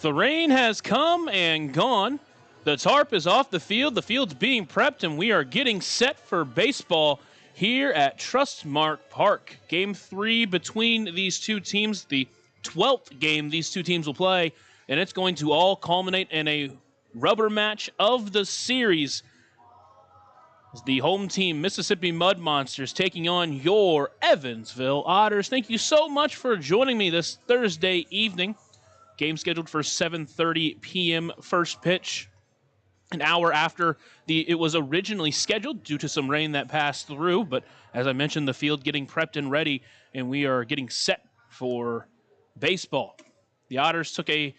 The rain has come and gone. The tarp is off the field. The field's being prepped, and we are getting set for baseball here at Trustmark Park. Game 3 between these two teams, the 12th game these two teams will play, and it's going to all culminate in a rubber match of the series. The home team, Mississippi Mud Monsters, taking on your Evansville Otters. Thank you so much for joining me this Thursday evening. Game scheduled for 7:30 p.m. first pitch, an hour after it was originally scheduled due to some rain that passed through. But as I mentioned, the field getting prepped and ready, and we are getting set for baseball. The Otters took a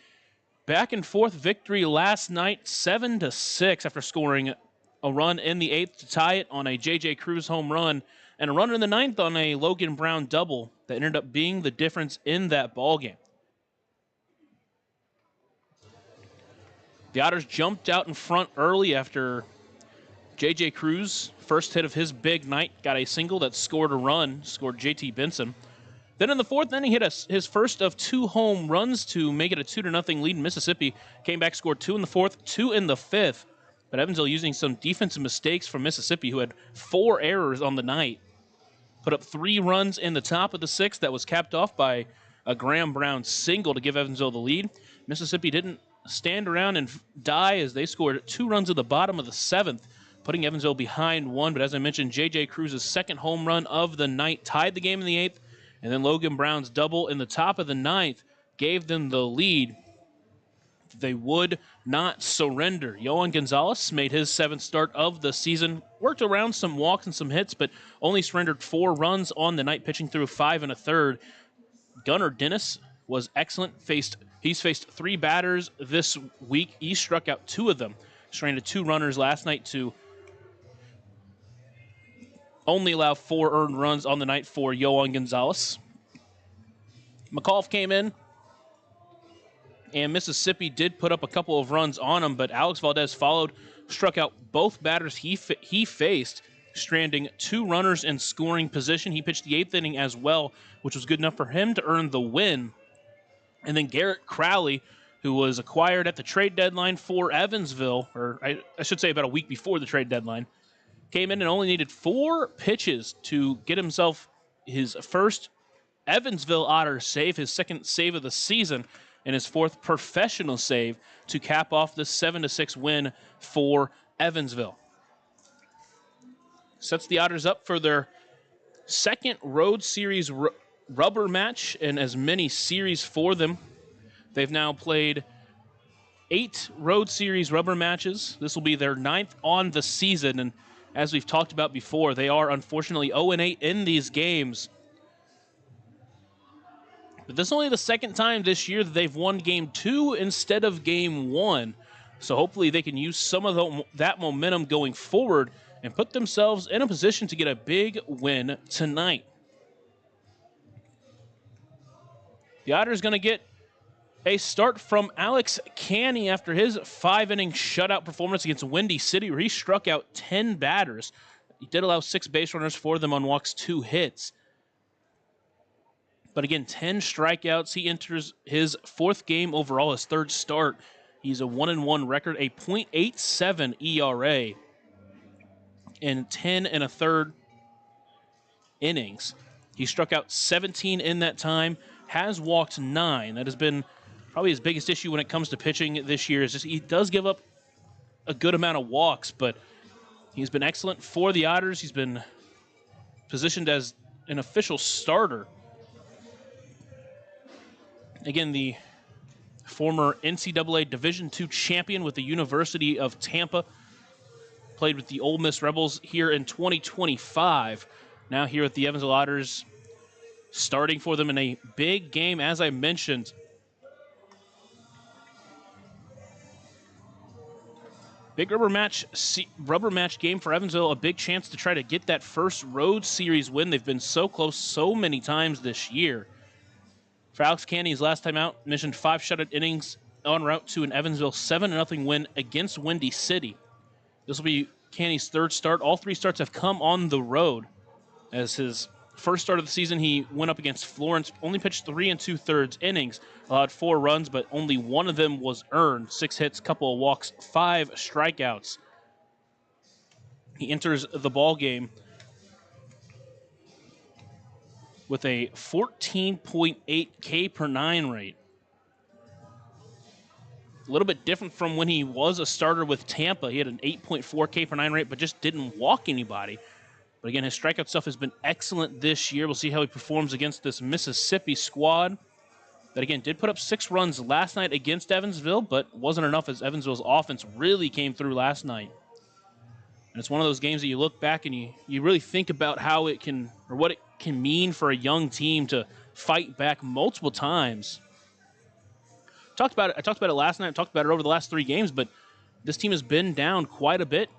back-and-forth victory last night, 7-6, after scoring a run in the 8th to tie it on a J.J. Cruz home run, and a run in the 9th on a Logan Brown double that ended up being the difference in that ballgame. The Otters jumped out in front early after J.J. Cruz, first hit of his big night, got a single that scored a run, scored J.T. Benson. Then in the 4th inning, he hit his first of 2 home runs to make it a 2-0 lead. Mississippi came back, scored 2 in the 4th, 2 in the 5th. But Evansville, using some defensive mistakes from Mississippi, who had 4 errors on the night, put up 3 runs in the top of the 6th that was capped off by a Graham Brown single to give Evansville the lead. Mississippi didn't stand around and die as they scored 2 runs at the bottom of the 7th, putting Evansville behind 1. But as I mentioned, J.J. Cruz's second home run of the night tied the game in the 8th, and then Logan Brown's double in the top of the 9th gave them the lead. They would not surrender. Yohan Gonzalez made his 7th start of the season, worked around some walks and some hits, but only surrendered 4 runs on the night, pitching through 5 1/3. Gunnar Dennis was excellent. He's faced 3 batters this week. He struck out 2 of them. Stranded 2 runners last night to only allow 4 earned runs on the night for Yohan Gonzalez. McAuliffe came in, and Mississippi did put up a couple of runs on him, but Alex Valdez followed, struck out both batters he faced, stranding 2 runners in scoring position. He pitched the 8th inning as well, which was good enough for him to earn the win. And then Garrett Crowley, who was acquired at the trade deadline for Evansville, or I should say about a week before the trade deadline, came in and only needed 4 pitches to get himself his first Evansville Otters save, his 2nd save of the season, and his 4th professional save to cap off the 7-6 win for Evansville. Sets the Otters up for their 2nd road series rubber match and as many series for them. They've now played 8 road series rubber matches. This will be their 9th on the season, and as we've talked about before, they are unfortunately 0-8 in these games. But this is only the 2nd time this year that they've won Game 2 instead of Game 1. So hopefully they can use some of that momentum going forward and put themselves in a position to get a big win tonight. The Otters going to get a start from Alex Canny after his 5-inning shutout performance against Windy City, where he struck out 10 batters. He did allow 6 base runners for them on walks, 2 hits. But again, 10 strikeouts. He enters his 4th game overall, his 3rd start. He's a 1-1 record, a .87 ERA in 10 1/3 innings. He struck out 17 in that time, has walked 9. That has been probably his biggest issue when it comes to pitching this year. Is just he does give up a good amount of walks, but he's been excellent for the Otters. He's been positioned as an official starter. Again, the former NCAA Division II champion with the University of Tampa. Played with the Ole Miss Rebels here in 2025. Now here at the Evansville Otters, starting for them in a big game, as I mentioned. Big rubber match game for Evansville. A big chance to try to get that first road series win. They've been so close so many times this year. For Alex Canny, his last time out, mentioned 5 shutout innings en route to an Evansville 7-0 win against Windy City. This will be Canny's 3rd start. All 3 starts have come on the road, as his first start of the season, he went up against Florence, only pitched 3 2/3 innings, allowed 4 runs, but only one of them was earned. 6 hits, couple of walks, 5 strikeouts. He enters the ball game with a 14.8 K per 9 rate. A little bit different from when he was a starter with Tampa. He had an 8.4 K per 9 rate, but just didn't walk anybody. But again, his strikeout stuff has been excellent this year. We'll see how he performs against this Mississippi squad that, again, did put up 6 runs last night against Evansville, but wasn't enough as Evansville's offense really came through last night. And it's one of those games that you look back and you really think about how it can, or what it can mean for a young team to fight back multiple times. I talked about it last night. I talked about it over the last 3 games, but this team has been down quite a bit.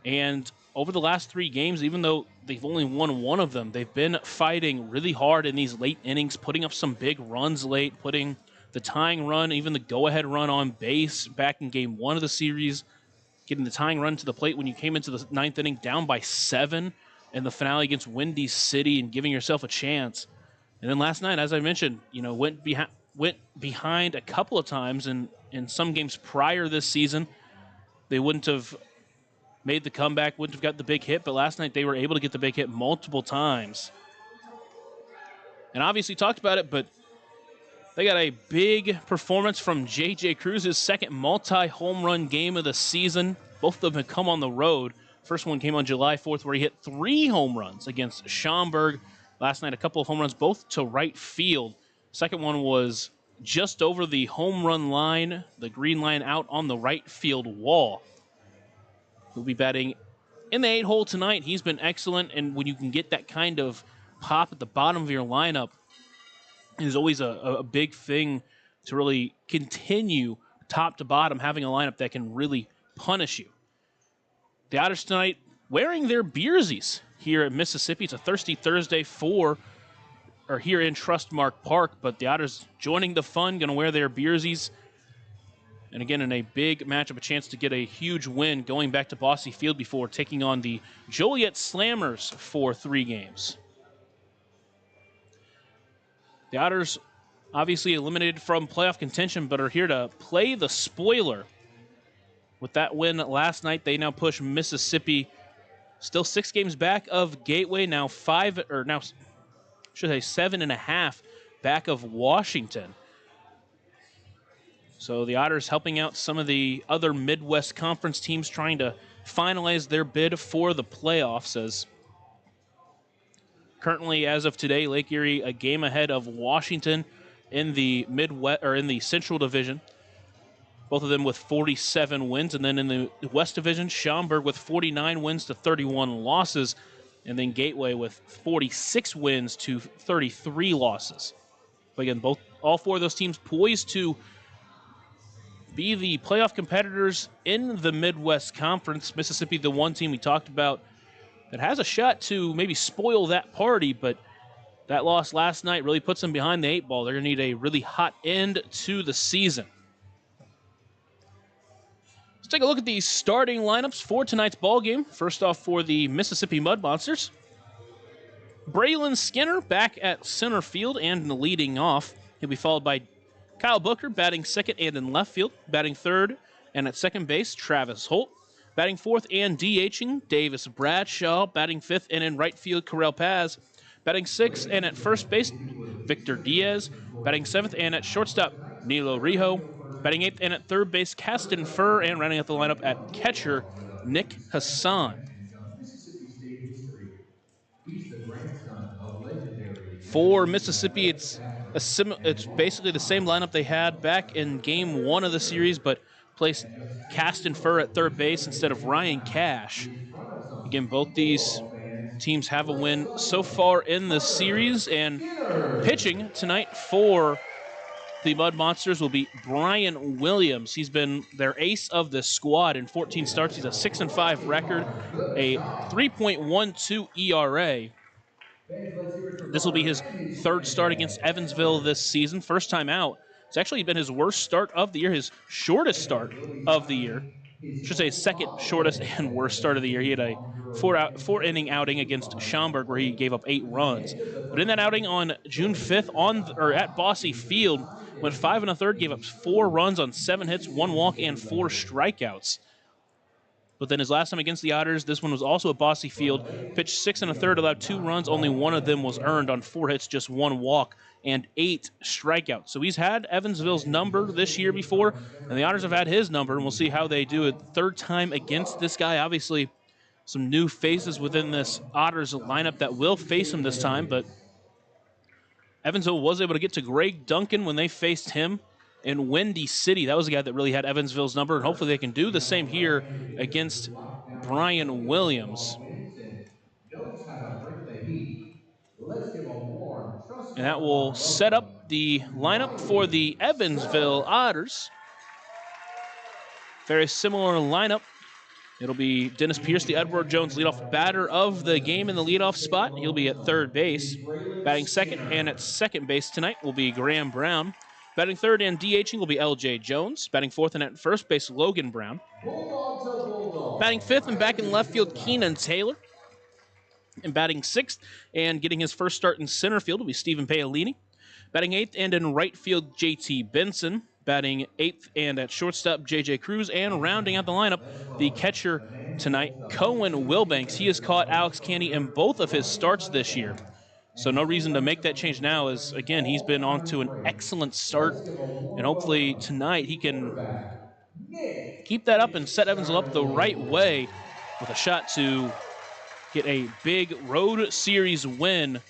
And over the last 3 games, even though they've only won 1 of them, they've been fighting really hard in these late innings, putting up some big runs late, putting the tying run, even the go-ahead run on base back in game 1 of the series, getting the tying run to the plate when you came into the 9th inning down by 7 in the finale against Windy City and giving yourself a chance. And then last night, as I mentioned, went behind a couple of times in some games prior this season. They wouldn't have made the comeback, wouldn't have got the big hit, but last night they were able to get the big hit multiple times. And obviously talked about it, but they got a big performance from J.J. Cruz, his second multi-home run game of the season. Both of them have come on the road. First one came on July 4th where he hit 3 home runs against Schaumburg. Last night, a couple of home runs, both to right field. Second one was just over the home run line, the green line out on the right field wall. He'll be batting in the 8 hole tonight. He's been excellent, and when you can get that kind of pop at the bottom of your lineup, is always a big thing to really continue top to bottom, having a lineup that can really punish you. The Otters tonight wearing their beersies here at Mississippi. It's a Thirsty Thursday here in Trustmark Park, but the Otters joining the fun, going to wear their beersies. And again, in a big matchup, a chance to get a huge win going back to Bosse Field before taking on the Joliet Slammers for 3 games. The Otters obviously eliminated from playoff contention, but are here to play the spoiler. With that win last night, they now push Mississippi still 6 games back of Gateway, now 7.5 back of Washington. So the Otters helping out some of the other Midwest Conference teams trying to finalize their bid for the playoffs, as currently, as of today, Lake Erie a game ahead of Washington in the Central Division. Both of them with 47 wins. And then in the West Division, Schaumburg with 49 wins to 31 losses. And then Gateway with 46 wins to 33 losses. But again, all 4 of those teams poised to be the playoff competitors in the Midwest Conference. Mississippi, the one team we talked about that has a shot to maybe spoil that party, but that loss last night really puts them behind the 8 ball. They're going to need a really hot end to the season. Let's take a look at the starting lineups for tonight's ball game. First off, for the Mississippi Mud Monsters, Braylon Skinner back at center field and leading off. He'll be followed by Kyle Booker batting second and in left field. Batting third and at second base, Travis Holt. Batting fourth and DHing, Davis Bradshaw. Batting fifth and in right field, Correll Paz. Batting sixth and at first base, Victor Diaz. Batting seventh and at shortstop, Nilo Rijo. Batting eighth and at third base, Caston Furr. And rounding out the lineup at catcher, Nick Hassan. For Mississippi, it's basically the same lineup they had back in game 1 of the series, but placed Caston Furr at third base instead of Ryan Cash. Again, both these teams have a win so far in the series, and pitching tonight for the Mud Monsters will be Brian Williams. He's been their ace of the squad in 14 starts. He's a 6-5 record, a 3.12 ERA. This will be his 3rd start against Evansville this season. First time out. It's actually been his worst start of the year, his shortest start of the year. should say second shortest and worst start of the year. He had a four-inning outing against Schaumburg where he gave up 8 runs. But in that outing on June 5th at Bosse Field, went 5 1/3, gave up 4 runs on 7 hits, 1 walk, and 4 strikeouts. But then his last time against the Otters, this one was also at Bosse Field, pitched 6 1/3, allowed 2 runs, only one of them was earned on 4 hits, just 1 walk, and 8 strikeouts. So he's had Evansville's number this year before, and the Otters have had his number, and we'll see how they do it. Third time against this guy. Obviously, some new faces within this Otters lineup that will face him this time, but Evansville was able to get to Greg Duncan when they faced him in Windy City. That was the guy that really had Evansville's number, and hopefully they can do the same here against Brian Williams. Knows how to bring the heat. Let's give a warm, And that will set up the lineup for the Evansville Otters. Very similar lineup. It'll be Dennis Pierce, the Edward Jones leadoff batter of the game in the leadoff spot. He'll be at third base. Batting second and at second base tonight will be Graham Brown. Batting third and DHing will be L.J. Jones. Batting fourth and at first base, Logan Brown. Batting fifth and back in left field, Keenan Taylor. And batting sixth and getting his first start in center field will be Stephen Paolini. Batting eighth and in right field, J.T. Benson. Batting eighth and at shortstop, J.J. Cruz. And rounding out the lineup, the catcher tonight, Cohen Wilbanks. He has caught Alex Canty in both of his starts this year. So no reason to make that change now, as, again, he's been on to an excellent start. And hopefully tonight he can keep that up and set Evansville up the right way with a shot to get a big road series win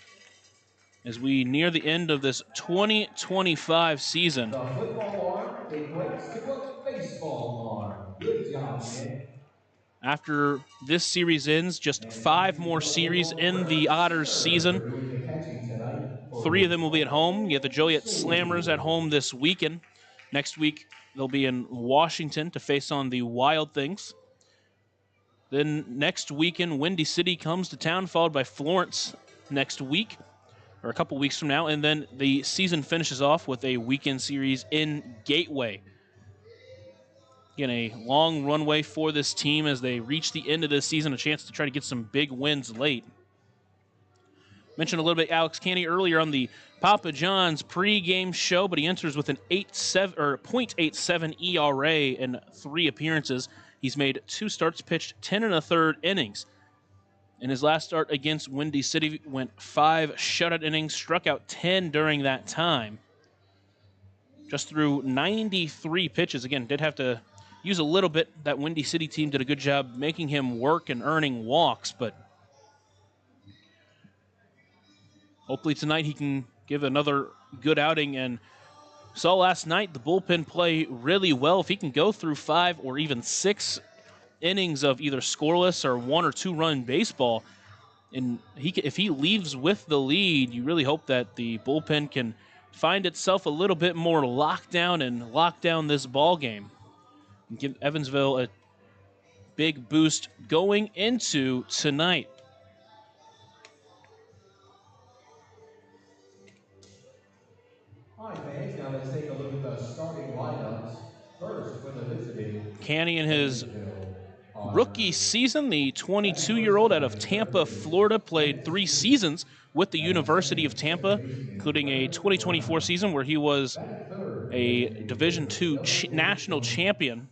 as we near the end of this 2025 season. The football arm equates to a baseball arm. Good job, Nick. After this series ends, just 5 more series in the Otters season. 3 of them will be at home. You get the Joliet Slammers at home this weekend. Next week, they'll be in Washington to face on the Wild Things. Then next weekend, Windy City comes to town, followed by Florence next week, or a couple weeks from now. And then the season finishes off with a weekend series in Gateway. Again, a long runway for this team as they reach the end of this season, a chance to try to get some big wins late. Mentioned a little bit Alex Canty earlier on the Papa John's pregame show, but he enters with an .87 ERA in 3 appearances. He's made 2 starts, pitched 10 1/3 innings. In his last start against Windy City, went 5 shutout innings, struck out 10 during that time. Just threw 93 pitches. Again, did have to use a little bit. That Windy City team did a good job making him work and earning walks, but hopefully tonight he can give another good outing. And saw last night the bullpen play really well. If he can go through 5 or even 6 innings of either scoreless or 1 or 2 run baseball, and if he leaves with the lead, you really hope that the bullpen can find itself a little bit more lockdown and lock down this ball game and give Evansville a big boost going into tonight. All right, fans, now let's take a look at the starting lineups. First, for the visiting Canty in his rookie season, the 22-year-old out of Tampa, Florida, played 3 seasons with the University of Tampa, including a 2024 season where he was a Division II national champion.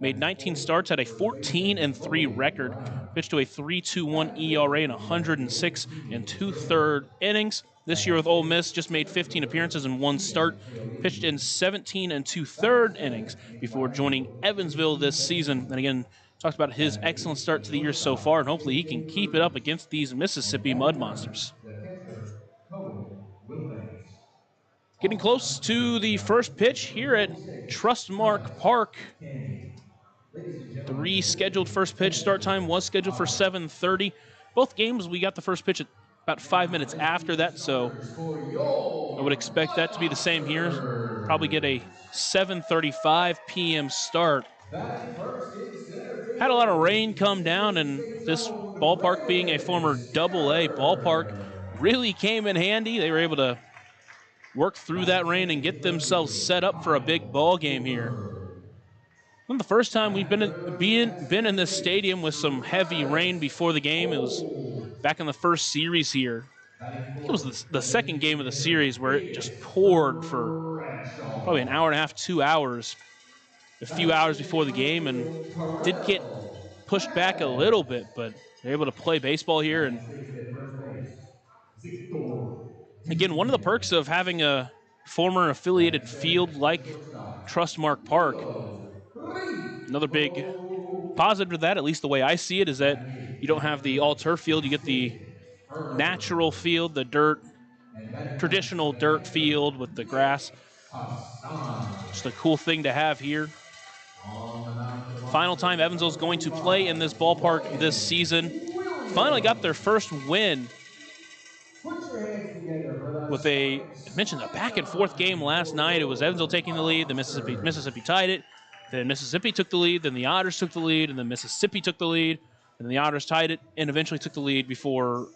Made 19 starts, had a 14-3 record, pitched to a 3.21 ERA in 106 2/3 innings. This year with Ole Miss, just made 15 appearances and 1 start, pitched in 17 2/3 innings before joining Evansville this season. And again, talked about his excellent start to the year so far, and hopefully he can keep it up against these Mississippi Mud Monsters. Getting close to the first pitch here at Trustmark Park. The rescheduled first pitch start time was scheduled for 7:30. Both games, we got the first pitch at about 5 minutes after that, so I would expect that to be the same here. Probably get a 7:35 p.m. start. Had a lot of rain come down, and this ballpark being a former Double-A ballpark really came in handy. They were able to work through that rain and get themselves set up for a big ball game here. Not the first time we've been in this stadium with some heavy rain before the game. It was back in the first series here. I think it was the second game of the series where it just poured for probably an hour and a half, 2 hours, a few hours before the game, and did get pushed back a little bit, but they're able to play baseball here. And again, one of the perks of having a former affiliated field like Trustmark Park, another big positive to that, at least the way I see it, is that you don't have the all-turf field. You get the natural field, the dirt, traditional dirt field with the grass. Just a cool thing to have here. Final time Evansville's going to play in this ballpark this season. Finally got their first win with I mentioned a back and forth game last night. It was Evansville taking the lead, then Mississippi tied it, then Mississippi took the lead, then the Otters took the lead, and then Mississippi took the lead, and then the Otters tied it and eventually took the lead before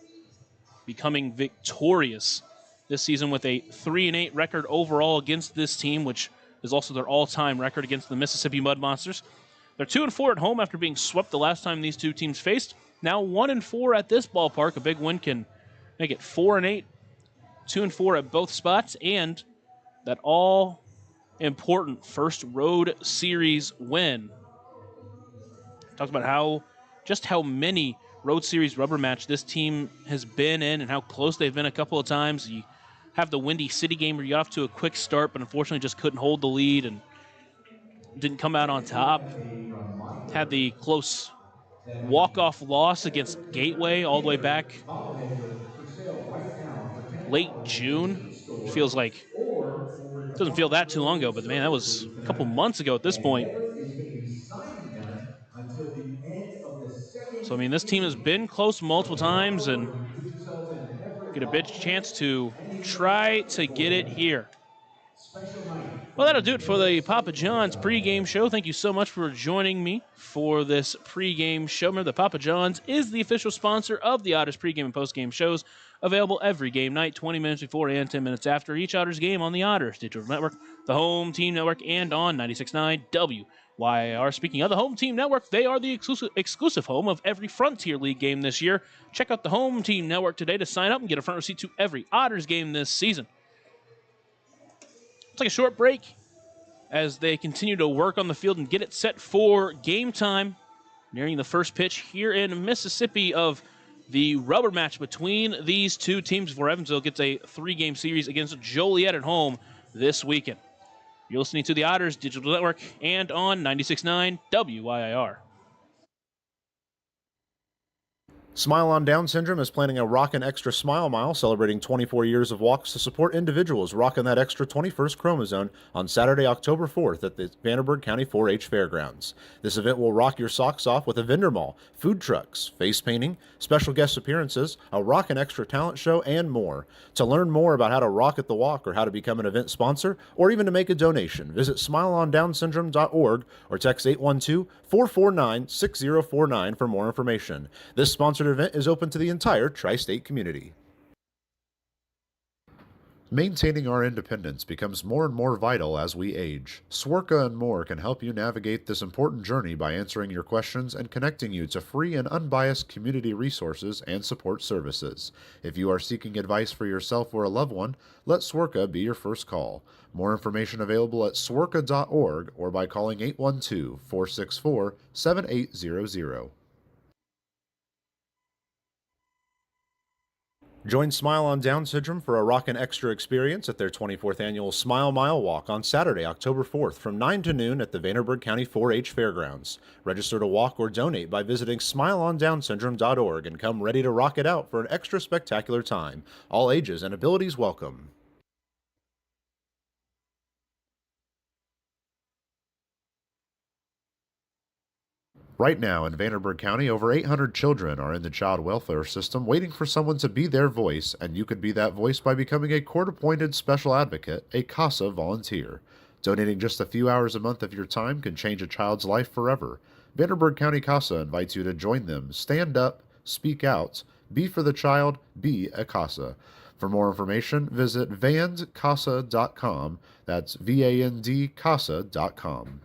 becoming victorious this season with a 3-8 record overall against this team, which is also their all-time record against the Mississippi Mud Monsters. They're 2-4 at home after being swept the last time these two teams faced. Now 1-4 at this ballpark. A big win can make it 4-8, 2-4 at both spots, and that all-important first road series win. Talks about how many road series rubber match this team has been in and how close they've been a couple of times. You have the Windy City game where you got off to a quick start, but unfortunately just couldn't hold the lead and didn't come out on top. Had the close walk-off loss against Gateway all the way back late June. It doesn't feel that too long ago, but man, that was a couple months ago at this point. So, I mean, this team has been close multiple times and get a big chance to try to get it here. Well, that'll do it for the Papa John's pregame show. Thank you so much for joining me for this pregame show. Remember, the Papa John's is the official sponsor of the Otters pregame and postgame shows, available every game night, 20 minutes before and 10 minutes after each Otters game on the Otters Digital Network, the Home Team Network, and on 96.9 WYR. Speaking of the Home Team Network, they are the exclusive home of every Frontier League game this year. Check out the Home Team Network today to sign up and get a front row seat to every Otters game this season. Let's take a short break as they continue to work on the field and get it set for game time. Nearing the first pitch here in Mississippi of the rubber match between these two teams before Evansville gets a 3-game series against Joliet at home this weekend. You're listening to the Otters Digital Network and on 96.9 WYIR. Smile on Down Syndrome is planning a Rockin' Extra Smile Mile celebrating 24 years of walks to support individuals rocking that extra 21st chromosome on Saturday, October 4th at the Vanderburgh County 4-H Fairgrounds. This event will rock your socks off with a vendor mall, food trucks, face painting, special guest appearances, a Rockin' Extra talent show, and more. To learn more about how to rock at the walk or how to become an event sponsor or even to make a donation, visit smileondownsyndrome.org or text 812-449-6049 for more information. This sponsored event is open to the entire tri-state community. Maintaining our independence becomes more and more vital as we age. Swerka and More can help you navigate this important journey by answering your questions and connecting you to free and unbiased community resources and support services. If you are seeking advice for yourself or a loved one, let Swerka be your first call. More information available at swerka.org or by calling 812-464-7800. Join Smile on Down Syndrome for a Rockin' Extra experience at their 24th annual Smile Mile Walk on Saturday, October 4th from 9 to noon at the Vanderburgh County 4-H Fairgrounds. Register to walk or donate by visiting smileondownsyndrome.org and come ready to rock it out for an extra spectacular time. All ages and abilities welcome. Right now in Vanderburgh County, over 800 children are in the child welfare system waiting for someone to be their voice, and you could be that voice by becoming a court-appointed special advocate, a CASA volunteer. Donating just a few hours a month of your time can change a child's life forever. Vanderburgh County CASA invites you to join them. Stand up, speak out, be for the child, be a CASA. For more information, visit vandcasa.com. That's VAND CASA.com.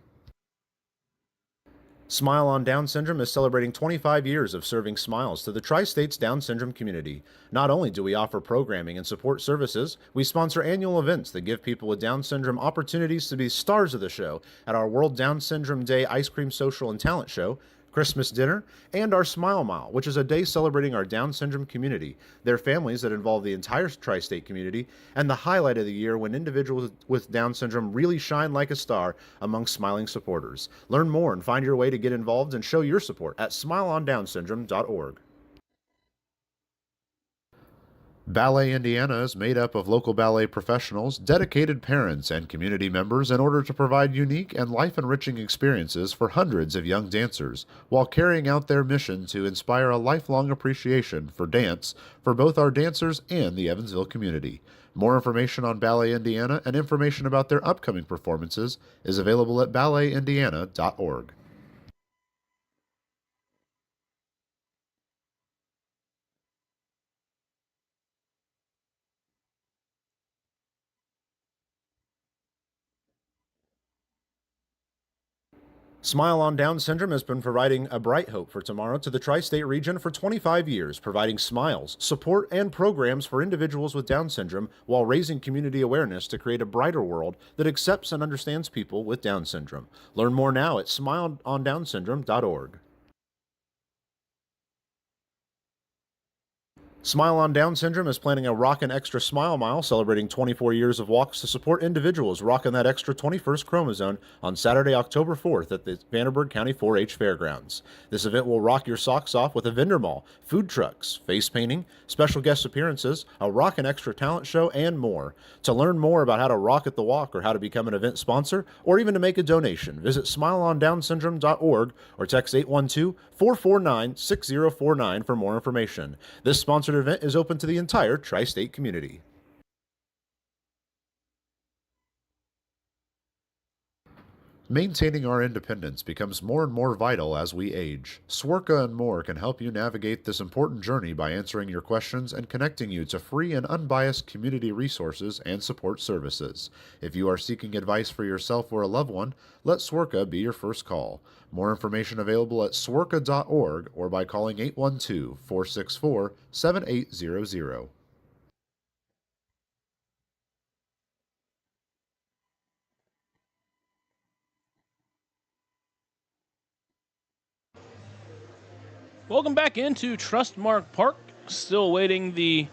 Smile on Down Syndrome is celebrating 25 years of serving smiles to the Tri-States Down Syndrome community. Not only do we offer programming and support services, we sponsor annual events that give people with Down syndrome opportunities to be stars of the show at our World Down Syndrome Day Ice Cream Social and Talent Show, Christmas dinner, and our Smile Mile, which is a day celebrating our Down syndrome community, their families that involve the entire tri-state community, and the highlight of the year when individuals with Down syndrome really shine like a star among smiling supporters. Learn more and find your way to get involved and show your support at smileondownsyndrome.org. Ballet Indiana is made up of local ballet professionals, dedicated parents, and community members in order to provide unique and life-enriching experiences for hundreds of young dancers, while carrying out their mission to inspire a lifelong appreciation for dance for both our dancers and the Evansville community. More information on Ballet Indiana and information about their upcoming performances is available at balletindiana.org. Smile on Down Syndrome has been providing a bright hope for tomorrow to the tri-state region for 25 years, providing smiles, support, and programs for individuals with Down syndrome while raising community awareness to create a brighter world that accepts and understands people with Down syndrome. Learn more now at smileondownsyndrome.org. Smile on Down Syndrome is planning a Rockin' Extra Smile Mile celebrating 24 years of walks to support individuals rocking that extra 21st chromosome on Saturday, October 4th at the Vanderburgh County 4-H Fairgrounds. This event will rock your socks off with a vendor mall, food trucks, face painting, special guest appearances, a Rockin' Extra talent show, and more. To learn more about how to rock at the walk or how to become an event sponsor or even to make a donation, visit smileondownsyndrome.org or text 812-449-6049 for more information. This sponsored event is open to the entire tri-state community. Maintaining our independence becomes more and more vital as we age. Swerka and More can help you navigate this important journey by answering your questions and connecting you to free and unbiased community resources and support services. If you are seeking advice for yourself or a loved one, let Swerka be your first call. More information available at swerka.org or by calling 812-464-7800. Welcome back into Trustmark Park. Still awaiting the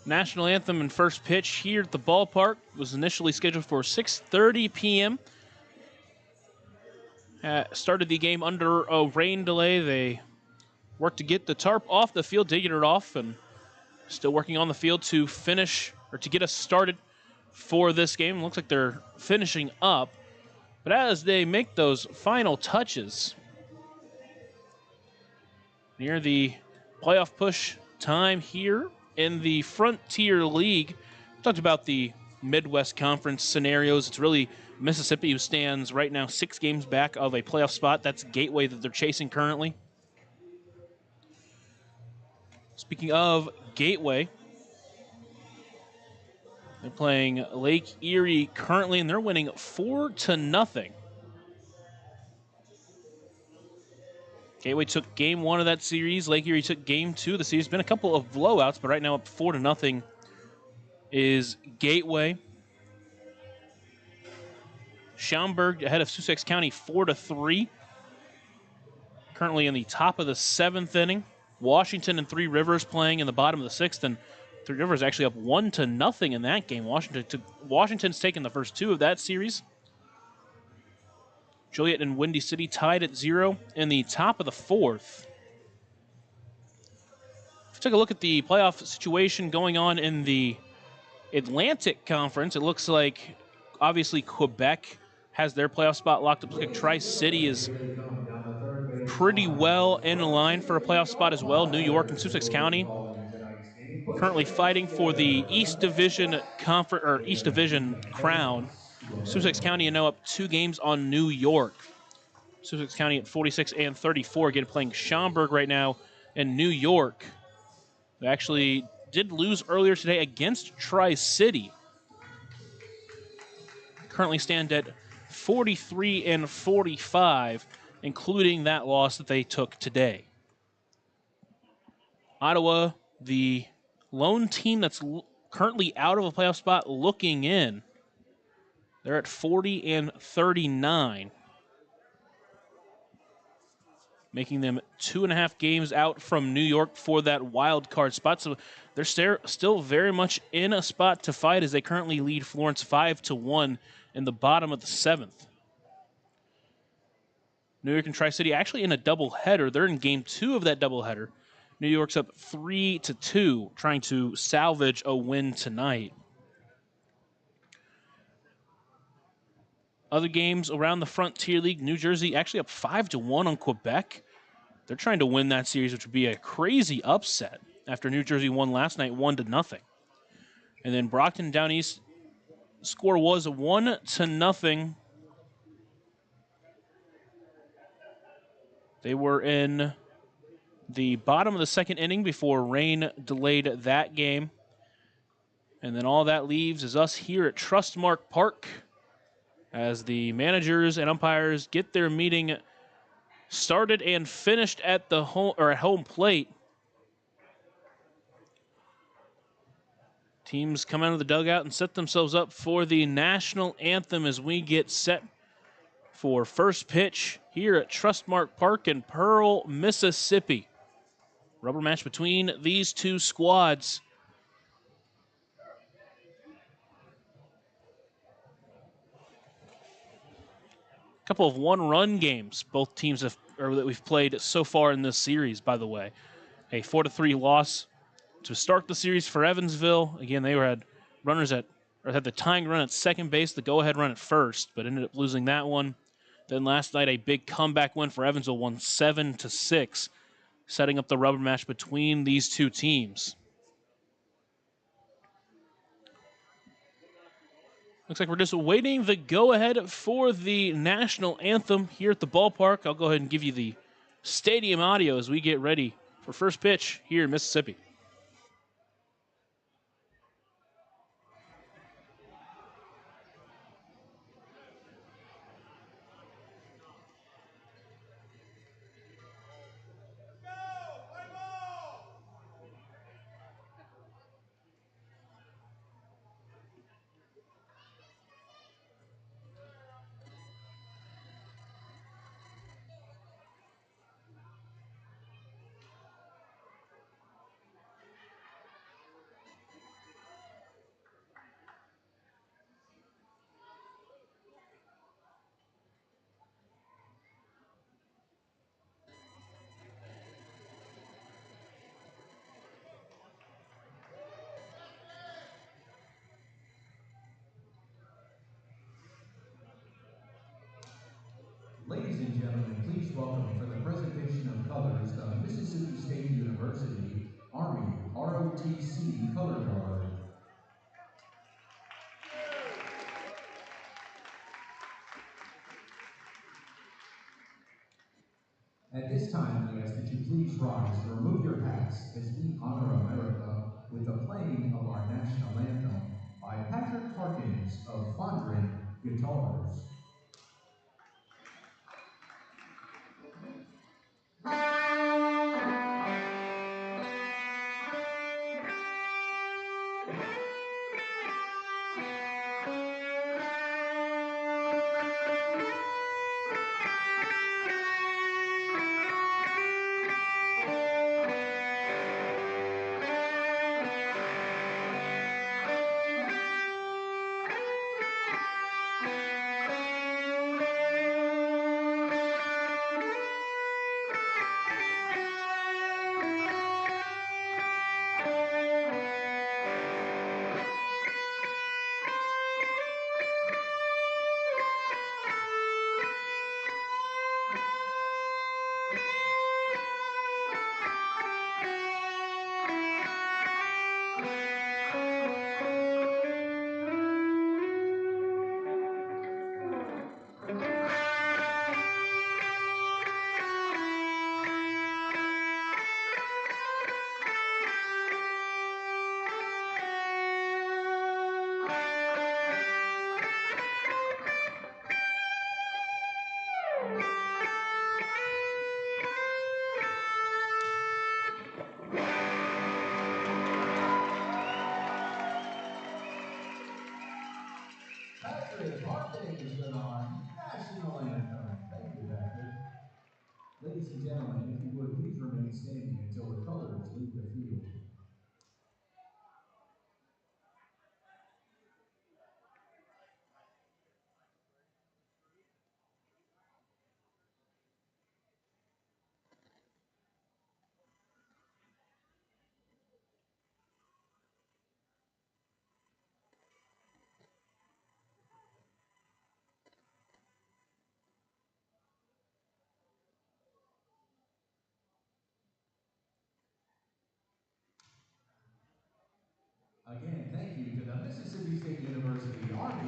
national anthem and first pitch here at the ballpark. It was initially scheduled for 6:30 p.m. Started the game under a rain delay. They worked to get the tarp off the field, digging it off, and still working on the field to finish or to get us started for this game. Looks like they're finishing up. But as they make those final touches near the playoff push time here in the Frontier League, we talked about the Midwest Conference scenarios. It's really Mississippi who stands right now 6 games back of a playoff spot. That's Gateway that they're chasing currently. Speaking of Gateway, they're playing Lake Erie currently, and they're winning 4-0. Gateway took game 1 of that series. Lake Erie took game 2 of the series. Been a couple of blowouts, but right now up 4-0 is Gateway. Schaumburg ahead of Sussex County 4-3. Currently in the top of the 7th inning. Washington and Three Rivers playing in the bottom of the 6th, and Three Rivers actually up 1-0 in that game. Washington's taken the first 2 of that series. Joliet and Windy City tied at 0 in the top of the 4th. If we take a look at the playoff situation going on in the Atlantic Conference, it looks like obviously Quebec has their playoff spot locked up. Looks like Tri-City is pretty well in line for a playoff spot as well. New York and Sussex County currently fighting for the East Division East Division crown. Sussex County now up 2 games on New York. Sussex County at 46 and 34, again playing Schaumburg right now in New York. They actually did lose earlier today against Tri-City. Currently stand at 43-45, including that loss that they took today. Ottawa, the lone team that's currently out of a playoff spot looking in. They're at 40-39, making them 2.5 games out from New York for that wild card spot. So they're still very much in a spot to fight as they currently lead Florence 5-1 in the bottom of the 7th. New York and Tri-City actually in a doubleheader. They're in game 2 of that doubleheader. New York's up 3-2, trying to salvage a win tonight. Other games around the Frontier League, New Jersey actually up 5-1 on Quebec. They're trying to win that series, which would be a crazy upset after New Jersey won last night 1-0. And then Brockton down east, score was 1-0. They were in the bottom of the 2nd inning before rain delayed that game. And then all that leaves is us here at Trustmark Park as the managers and umpires get their meeting started and finished at the home plate. Teams come out of the dugout and set themselves up for the national anthem as we get set for first pitch here at Trustmark Park in Pearl, Mississippi. Rubber match between these two squads. A couple of one-run games both teams that we've played so far in this series, by the way. A 4-3 loss to start the series for Evansville. Again, they had the tying run at second base, the go-ahead run at first, but ended up losing that one. Then last night, a big comeback win for Evansville, won 7-6, setting up the rubber match between these two teams. Looks like we're just waiting the go-ahead for the national anthem here at the ballpark. I'll go ahead and give you the stadium audio as we get ready for first pitch here in Mississippi. Ladies and gentlemen, please welcome for the presentation of colors the Mississippi State University Army ROTC Color Guard. At this time, we ask that you please rise and remove your hats as we honor America with the playing of our national anthem by Patrick Harkins of Fondren Guitars.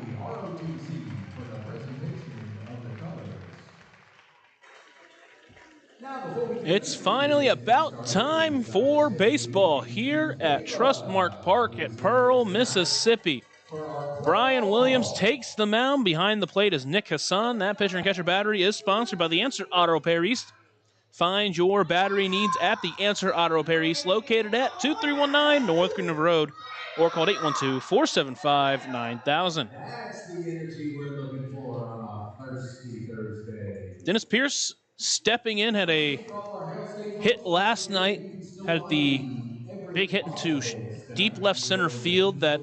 the ROTC for the presentation of the colors. Now, before we get It's this finally presentation about started, time we've got to for say a baseball big here thank at you Trustmark Park at Pearl, Mississippi. for our Brian Williams club. takes the mound. Behind the plate is Nick Hassan. That pitcher and catcher battery is sponsored by the Answer Auto Repair East. Find your battery needs at the Answer Auto Repair East, located at 2319 North Green River Road, or call 812-475-9000. That's the energy we're looking for on a thirsty Thursday. Dennis Pierce stepping in, had a hit last night, had the big hit into deep left center field that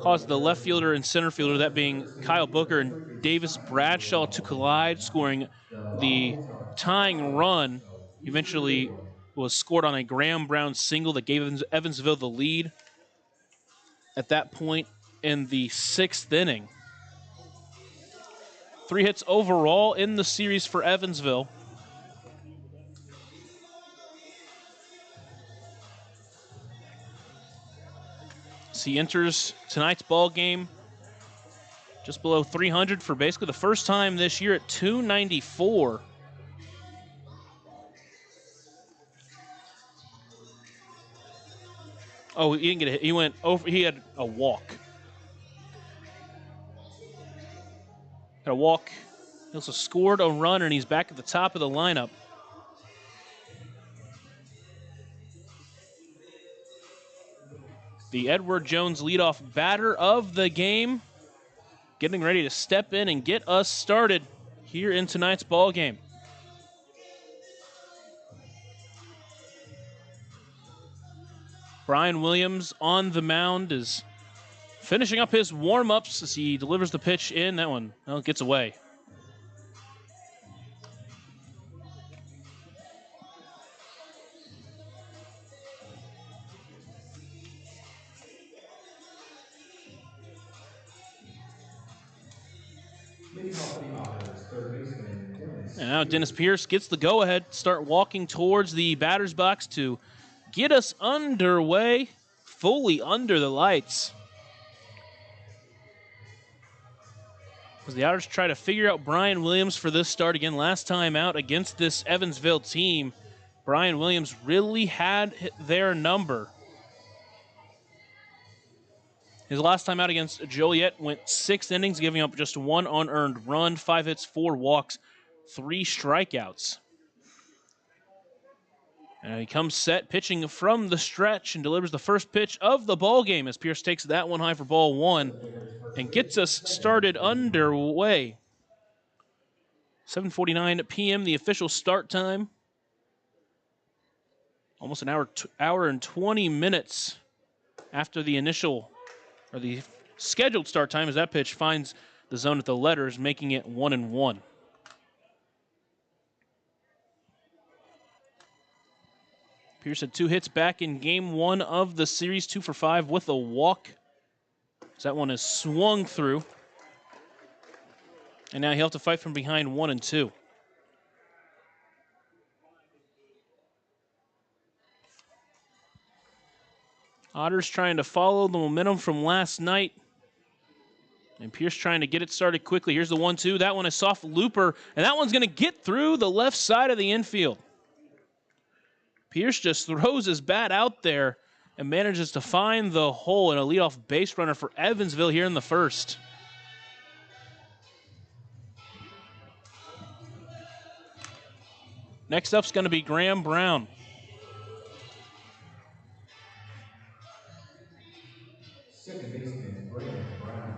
caused the left fielder and center fielder, that being Kyle Booker and Davis Bradshaw, to collide, scoring the tying run. Eventually was scored on a Graham Brown single that gave Evansville the lead at that point in the 6th inning. 3 hits overall in the series for Evansville. So he enters tonight's ball game just below 300 for basically the first time this year at 294. Oh, he didn't get a hit. He went over. He had a walk. Had a walk. He also scored a run, and he's back at the top of the lineup. The Edward Jones leadoff batter of the game, getting ready to step in and get us started here in tonight's ball game. Brian Williams on the mound is finishing up his warm-ups as he delivers the pitch in. That one, well, it gets away. And now Dennis Pierce gets the go-ahead, start walking towards the batter's box to get us underway, fully under the lights. As the Otters try to figure out Brian Williams for this start again, last time out against this Evansville team, Brian Williams really had their number. His last time out against Joliet went 6 innings, giving up just 1 unearned run, 5 hits, 4 walks, 3 strikeouts. And he comes set, pitching from the stretch, and delivers the first pitch of the ball game as Pierce takes that one high for ball 1 and gets us started underway. 7:49 p.m., the official start time. Almost an hour and 20 minutes after the initial, or the scheduled start time, as that pitch finds the zone at the letters, making it 1-1. Pierce had 2 hits back in game 1 of the series, 2 for 5 with a walk. So that one is swung through. And now he'll have to fight from behind 1-2. Otters trying to follow the momentum from last night. And Pierce trying to get it started quickly. Here's the 1-2. That one is soft looper, and that one's going to get through the left side of the infield. Pierce just throws his bat out there and manages to find the hole in a leadoff base runner for Evansville here in the first. Next up's going to be Graham Brown. Second baseman, Graham Brown.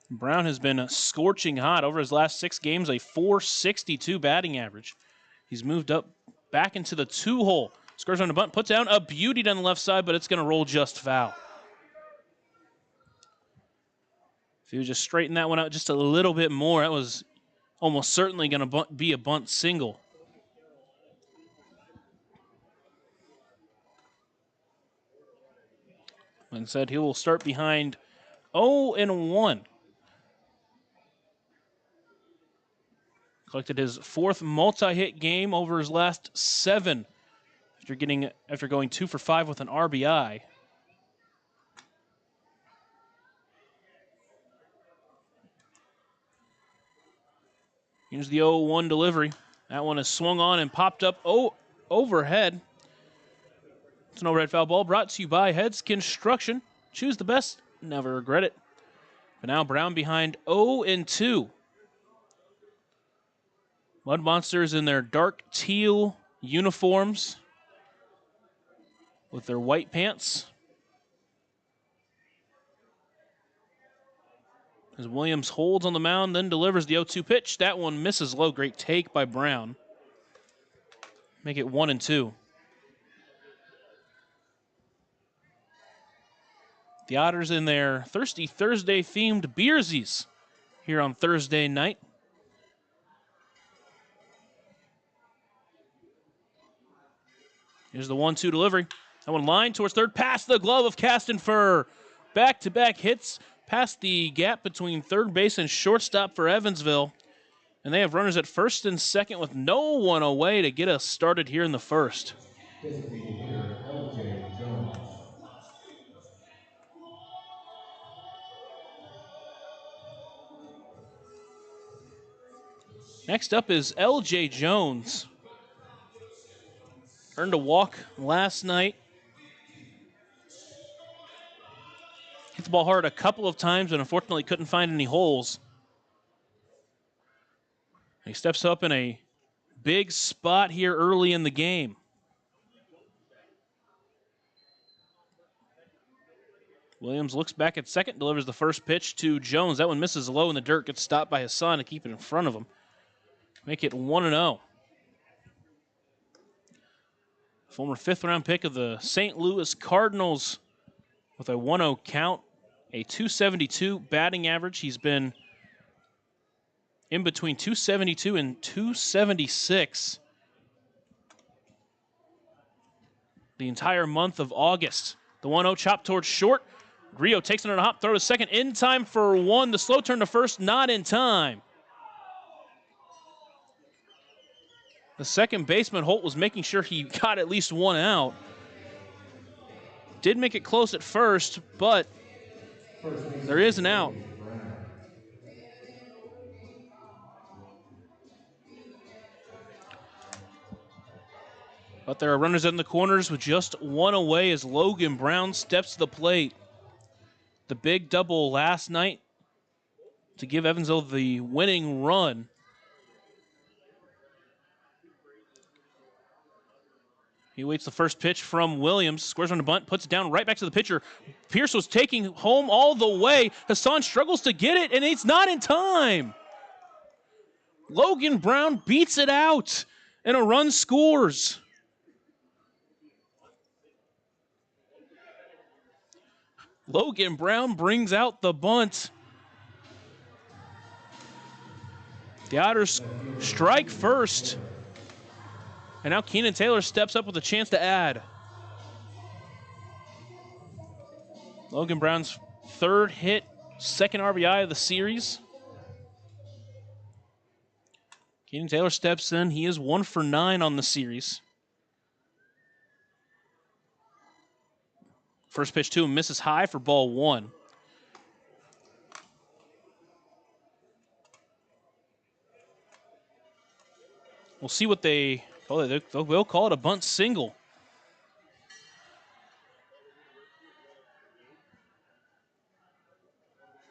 Brown has been scorching hot over his last 6 games, a .462 batting average. He's moved up back into the 2-hole. Scores on a bunt, puts down a beauty down the left side, but it's going to roll just foul. If he would just straighten that one out just a little bit more, that was almost certainly going to be a bunt single. Instead, he will start behind 0-1. Collected his 4th multi-hit game over his last 7 after going 2 for 5 with an RBI. Here's the 0-1 delivery. That one is swung on and popped up overhead. It's an overhead foul ball brought to you by Heads Construction. Choose the best, never regret it. But now Brown behind 0-2. Mud Monsters in their dark teal uniforms with their white pants. As Williams holds on the mound, then delivers the 0-2 pitch. That one misses low. Great take by Brown. Make it 1-2. The Otters in their Thirsty Thursday themed beersies here on Thursday night. Here's the 1-2 delivery. That one lined towards third, past the glove of Castenfer. Back-to-back hits past the gap between third base and shortstop for Evansville. And they have runners at first and second with no one away to get us started here in the first. Designated hitter, L.J. Jones. Next up is L.J. Jones. Earned a walk last night. Hit the ball hard a couple of times, but unfortunately couldn't find any holes. He steps up in a big spot here early in the game. Williams looks back at second, delivers the first pitch to Jones. That one misses low in the dirt, gets stopped by his son to keep it in front of him. Make it 1-0. Former fifth-round pick of the St. Louis Cardinals with a 1-0 count, a 272 batting average. He's been in between 272 and 276 the entire month of August. The 1-0 chop towards short. Rio takes it on a hop, throw to second, in time for one. The slow turn to first, not in time. The second baseman, Holt, was making sure he got at least one out. Did make it close at first, but there is an out. But there are runners in the corners with just one away as Logan Brown steps to the plate. The big double last night to give Evansville the winning run. He waits the first pitch from Williams, squares on the bunt, puts it down right back to the pitcher. Pierce was taking home all the way. Hassan struggles to get it, and it's not in time. Logan Brown beats it out, and a run scores. Logan Brown brings out the bunt. The Otters strike first. And now Keenan Taylor steps up with a chance to add. Logan Brown's third hit, second RBI of the series. Keenan Taylor steps in. He is 1 for 9 on the series. First pitch to him misses high for ball 1. We'll see what they will call it a bunt single.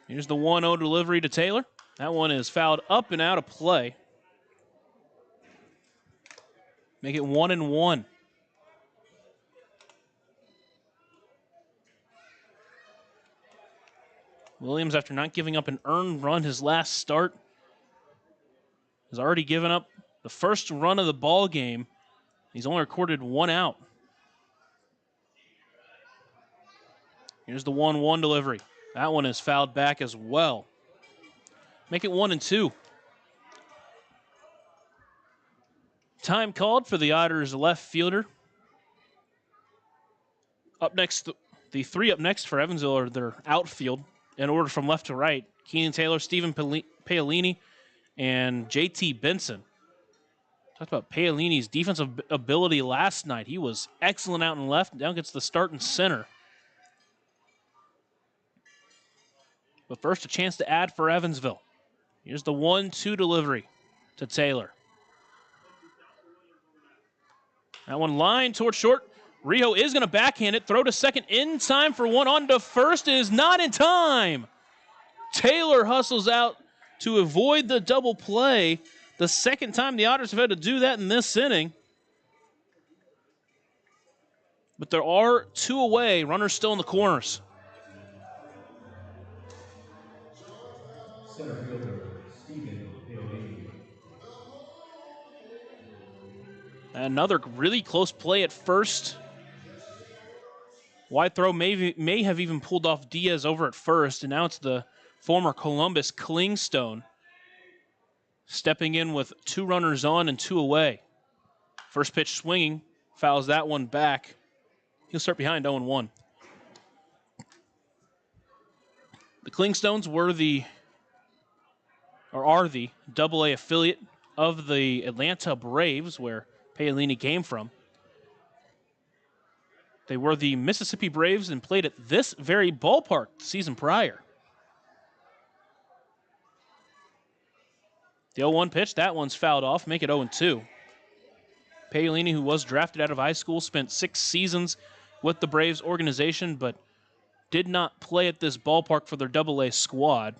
Here's the 1-0 delivery to Taylor. That one is fouled up and out of play. Make it 1-1. Williams, after not giving up an earned run his last start, has already given up the first run of the ball game. He's only recorded 1 out. Here's the 1-1 delivery. That one is fouled back as well. Make it 1-2. Time called for the Otters left fielder. Up next, the three up next for Evansville are their outfield in order from left to right. Keenan Taylor, Stephen Paolini, and J.T. Benson. Talked about Paolini's defensive ability last night. He was excellent out in left. Now gets the start in center. But first, a chance to add for Evansville. Here's the 1-2 delivery. to Taylor. That one lined towards short. Rijo is going to backhand it. Throw to second in time for one. On to first is not in time. Taylor hustles out to avoid the double play. The second time the Otters have had to do that in this inning. But there are two away. Runners still in the corners. Center fielder, Stephen Paolini. Another really close play at first. Wide throw may have even pulled off Diaz over at first, and now it's the former Columbus Klingstone stepping in with two runners on and two away. First pitch swinging, fouls that one back. He'll start behind 0-1. The Klingstones are the Double-A affiliate of the Atlanta Braves, where Paolini came from. They were the Mississippi Braves and played at this very ballpark the season prior. The 0-1 pitch, that one's fouled off, make it 0-2. Paolini, who was drafted out of high school, spent 6 seasons with the Braves organization, but did not play at this ballpark for their Double-A squad.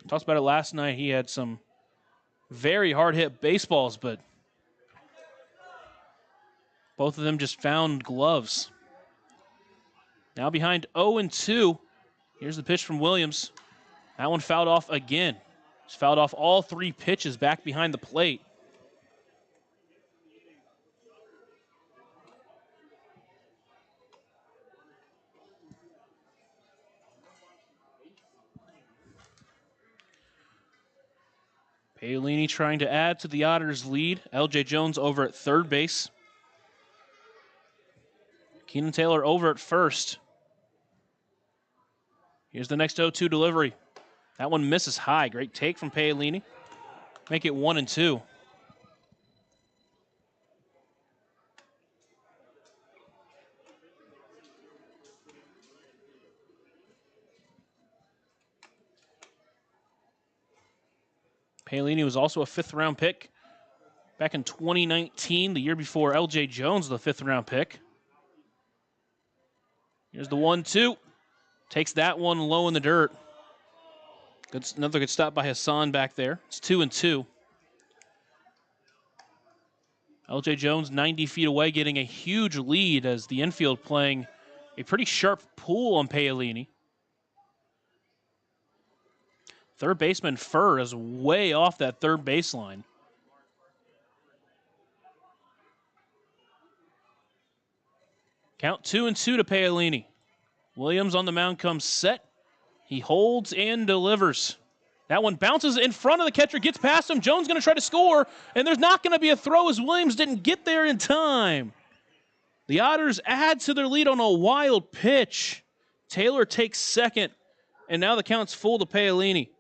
Talked about it last night. He had some very hard-hit baseballs, but both of them just found gloves. Now behind 0-2. Here's the pitch from Williams. That one fouled off again. He's fouled off all 3 pitches back behind the plate. Paolini trying to add to the Otters' lead. L.J. Jones over at third base. Keenan Taylor over at first. Here's the next 0-2 delivery. That one misses high. Great take from Paolini. Make it 1-2. Paolini was also a 5th-round pick back in 2019, the year before L.J. Jones, the 5th-round pick. Here's the 1-2. Takes that one low in the dirt. Another good stop by Hassan back there. It's 2-2. L.J. Jones 90 feet away, getting a huge lead as the infield playing a pretty sharp pull on Paolini. Third baseman Furr is way off that third baseline. Count 2-2 to Paolini. Williams on the mound comes set. He holds and delivers. That one bounces in front of the catcher, gets past him. Jones going to try to score, and there's not going to be a throw as Williams didn't get there in time. The Otters add to their lead on a wild pitch. Taylor takes second, and now the count's full to Paolini.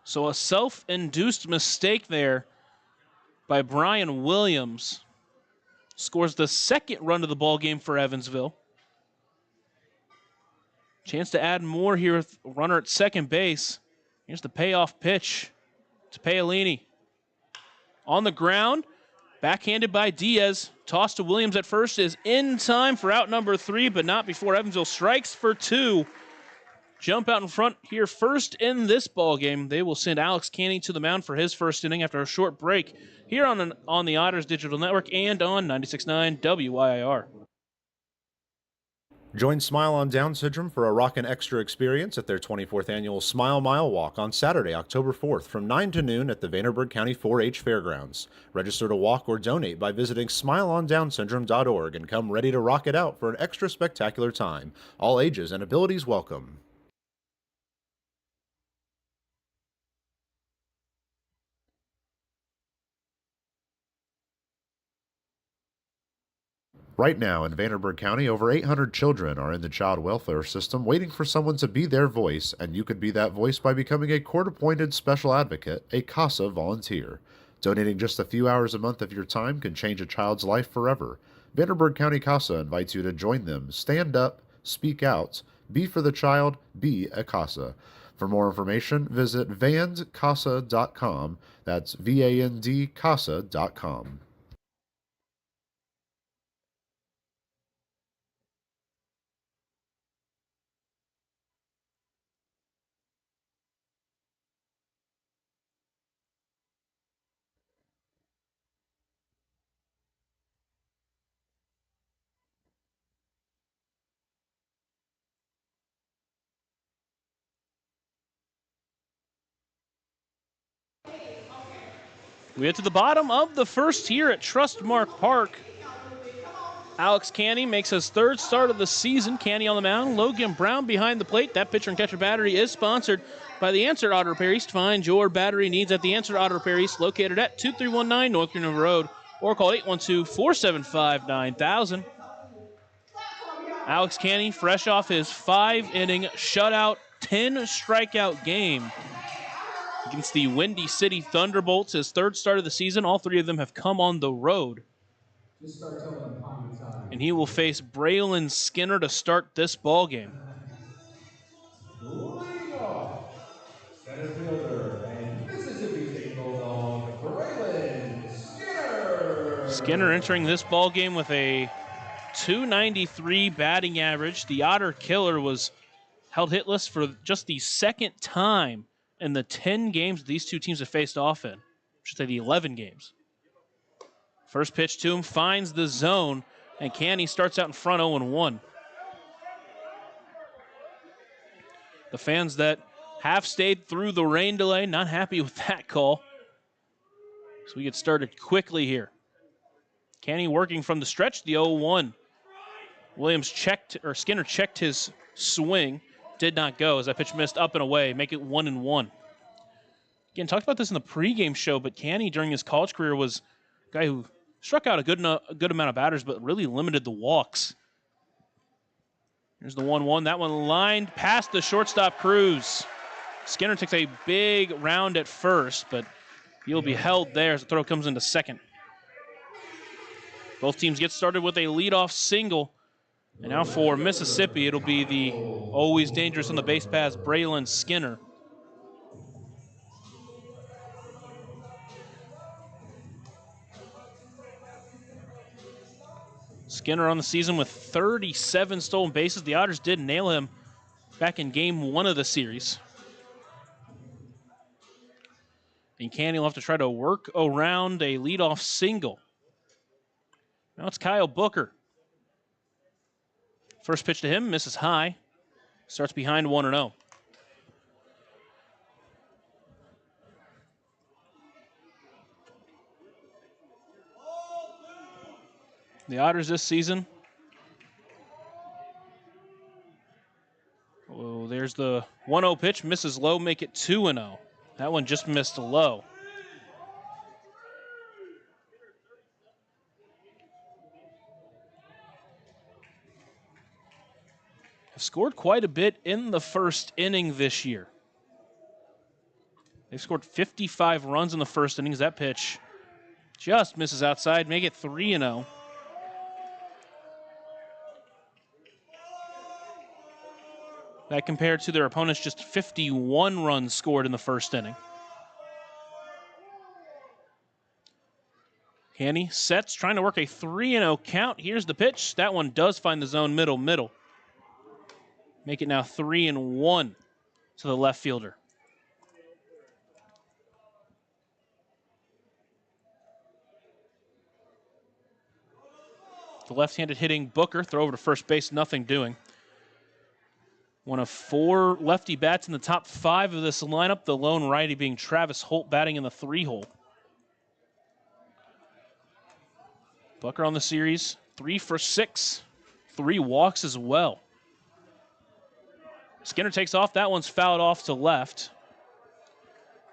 So a self-induced mistake there by Brian Williams. Scores the second run of the ball game for Evansville. Chance to add more here with a runner at second base. Here's the payoff pitch to Paolini. On the ground, backhanded by Diaz. Toss to Williams at first is in time for out number 3, but not before Evansville strikes for 2. Jump out in front here first in this ball game. They will send Alex Canning to the mound for his first inning after a short break here on the Otters Digital Network and on 96.9 WIR. Join Smile on Down Syndrome for a rockin' extra experience at their 24th annual Smile Mile Walk on Saturday, October 4th from 9 to noon at the Vanderburgh County 4-H Fairgrounds. Register to walk or donate by visiting smileondownsyndrome.org and come ready to rock it out for an extra spectacular time. All ages and abilities welcome. Right now in Vanderburgh County, over 800 children are in the child welfare system waiting for someone to be their voice, and you could be that voice by becoming a court-appointed special advocate, a CASA volunteer. Donating just a few hours a month of your time can change a child's life forever. Vanderburgh County CASA invites you to join them. Stand up, speak out, be for the child, be a CASA. For more information, visit vandcasa.com. That's VAND CASA.com. We get to the bottom of the first here at Trustmark Park. Alex Canny makes his third start of the season. Canny on the mound. Logan Brown behind the plate. That pitcher and catcher battery is sponsored by the Answered Auto Repair East. Find your battery needs at the Answered Auto Repair East, located at 2319 North Green River Road, or call 812-475-9000. Alex Canny, fresh off his 5-inning shutout, 10-strikeout game against the Windy City Thunderbolts, his third start of the season. All three of them have come on the road. And he will face Braylon Skinner to start this ball game. Leading off, center fielder and Mississippi State Bulldog, Braylon Skinner. Skinner entering this ball game with a .293 batting average. The Otter Killer was held hitless for just the second time in the 10 games these two teams have faced off in. I should say the 11 games. First pitch to him finds the zone, and Canny starts out in front 0-1. The fans that have stayed through the rain delay, not happy with that call. So we get started quickly here. Canny working from the stretch, the 0-1. Skinner checked his swing, did not go as that pitch missed up and away, make it 1-1. Again, talked about this in the pregame show, but Canny during his college career was a guy who struck out a good amount of batters, but really limited the walks. Here's the 1-1. That one lined past the shortstop Cruz. Skinner takes a big round at first, but he'll be held there as the throw comes into second. Both teams get started with a leadoff single. And now for Mississippi, it'll be the always dangerous on the base paths, Braylon Skinner. Skinner on the season with 37 stolen bases. The Otters did nail him back in game 1 of the series. And Canny will have to try to work around a leadoff single. Now it's Kyle Booker. First pitch to him, misses high. Starts behind 1-0. The Otters this season. Oh, there's the 1-0 pitch, misses low, make it 2-0. That one just missed low. Have scored quite a bit in the first inning this year. They've scored 55 runs in the first innings. That pitch just misses outside, make it 3-0. That compared to their opponents, just 51 runs scored in the first inning. Canny sets, trying to work a 3-0 count. Here's the pitch. That one does find the zone middle. Make it now 3-1 to the left fielder. The left-handed hitting Booker, throw over to first base, nothing doing. One of 4 lefty bats in the top 5 of this lineup, the lone righty being Travis Holt batting in the 3-hole. Booker on the series, 3 for 6, 3 walks as well. Skinner takes off, that one's fouled off to left.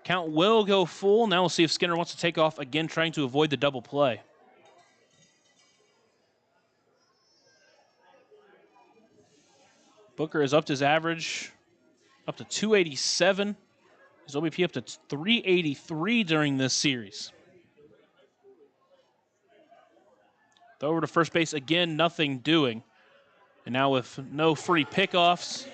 Count will go full. Now we'll see if Skinner wants to take off again, trying to avoid the double play. Booker has upped his average up to 287. His OBP up to 383 during this series. Throw over to first base again, nothing doing. And now with no free pickoffs,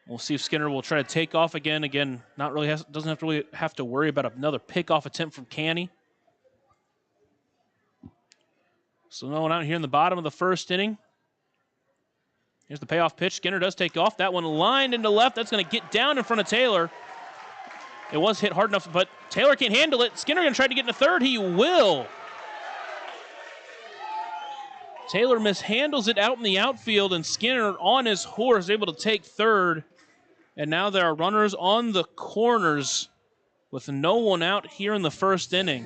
we'll see if Skinner will try to take off again. Again, doesn't really have to worry about another pickoff attempt from Canny. So no one out here in the bottom of the first inning. Here's the payoff pitch. Skinner does take off. That one lined into left. That's going to get down in front of Taylor. It was hit hard enough, but Taylor can't handle it. Skinner going to try to get into third. He will. Taylor mishandles it out in the outfield, and Skinner on his horse is able to take third. And now there are runners on the corners with no one out here in the first inning.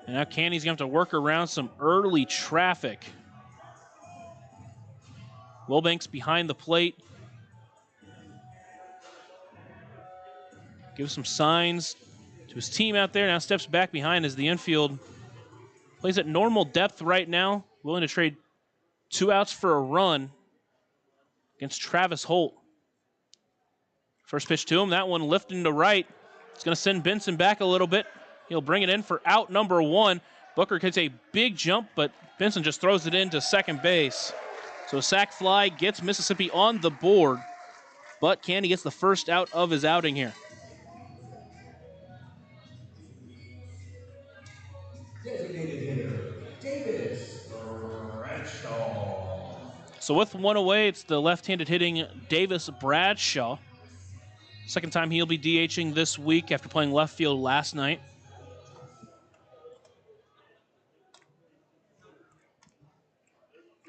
And now Canny's going to have to work around some early traffic. Wilbanks behind the plate. Gives some signs to his team out there. Now steps back behind as the infield plays at normal depth right now. Willing to trade 2 outs for a run against Travis Holt. First pitch to him. That one lifting to right. It's going to send Benson back a little bit. He'll bring it in for out number 1. Booker gets a big jump, but Benson just throws it into second base. So a sac fly gets Mississippi on the board, but Candy gets the first out of his outing here. Designated hitter, Davis Bradshaw. So with one away, it's the left-handed hitting Davis Bradshaw. Second time he'll be DHing this week after playing left field last night.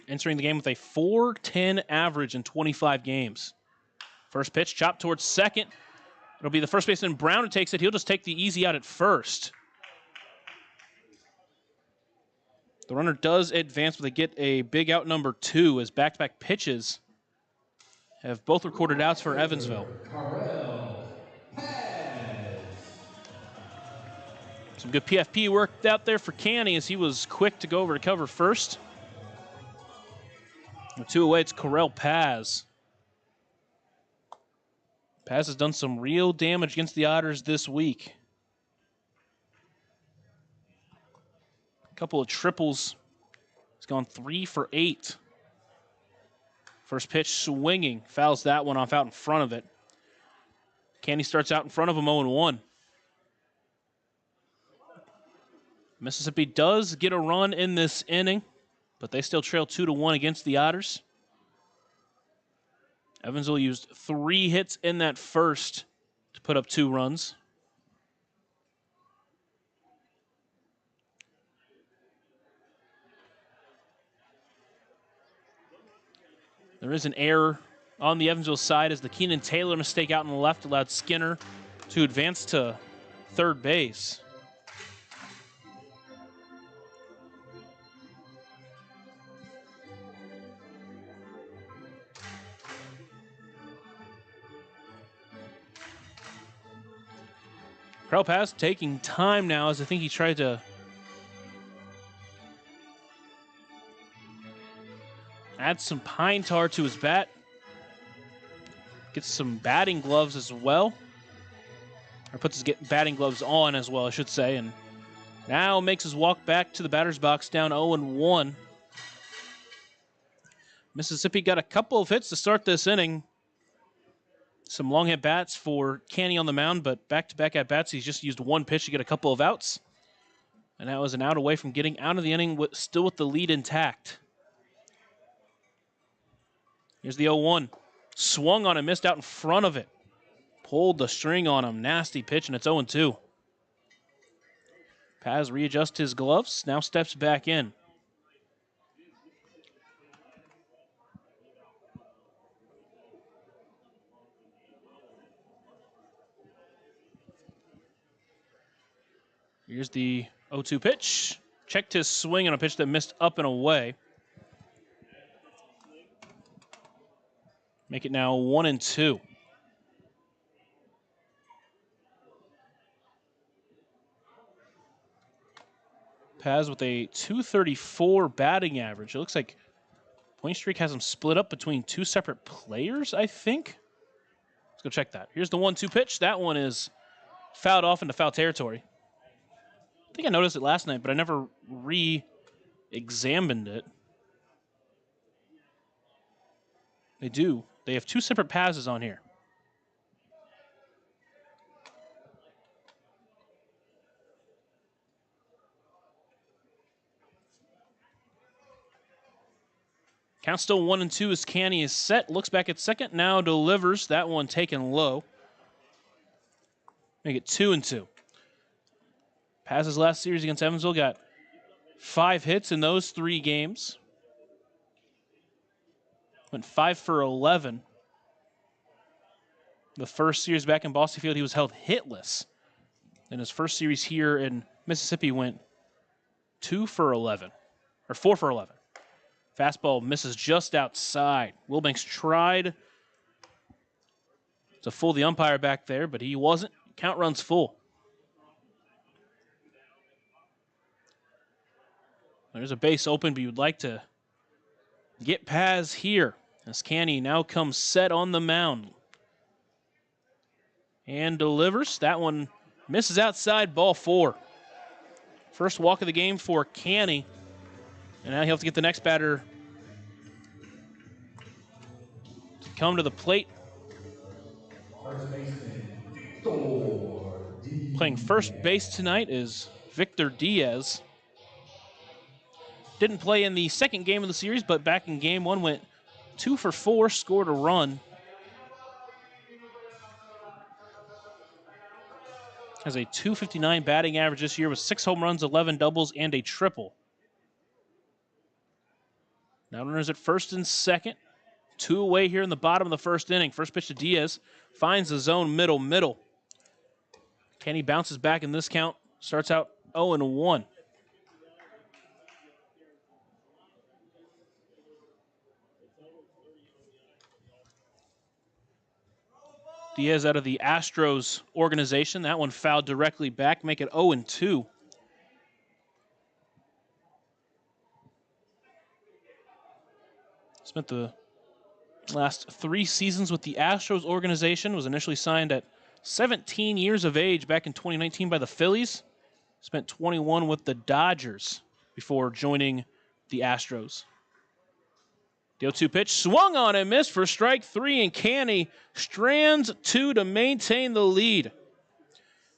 Entering the game with a .410 average in 25 games. First pitch, chopped towards second. It'll be the first baseman Brown who takes it. He'll just take the easy out at first. The runner does advance, but they get a big out number 2 as back-to-back pitches have both recorded outs for Evansville. Some good PFP work out there for Canny as he was quick to go over to cover first. With 2 away, it's Correll Paz. Paz has done some real damage against the Otters this week. A couple of triples. He's gone 3 for 8. First pitch swinging. Fouls that one off out in front of it. Canny starts out in front of him 0-1. Mississippi does get a run in this inning, but they still trail 2-1 against the Otters. Evansville used 3 hits in that first to put up 2 runs. There is an error on the Evansville side as the Keenan Taylor mistake out on the left allowed Skinner to advance to third base. Correll Paz taking time now as I think he tried to add some pine tar to his bat. Gets some batting gloves as well. Or puts his batting gloves on as well, I should say. And now makes his walk back to the batter's box down 0-1. Mississippi got a couple of hits to start this inning. Some long at bats for Canny on the mound, but back-to-back at bats, he's just used 1 pitch to get a couple of outs. And that was an out away from getting out of the inning, still with the lead intact. Here's the 0-1. Swung on and missed out in front of it. Pulled the string on him. Nasty pitch, and it's 0-2. Paz readjusts his gloves, now steps back in. Here's the 0-2 pitch. Checked his swing on a pitch that missed up and away. Make it now 1-2. Paz with a .234 batting average. It looks like point streak has him split up between 2 separate players, I think. Let's go check that. Here's the 1-2 pitch. That one is fouled off into foul territory. I think I noticed it last night, but I never re-examined it. They do. They have two separate passes on here. Count still 1-2 as Canny is set. Looks back at second. Now delivers. That one taken low. Make it 2-2. Passes last series against Evansville. Got 5 hits in those 3 games. Went 5 for 11. The first series back in Boston Field, he was held hitless. And his first series here in Mississippi went 2 for 11. Or 4 for 11. Fastball misses just outside. Wilbanks tried to fool the umpire back there, but he wasn't. Count runs full. There's a base open, but you'd like to get Paz here as Canny now comes set on the mound. And delivers. That one misses outside, ball 4. First walk of the game for Canny. And now he'll have to get the next batter to come to the plate. Playing first base tonight is Victor Diaz. Didn't play in the second game of the series, but back in game 1 went 2 for 4, scored a run. Has a .259 batting average this year with 6 home runs, 11 doubles, and a triple. Now runners at first and second. 2 away here in the bottom of the first inning. First pitch to Diaz. Finds the zone middle. Canny bounces back in this count. Starts out 0-1. Diaz out of the Astros organization. That one fouled directly back. Make it 0-2. Spent the last 3 seasons with the Astros organization. Was initially signed at 17 years of age back in 2019 by the Phillies. Spent 21 with the Dodgers before joining the Astros. The 0-2 pitch swung on and missed for strike 3, and Canny strands 2 to maintain the lead.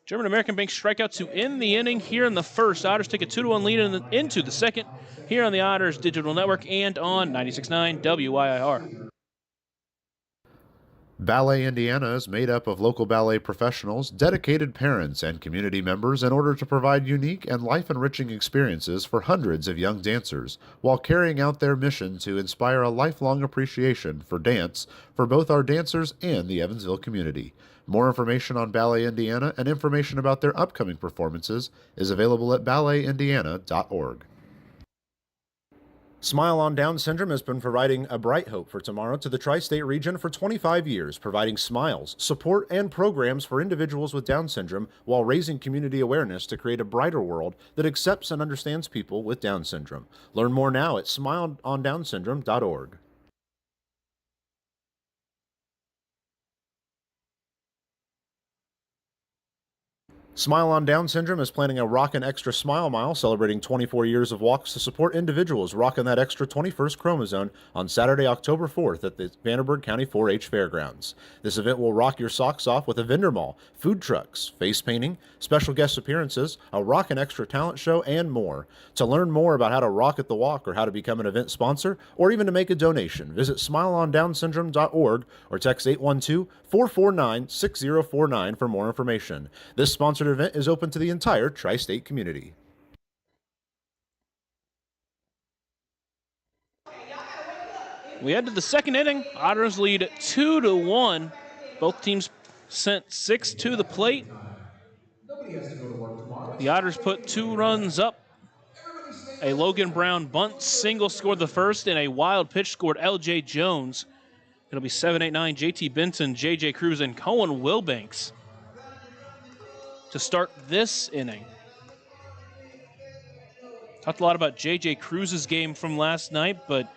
German American Bank strikeout to end the inning here in the first. Otters take a 2-1 lead into the second here on the Otters Digital Network and on 96.9 WIIR. Ballet Indiana is made up of local ballet professionals, dedicated parents, and community members in order to provide unique and life-enriching experiences for hundreds of young dancers, while carrying out their mission to inspire a lifelong appreciation for dance for both our dancers and the Evansville community. More information on Ballet Indiana and information about their upcoming performances is available at balletindiana.org. Smile on Down Syndrome has been providing a bright hope for tomorrow to the tri-state region for 25 years, providing smiles, support, and programs for individuals with Down syndrome while raising community awareness to create a brighter world that accepts and understands people with Down syndrome. Learn more now at smileondownsyndrome.org. Smile on Down Syndrome is planning a Rockin' Extra Smile Mile celebrating 24 years of walks to support individuals rocking that extra 21st chromosome on Saturday, October 4th at the Vanderburgh County 4-H Fairgrounds. This event will rock your socks off with a vendor mall, food trucks, face painting, special guest appearances, a Rockin' Extra talent show, and more. To learn more about how to rock at the walk or how to become an event sponsor or even to make a donation, visit smileondownsyndrome.org or text 812-449-6049 for more information. This sponsored event is open to the entire tri-state community. We head to the second inning. Otters lead 2-1. Both teams sent 6 to the plate. The Otters put 2 runs up. A Logan Brown bunt single scored the first, and a wild pitch scored L.J. Jones. It'll be 7-8-9, JT Benson, J.J. Cruz, and Cohen Wilbanks to start this inning. Talked a lot about J.J. Cruz's game from last night, but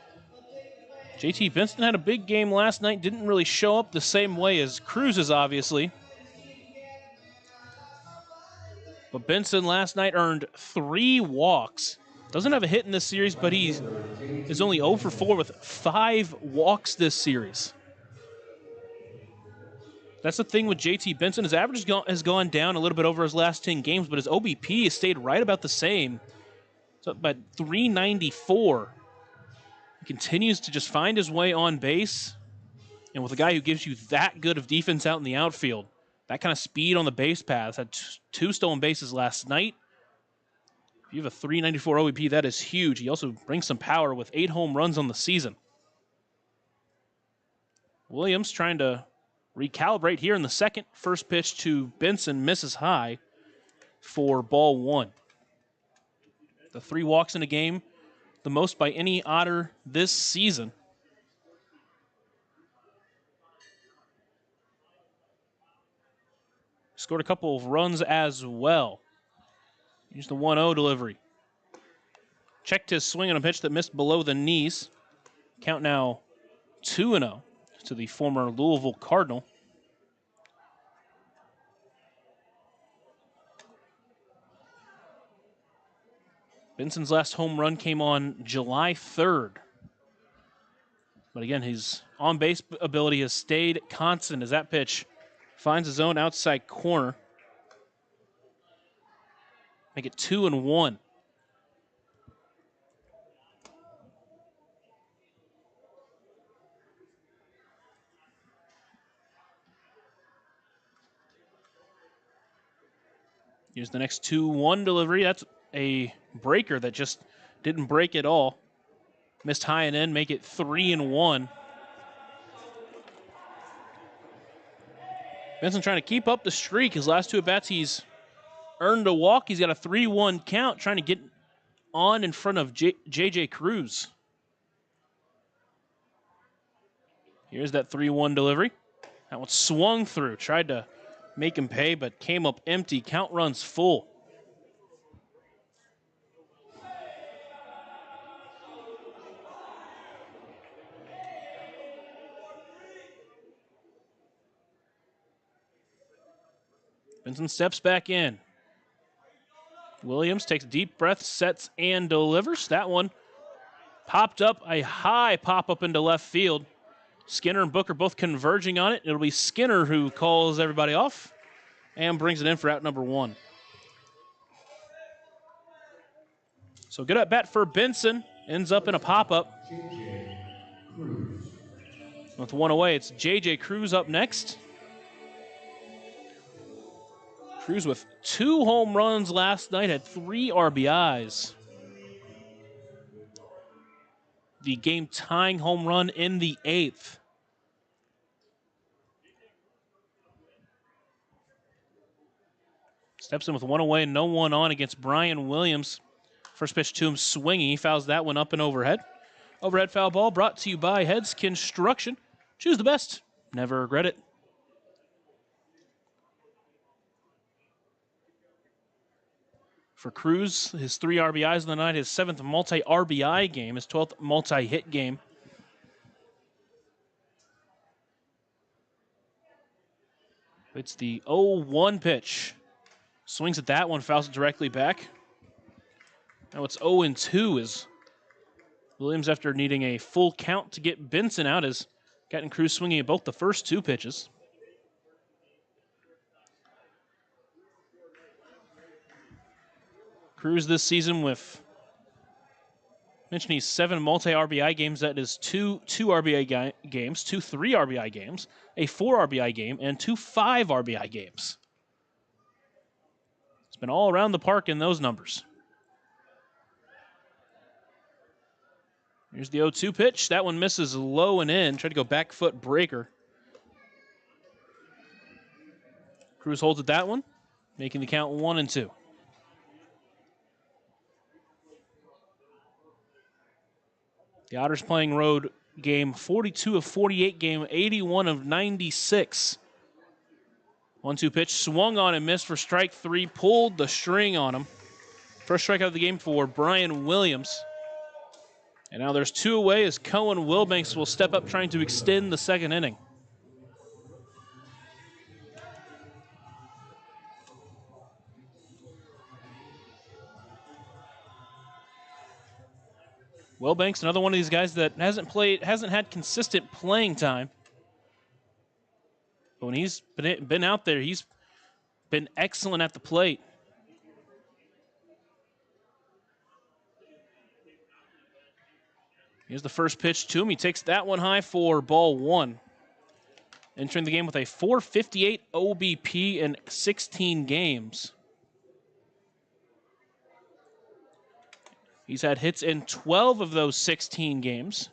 JT Benson had a big game last night. Didn't really show up the same way as Cruz's, obviously. But Benson last night earned 3 walks. Doesn't have a hit in this series, but he is only 0 for 4 with 5 walks this series. That's the thing with JT Benson. His average has gone down a little bit over his last 10 games, but his OBP has stayed right about the same. So about 394. He continues to just find his way on base. And with a guy who gives you that good of defense out in the outfield, that kind of speed on the base paths, had 2 stolen bases last night. If you have a 394 OBP, that is huge. He also brings some power with 8 home runs on the season. Williams trying to recalibrate here in the second. First pitch to Benson misses high for ball 1. The 3 walks in a game, the most by any Otter this season. Scored a couple of runs as well. Here's the 1-0 delivery. Checked his swing on a pitch that missed below the knees. Count now 2-0 to the former Louisville Cardinal. Benson's last home run came on July 3rd. But again, his on-base ability has stayed constant as that pitch finds his own outside corner. Make it 2-1. Here's the next 2-1 delivery. That's a breaker that just didn't break at all. Missed high and in, make it 3-1. Benson trying to keep up the streak. His last 2 at-bats, he's earned a walk. He's got a 3-1 count, trying to get on in front of J.J. Cruz. Here's that 3-1 delivery. That one swung through. Tried to make him pay, but came up empty. Count runs full. Benson steps back in. Williams takes a deep breath, sets and delivers. That one popped up, a high pop up into left field. Skinner and Booker both converging on it. It'll be Skinner who calls everybody off and brings it in for out number 1. So good at bat for Benson. Ends up in a pop-up. With 1 away, it's J.J. Cruz up next. Cruz with 2 home runs last night, had 3 RBIs. The game-tying home run in the 8th. Steps in with 1 away and no one on against Brian Williams. First pitch to him swinging. He fouls that one up and overhead. Overhead foul ball brought to you by Heads Construction. Choose the best. Never regret it. For Cruz, his 3 RBIs in the night, his 7th multi-RBI game, his 12th multi-hit game. It's the 0-1 pitch. Swings at that one, fouls it directly back. Now it's 0-2 as Williams, after needing a full count to get Benson out, has gotten Cruz swinging at both the first 2 pitches. Cruz this season with, mentioned he's 7 multi-RBI games. That is 2 RBI games, 2 3 RBI games, a 4 RBI game, and 2 5 RBI games. It's been all around the park in those numbers. Here's the 0-2 pitch. That one misses low and in. Tried to go back foot breaker. Cruz holds at that one, making the count 1-2. The Otters playing road game 42 of 48, game 81 of 96. 1-2 pitch, swung on and missed for strike 3, pulled the string on him. First strikeout of the game for Brian Williams. And now there's 2 away as Cohen Wilbanks will step up trying to extend the second inning. Wilbanks, another one of these guys that hasn't had consistent playing time. But when he's been out there, he's been excellent at the plate. Here's the first pitch to him. He takes that one high for ball one. Entering the game with a 458 OBP in 16 games. He's had hits in 12 of those 16 games.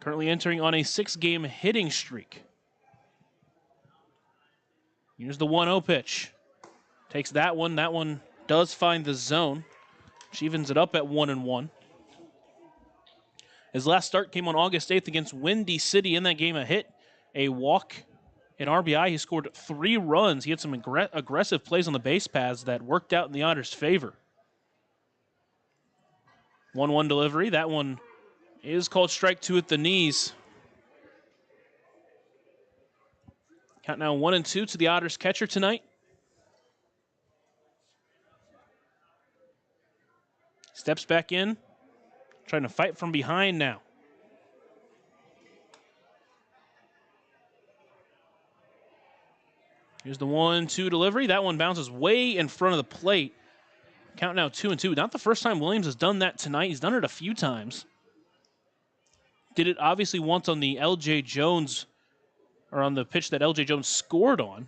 Currently entering on a 6-game hitting streak. Here's the 1-0 pitch. Takes that one. That one does find the zone. Which evens it up at 1-1. His last start came on August 8th against Windy City. In that game, a hit, a walk, an RBI. He scored 3 runs. He had some aggressive plays on the base paths that worked out in the Otters' favor. 1-1 delivery. That one is called strike 2 at the knees. Count now 1-2 to the Otters catcher tonight. Steps back in, trying to fight from behind now. Here's the 1-2 delivery. That one bounces way in front of the plate. Count now 2-2. Not the first time Williams has done that tonight. He's done it a few times. Did it obviously once on the L.J. Jones, or on the pitch that L.J. Jones scored on.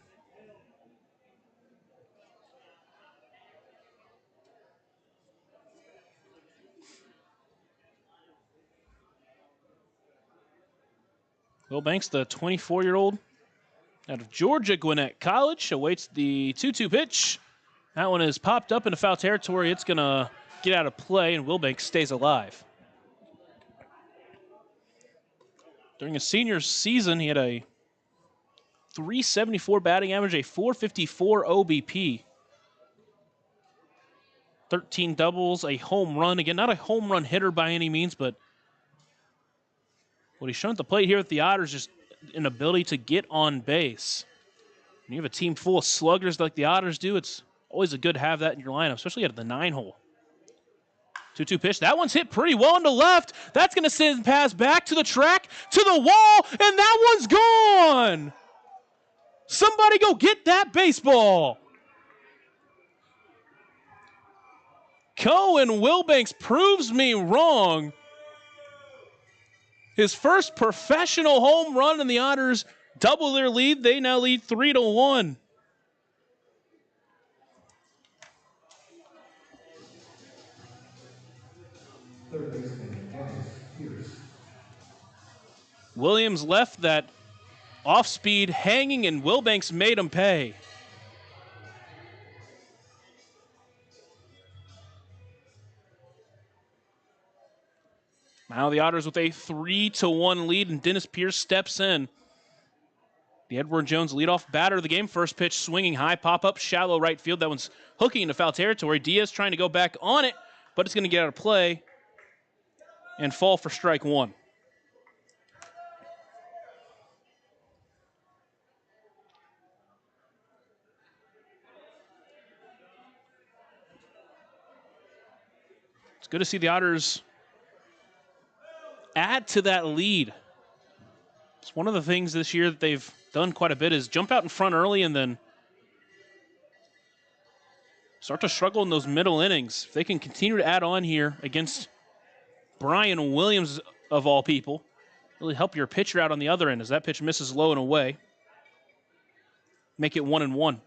Wilbanks, the 24-year-old out of Georgia Gwinnett College, awaits the 2-2 pitch. That one is popped up into foul territory. It's going to get out of play, and Wilbanks stays alive. During his senior season, he had a 374 batting average, a 454 OBP. 13 doubles, a home run. Again, not a home run hitter by any means, but what he's shown at the plate here with the Otters is just an ability to get on base. When you have a team full of sluggers like the Otters do, it's always a good to have that in your lineup, especially at the 9-hole. 2-2 pitch. That one's hit pretty well on the left. That's going to send pass back to the track, to the wall, and that one's gone. Somebody go get that baseball. Cohen Wilbanks proves me wrong. His first professional home run, and the Otters double their lead. They now lead 3-1. Third baseman, Pierce. Williams left that off-speed hanging, and Wilbanks made him pay. Now the Otters with a 3-1 lead, and Dennis Pierce steps in. The Edward Jones leadoff batter of the game. First pitch swinging high, pop-up, shallow right field. That one's hooking into foul territory. Diaz trying to go back on it, but it's going to get out of play and fall for strike 1. It's good to see the Otters add to that lead. It's one of the things this year that they've done quite a bit is jump out in front early and then start to struggle in those middle innings. If they can continue to add on here against Brian Williams, of all people, really help your pitcher out on the other end as that pitch misses low and away. Make it 1-1.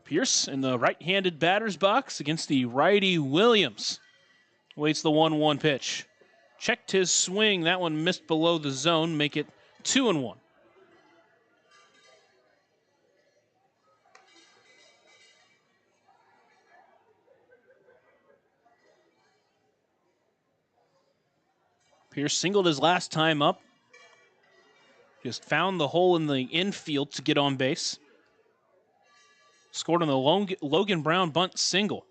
Pierce in the right-handed batter's box against the righty Williams. Waits the 1-1 pitch. Checked his swing. That one missed below the zone. Make it 2-1. Pierce singled his last time up. Just found the hole in the infield to get on base. Scored on the Logan Brown bunt single.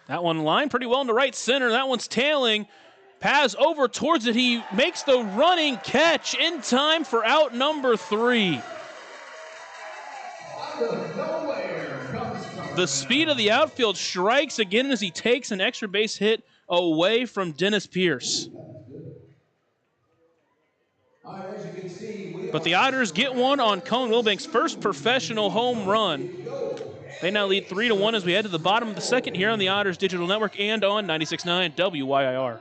That one lined pretty well into right center. That one's tailing. Paz over towards it. He makes the running catch in time for out number 3. The speed of the outfield strikes again as he takes an extra base hit away from Dennis Pierce. But the Otters get one on Colin Wilbank's first professional home run. They now lead 3-1 as we head to the bottom of the second here on the Otters Digital Network and on 96.9 WYIR.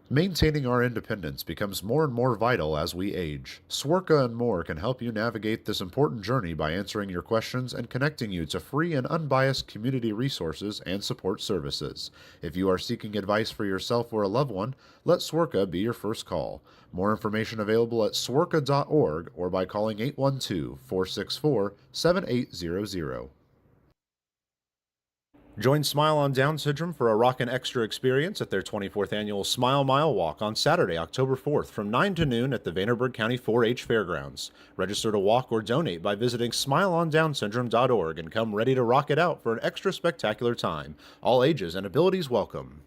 Maintaining our independence becomes more and more vital as we age. Swerka and more can help you navigate this important journey by answering your questions and connecting you to free and unbiased community resources and support services. If you are seeking advice for yourself or a loved one, let Swerka be your first call. More information available at swerka.org or by calling 812-464-7800. Join Smile on Down Syndrome for a Rockin' Extra experience at their 24th annual Smile Mile Walk on Saturday, October 4th from 9 to noon at the Vanderburgh County 4-H Fairgrounds. Register to walk or donate by visiting smileondownsyndrome.org and come ready to rock it out for an extra spectacular time. All ages and abilities welcome.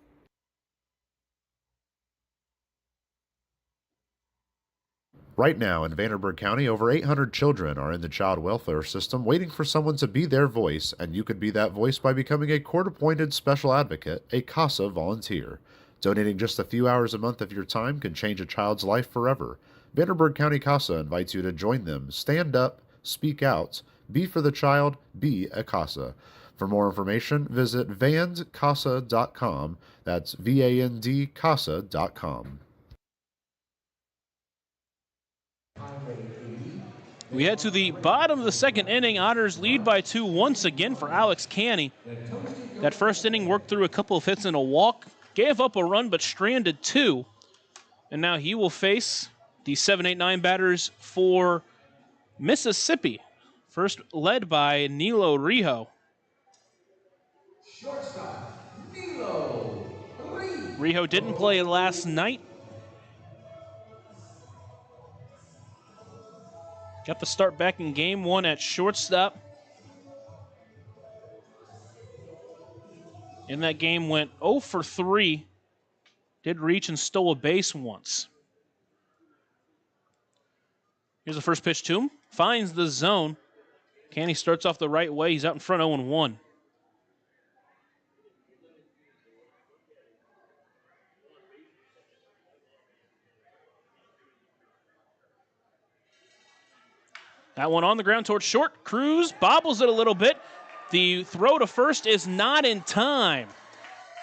Right now in Vanderburgh County, over 800 children are in the child welfare system waiting for someone to be their voice, and you could be that voice by becoming a court-appointed special advocate, a CASA volunteer. Donating just a few hours a month of your time can change a child's life forever. Vanderburgh County CASA invites you to join them. Stand up, speak out, be for the child, be a CASA. For more information, visit vandcasa.com. That's VANDCASA.com. We head to the bottom of the second inning. Otters lead by 2 once again for Alex Canny. That first inning worked through a couple of hits and a walk, gave up a run but stranded 2. And now he will face the 7-8-9 batters for Mississippi. First led by Nilo Rijo. Rijo didn't play last night. Got the start back in game 1 at shortstop. In that game went 0 for 3. Did reach and stole a base once. Here's the first pitch to him. Finds the zone. Canny starts off the right way. He's out in front 0-1. That one on the ground towards short. Cruz bobbles it a little bit. The throw to first is not in time.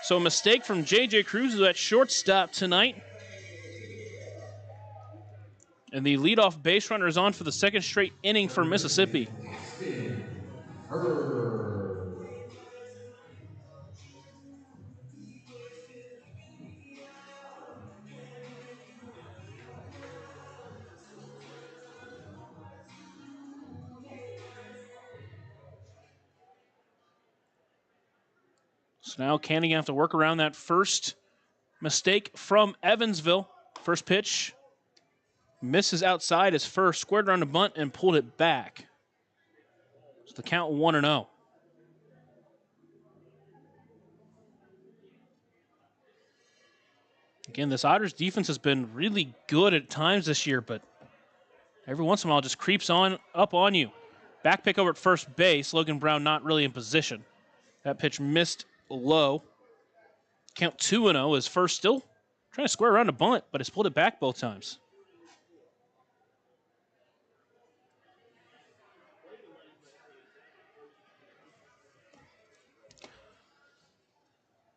So a mistake from J.J. Cruz, who's at shortstop tonight. And the leadoff base runner is on for the second straight inning for Mississippi. So now Canny gonna have to work around that first mistake from Evansville. First pitch misses outside his first, squared around a bunt and pulled it back. So the count 1-0. Again, this Otters defense has been really good at times this year, but every once in a while it just creeps on up on you. Back pick over at first base. Logan Brown not really in position. That pitch missed low. Count 2-0 is first still trying to square around a bunt, but has pulled it back both times.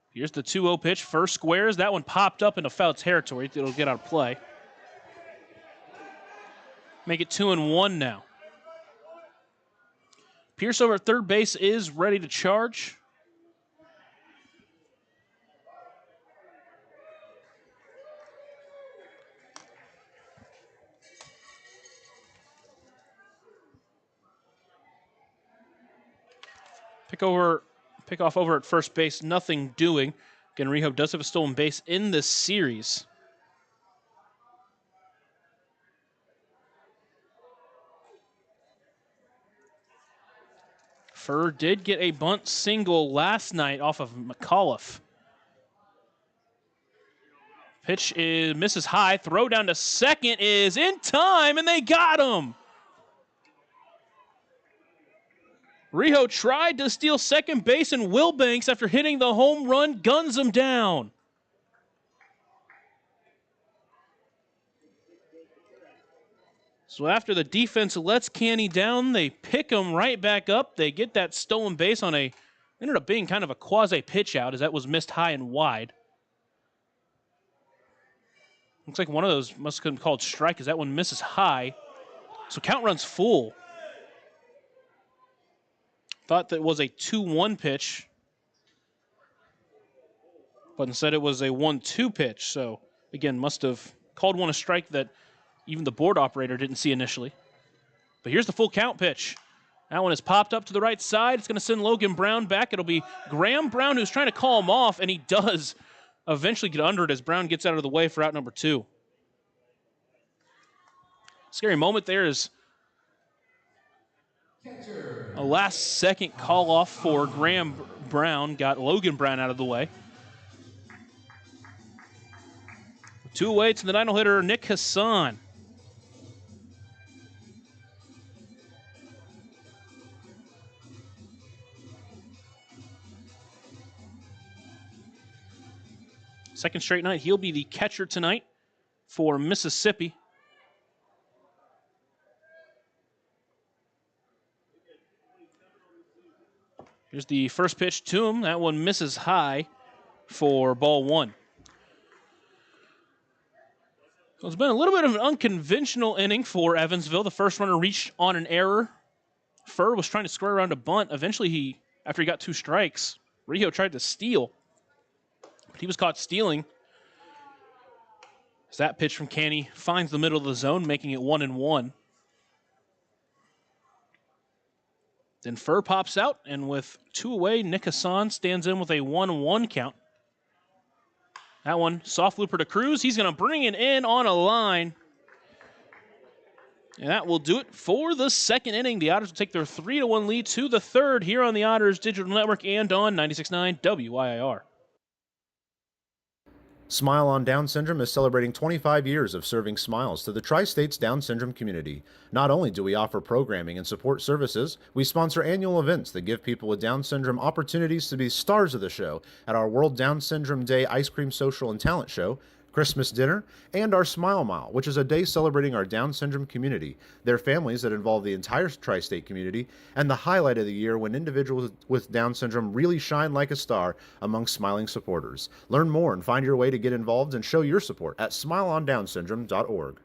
Here's the 2-0 pitch. First squares. That one popped up into foul territory. It'll get out of play. Make it 2-1 now. Pierce over at third base is ready to charge. Pick off over at first base, nothing doing. Again, Rijo does have a stolen base in this series. Furr did get a bunt single last night off of McAuliffe. Pitch misses high. Throw down to second is in time, and they got him. Rijo tried to steal second base, and Wilbanks, after hitting the home run, guns him down. So after the defense lets Canny down, they pick him right back up. They get that stolen base on ended up being kind of a quasi-pitch out, as that was missed high and wide. Looks like one of those must have been called strike, as that one misses high. So count runs full. Thought that was a 2-1 pitch, but instead it was a 1-2 pitch. So again, must have called one a strike that even the board operator didn't see initially. But here's the full count pitch. That one is popped up to the right side. It's going to send Logan Brown back. It'll be Graham Brown who's trying to call him off, and he does eventually get under it as Brown gets out of the way for out number 2. Scary moment there is a last-second call-off for Graham Brown. Got Logan Brown out of the way. 2 away to the 9-hole hitter, Nick Hassan. Second straight night, he'll be the catcher tonight for Mississippi. Here's the first pitch to him. That one misses high for ball 1. So it's been a little bit of an unconventional inning for Evansville. The first runner reached on an error. Furr was trying to square around a bunt. Eventually, after he got 2 strikes, Rijo tried to steal. But he was caught stealing. As that pitch from Canny finds the middle of the zone, making it 1-1. Then Furr pops out, and with 2 away, Nick Hassan stands in with a 1-1 count. That one, soft looper to Cruz. He's going to bring it in on a line. And that will do it for the second inning. The Otters will take their 3-1 lead to the third here on the Otters Digital Network and on 96.9 WIIR. Smile on Down Syndrome is celebrating 25 years of serving smiles to the Tri-States Down Syndrome community. Not only do we offer programming and support services, we sponsor annual events that give people with Down syndrome opportunities to be stars of the show at our World Down Syndrome Day Ice Cream Social and Talent Show, Christmas dinner, and our Smile Mile, which is a day celebrating our Down syndrome community, their families that involve the entire tri-state community, and the highlight of the year when individuals with Down syndrome really shine like a star among smiling supporters. Learn more and find your way to get involved and show your support at smileondownsyndrome.org.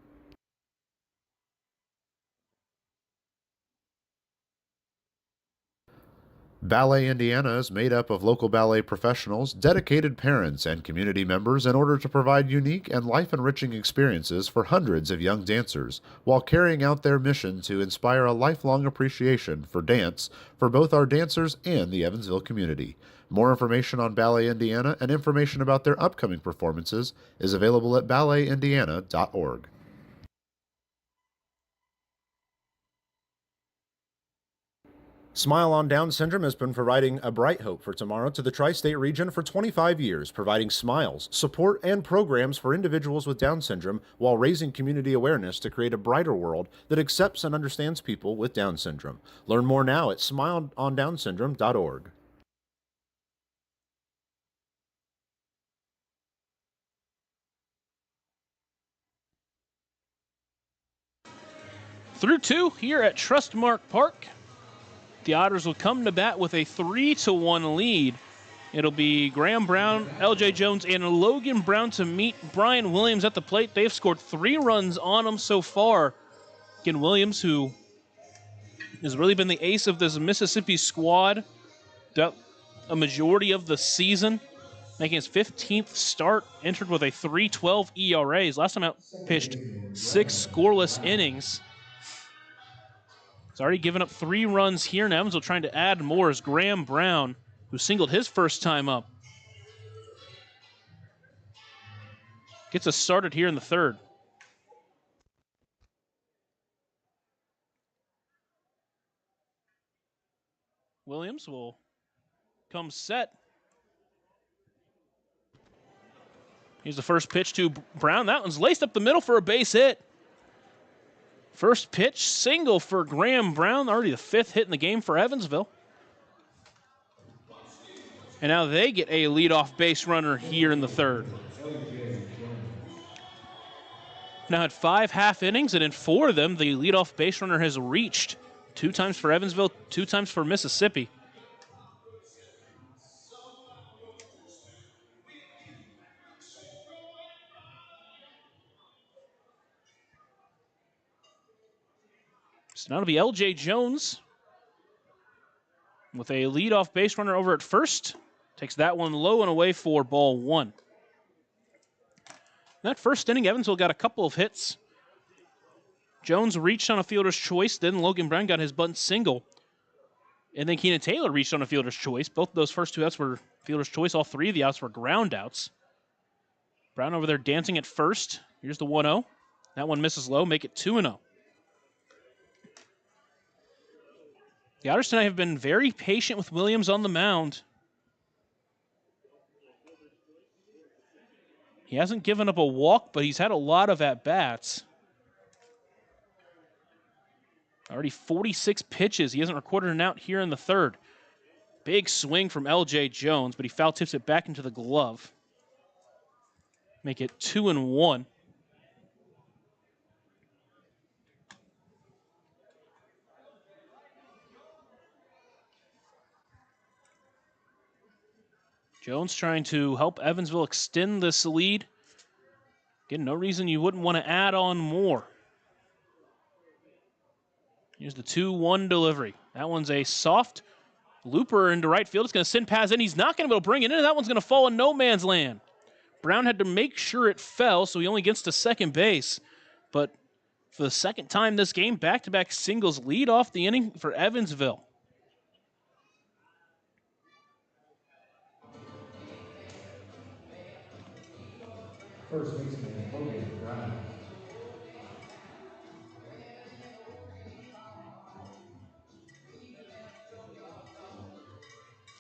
Ballet Indiana is made up of local ballet professionals, dedicated parents, and community members in order to provide unique and life-enriching experiences for hundreds of young dancers, while carrying out their mission to inspire a lifelong appreciation for dance for both our dancers and the Evansville community. More information on Ballet Indiana and information about their upcoming performances is available at balletindiana.org. Smile on Down Syndrome has been providing a bright hope for tomorrow to the tri-state region for 25 years, providing smiles, support, and programs for individuals with Down syndrome while raising community awareness to create a brighter world that accepts and understands people with Down syndrome. Learn more now at smileondownsyndrome.org. Through 2 here at Trustmark Park. The Otters will come to bat with a 3-1 lead. It'll be Graham Brown, L.J. Jones, and Logan Brown to meet Brian Williams at the plate. They've scored 3 runs on him so far. Again, Williams, who has really been the ace of this Mississippi squad a majority of the season, making his 15th start, entered with a 3.12 ERA. His last time out pitched 6 scoreless innings. He's already given up 3 runs here, and Evansville trying to add more as Graham Brown, who singled his first time up, gets us started here in the third. Williams will come set. Here's the first pitch to Brown. That one's laced up the middle for a base hit. First pitch, single for Graham Brown. Already the 5th hit in the game for Evansville. And now they get a leadoff base runner here in the 3rd. Now had 5 half innings, and in 4 of them, the leadoff base runner has reached. 2 times for Evansville, 2 times for Mississippi. So now it'll be L.J. Jones with a leadoff base runner over at first. Takes that one low and away for ball 1. That first inning, Evansville got a couple of hits. Jones reached on a fielder's choice. Then Logan Brown got his bunt single. And then Keenan Taylor reached on a fielder's choice. Both of those first 2 outs were fielder's choice. All 3 of the outs were ground outs. Brown over there dancing at first. Here's the 1-0. That one misses low. Make it 2-0. The Otters tonight have been very patient with Williams on the mound. He hasn't given up a walk, but he's had a lot of at-bats. Already 46 pitches. He hasn't recorded an out here in the 3rd. Big swing from L.J. Jones, but he foul tips it back into the glove. Make it 2-1. Jones trying to help Evansville extend this lead. Again, no reason you wouldn't want to add on more. Here's the 2-1 delivery. That one's a soft looper into right field. It's going to send Paz in. He's not going to be able to bring it in. That one's going to fall in no man's land. Brown had to make sure it fell, so he only gets to second base. But for the 2nd time this game, back-to-back singles lead off the inning for Evansville. First baseman, Logan Brown.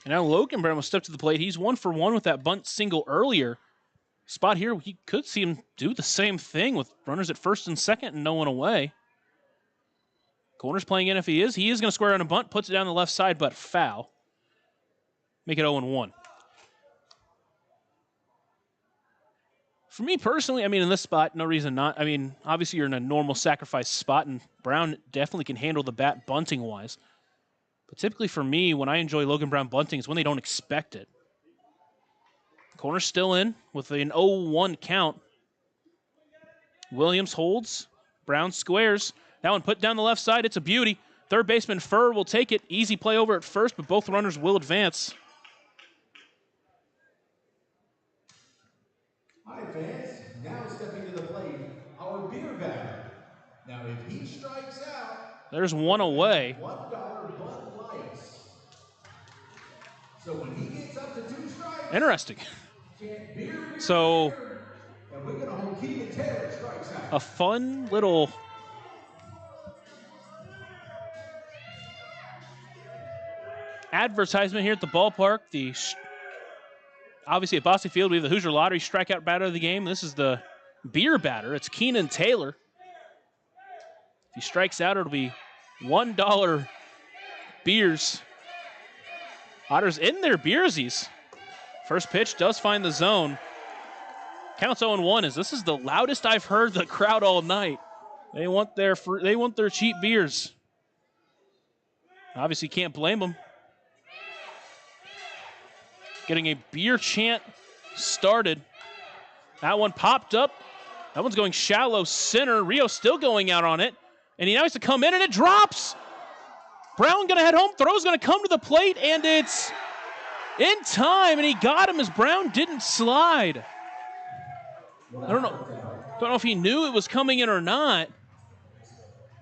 And now Logan Brown will step to the plate. He's 1 for 1 with that bunt single earlier. Spot here, he could see him do the same thing with runners at first and second and no one away. Corner's playing in if he is. He is going to square on a bunt, puts it down the left side, but foul. Make it 0-1. For me personally, I mean, in this spot, no reason not. I mean, obviously you're in a normal sacrifice spot, and Brown definitely can handle the bat bunting-wise. But typically for me, when I enjoy Logan Brown bunting is when they don't expect it. Corner's still in with an 0-1 count. Williams holds. Brown squares. That one put down the left side. It's a beauty. Third baseman Furr will take it. Easy play over at first, but both runners will advance. Hi, fans. Now stepping to the plate, our beer batter. Now, if he strikes out, there's one away. $1 Bud Lights. So when he gets up to 2 strikes, interesting. Beer, so, and we're going to hold Keenan Taylor strikes out. A fun little advertisement here at the ballpark. Obviously at Bosse Field, we have the Hoosier Lottery strikeout batter of the game. This is the beer batter. It's Keenan Taylor. If he strikes out, it'll be $1 beers. Otters in their beersies. First pitch does find the zone. Counts 0-1 as this is the loudest I've heard the crowd all night. They want their cheap beers. Obviously can't blame them. Getting a beer chant started. That one popped up. That one's going shallow center. Rio still going out on it. And he now has to come in and it drops. Brown gonna head home. Throw's gonna come to the plate and it's in time, and he got him as Brown didn't slide. I don't know if he knew it was coming in or not.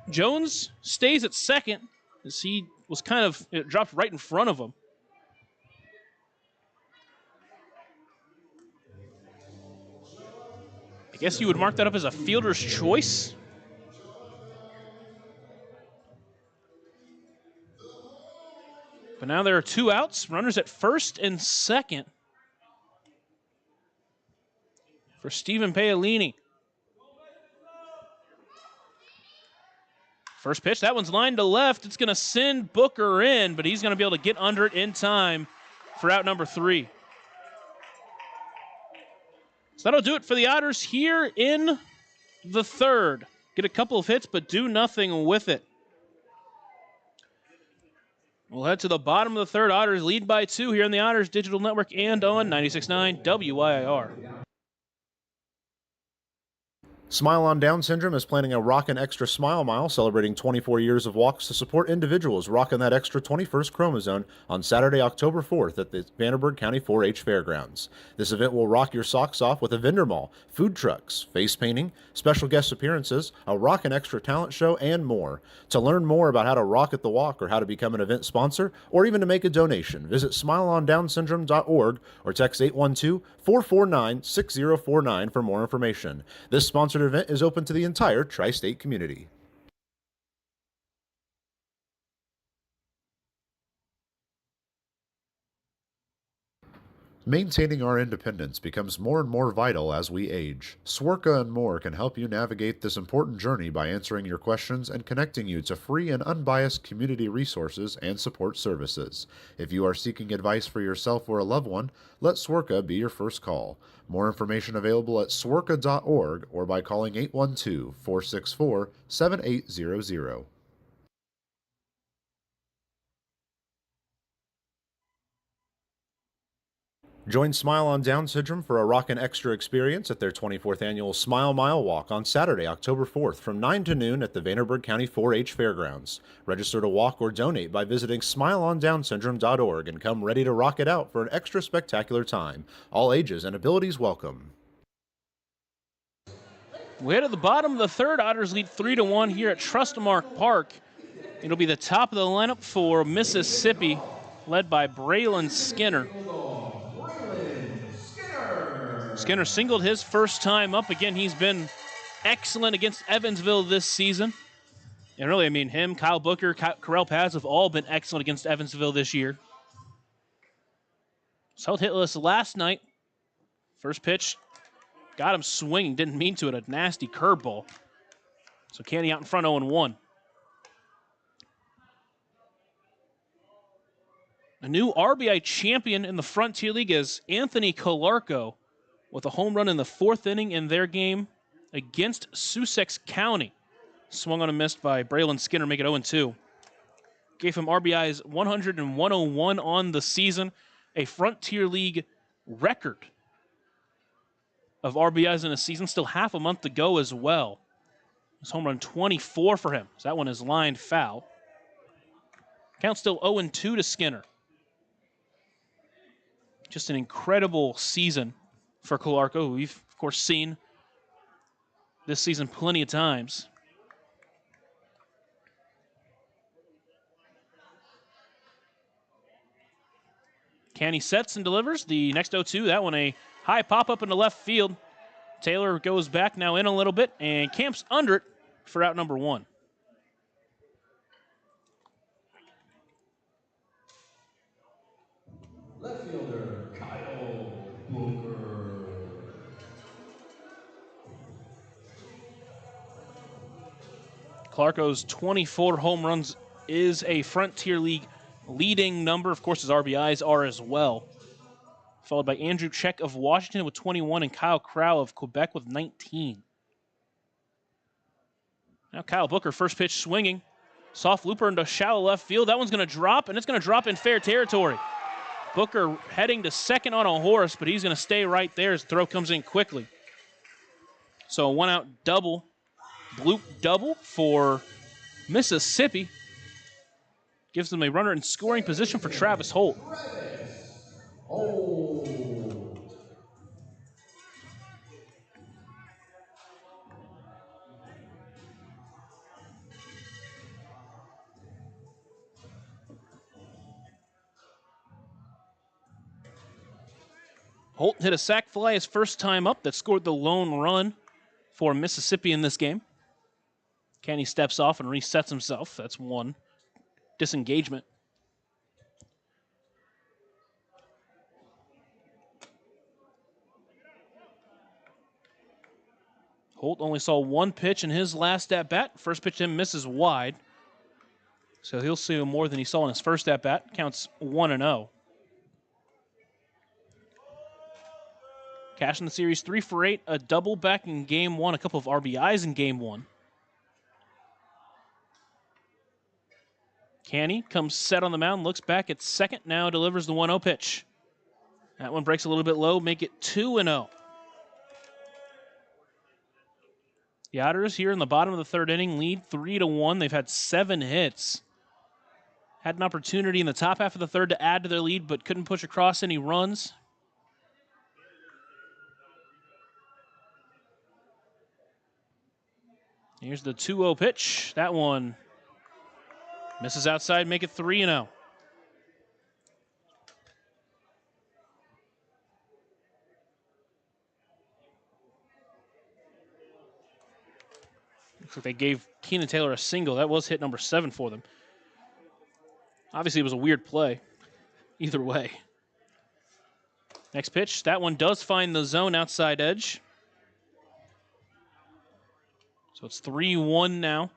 Jones stays at second as he was it dropped right in front of him. I guess you would mark that up as a fielder's choice. But now there are 2 outs, runners at first and second. for Stephen Paolini. First pitch, that one's lined to left. It's going to send Booker in, but he's going to be able to get under it in time for out number 3. So that'll do it for the Otters here in the third. Get a couple of hits, but do nothing with it. We'll head to the bottom of the third. Otters lead by 2 here on the Otters Digital Network and on 96.9 WYIR. Smile on Down Syndrome is planning a Rockin' Extra Smile Mile celebrating 24 years of walks to support individuals rocking that extra 21st chromosome on Saturday, October 4th at the Vanderburgh County 4-H Fairgrounds. This event will rock your socks off with a vendor mall, food trucks, face painting, special guest appearances, a Rockin' Extra talent show, and more. To learn more about how to rock at the walk or how to become an event sponsor or even to make a donation, visit smileondownsyndrome.org or text 812-449-6049 for more information. This sponsored event is open to the entire tri-state community. Maintaining our independence becomes more and more vital as we age. Swerka and more can help you navigate this important journey by answering your questions and connecting you to free and unbiased community resources and support services. If you are seeking advice for yourself or a loved one, let Swerka be your first call. More information available at swerka.org or by calling 812-464-7800. Join Smile on Down Syndrome for a Rockin' Extra experience at their 24th annual Smile Mile Walk on Saturday, October 4th from 9 to noon at the Vanderburgh County 4-H Fairgrounds. Register to walk or donate by visiting smileondownsyndrome.org and come ready to rock it out for an extra spectacular time. All ages and abilities welcome. We head to the bottom of the third. Otters lead 3-1 here at Trustmark Park. It'll be the top of the lineup for Mississippi, led by Braylon Skinner. Skinner singled his first time up. Again, he's been excellent against Evansville this season. And really, I mean, him, Kyle Booker, Correll Paz have all been excellent against Evansville this year. Was held hitless last night. First pitch, got him swinging. Didn't mean to it. A nasty curveball. So Candy out in front 0-1. A new RBI champion in the Frontier League is Anthony Calarco with a home run in the 4th inning in their game against Sussex County. Swung on and missed by Braylon Skinner, make it 0-2. Gave him RBIs 100 and 101 on the season, a Frontier League record of RBIs in a season, still half a month to go as well. It's home run 24 for him, so that one is lined foul. Count still 0-2 to Skinner. Just an incredible season for Calarco, who we've, of course, seen this season plenty of times. Canny sets and delivers. The next 0-2, that one a high pop-up into left field. Taylor goes back now in a little bit and camps under it for out number 1. Left fielder, Kyle Booker. Clarko's 24 home runs is a Frontier League leading number. Of course, his RBIs are as well. Followed by Andrew Check of Washington with 21 and Kyle Crow of Quebec with 19. Now Kyle Booker, first pitch swinging. Soft looper into shallow left field. That one's going to drop, and it's going to drop in fair territory. Booker heading to second on a horse, but he's going to stay right there as the throw comes in quickly. So a one-out double, bloop double for Mississippi. Gives them a runner in scoring position for Travis Holt. Holt hit a sac fly his first time up that scored the lone run for Mississippi in this game. Kenny steps off and resets himself. That's one disengagement. Holt only saw one pitch in his last at-bat. First pitch to him misses wide. So he'll see more than he saw in his first at-bat. Counts 1-0. Cash in the series 3 for 8, a double back in game 1, a couple of RBIs in game 1. Canny comes set on the mound, looks back at second, now delivers the 1-0 pitch. That one breaks a little bit low, make it 2-0. The Otters here in the bottom of the third inning lead 3-1. They've had 7 hits. Had an opportunity in the top half of the third to add to their lead, but couldn't push across any runs. Here's the 2-0 pitch. That one misses outside, make it 3-0. Looks like they gave Keenan Taylor a single. That was hit number 7 for them. Obviously, it was a weird play. Either way. Next pitch. That one does find the zone outside edge. So it's 3-1 now.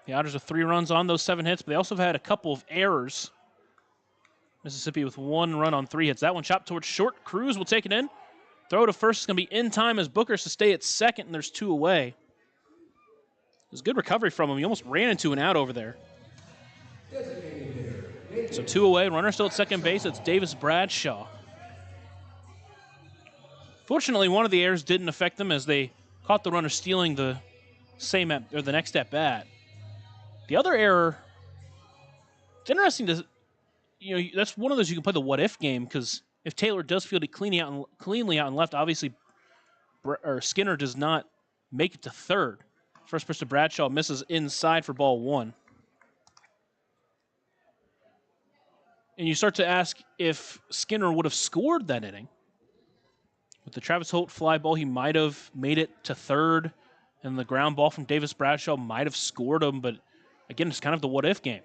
The Otters have 3 runs on those 7 hits, but they also have had a couple of errors. Mississippi with 1 run on 3 hits. That one chopped towards short. Cruz will take it in. Throw to first is going to be in time as Booker's to stay at second, and there's 2 away. It was a good recovery from him. He almost ran into an out over there. So 2 away. Runner still at second base. It's Davis Bradshaw. Fortunately, one of the errors didn't affect them as they caught the runner stealing the next at bat. The other error, it's interesting to, that's one of those you can play the what if game, because if Taylor does field it cleanly out and left, obviously Skinner does not make it to third. First pitch to Bradshaw misses inside for ball 1. And you start to ask if Skinner would have scored that inning. With the Travis Holt fly ball, he might have made it to third, and the ground ball from Davis Bradshaw might have scored him, but again, it's kind of the what-if game.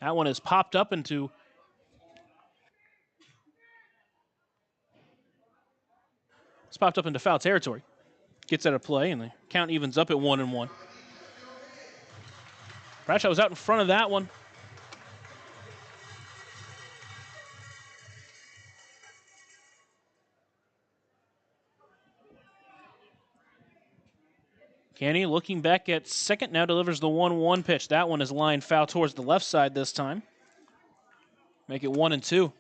That one is popped up into foul territory. Gets out of play, and the count evens up at 1-1. Bradshaw was out in front of that one. Canny looking back at second, now delivers the 1-1 pitch. That one is lined foul towards the left side this time. Make it 1-2.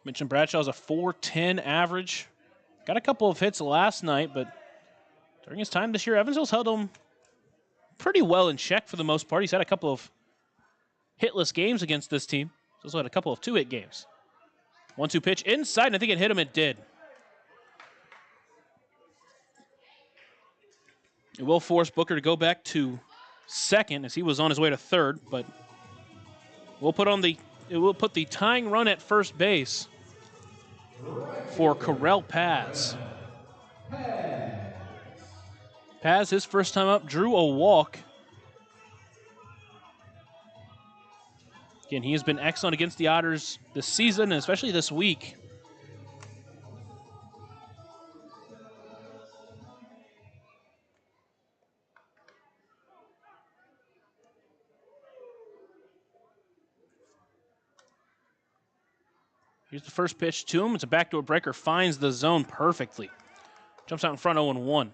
Mentioned Bradshaw's a .410 average. Got a couple of hits last night, but during his time this year, Evansville's held him pretty well in check for the most part. He's had a couple of hitless games against this team. He's also had a couple of 2-hit games. 1-2 pitch inside, and I think it hit him. It did. It will force Booker to go back to second as he was on his way to third, but it will put the tying run at first base for Correll Paz. Paz, his first time up, drew a walk. Again, he has been excellent against the Otters this season, and especially this week. Here's the first pitch to him. It's a backdoor breaker, finds the zone perfectly. Jumps out in front 0-1.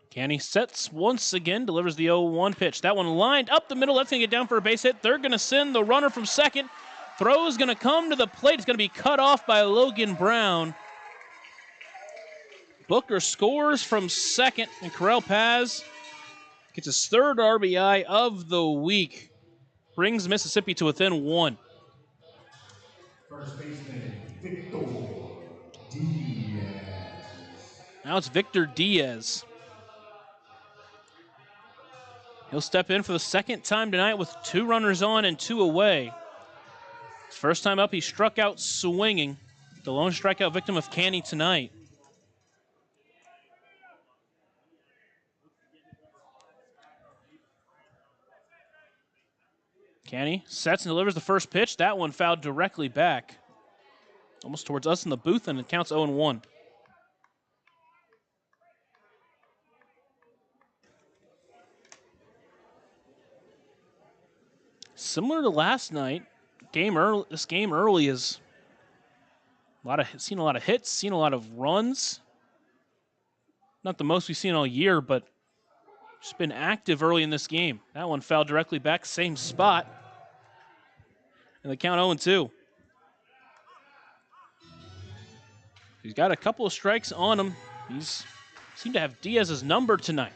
Canny sets once again, delivers the 0-1 pitch. That one lined up the middle. That's going to get down for a base hit. They're going to send the runner from second. Throw is going to come to the plate. It's going to be cut off by Logan Brown. Booker scores from second, and Correll Paz gets his third RBI of the week. Brings Mississippi to within 1. First baseman, Victor Diaz. Now it's Victor Diaz. He'll step in for the second time tonight with 2 runners on and 2 away. First time up, he struck out swinging. The lone strikeout victim of Canny tonight. Canny sets and delivers the first pitch. That one fouled directly back, almost towards us in the booth, and it counts 0-1. Similar to last night, this game early is seen a lot of hits, seen a lot of runs. Not the most we've seen all year, but just been active early in this game. That one fouled directly back, same spot. And the count 0-2. He's got a couple of strikes on him. He's seemed to have Diaz's number tonight.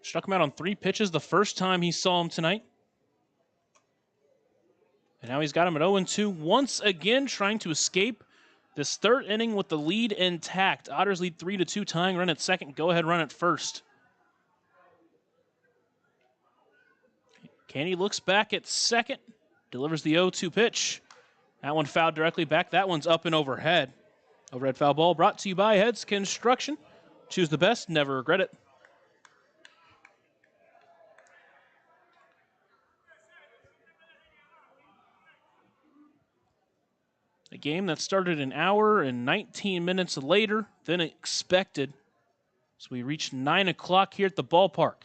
Struck him out on 3 pitches the first time he saw him tonight. And now he's got him at 0-2, once again trying to escape this third inning with the lead intact. Otters lead 3-2, tying run at second, go-ahead run at first. Canny looks back at second, delivers the 0-2 pitch. That one fouled directly back. That one's up and overhead. Overhead foul ball brought to you by Heads Construction. Choose the best, never regret it. A game that started an hour and 19 minutes later than expected. So we reached 9 o'clock here at the ballpark.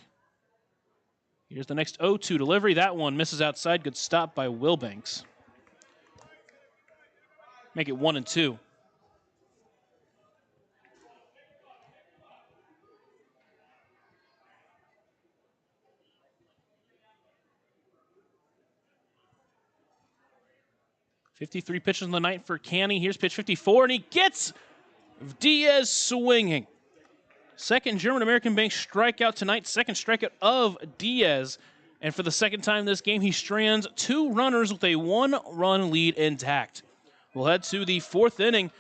Here's the next 0-2 delivery. That one misses outside. Good stop by Wilbanks. Make it 1-2. .53 pitches on the night for Canny. Here's pitch 54, and he gets Diaz swinging. Second German-American Bank strikeout tonight, second strikeout of Diaz. And for the second time this game, he strands 2 runners with a 1-run lead intact. We'll head to the 4th inning.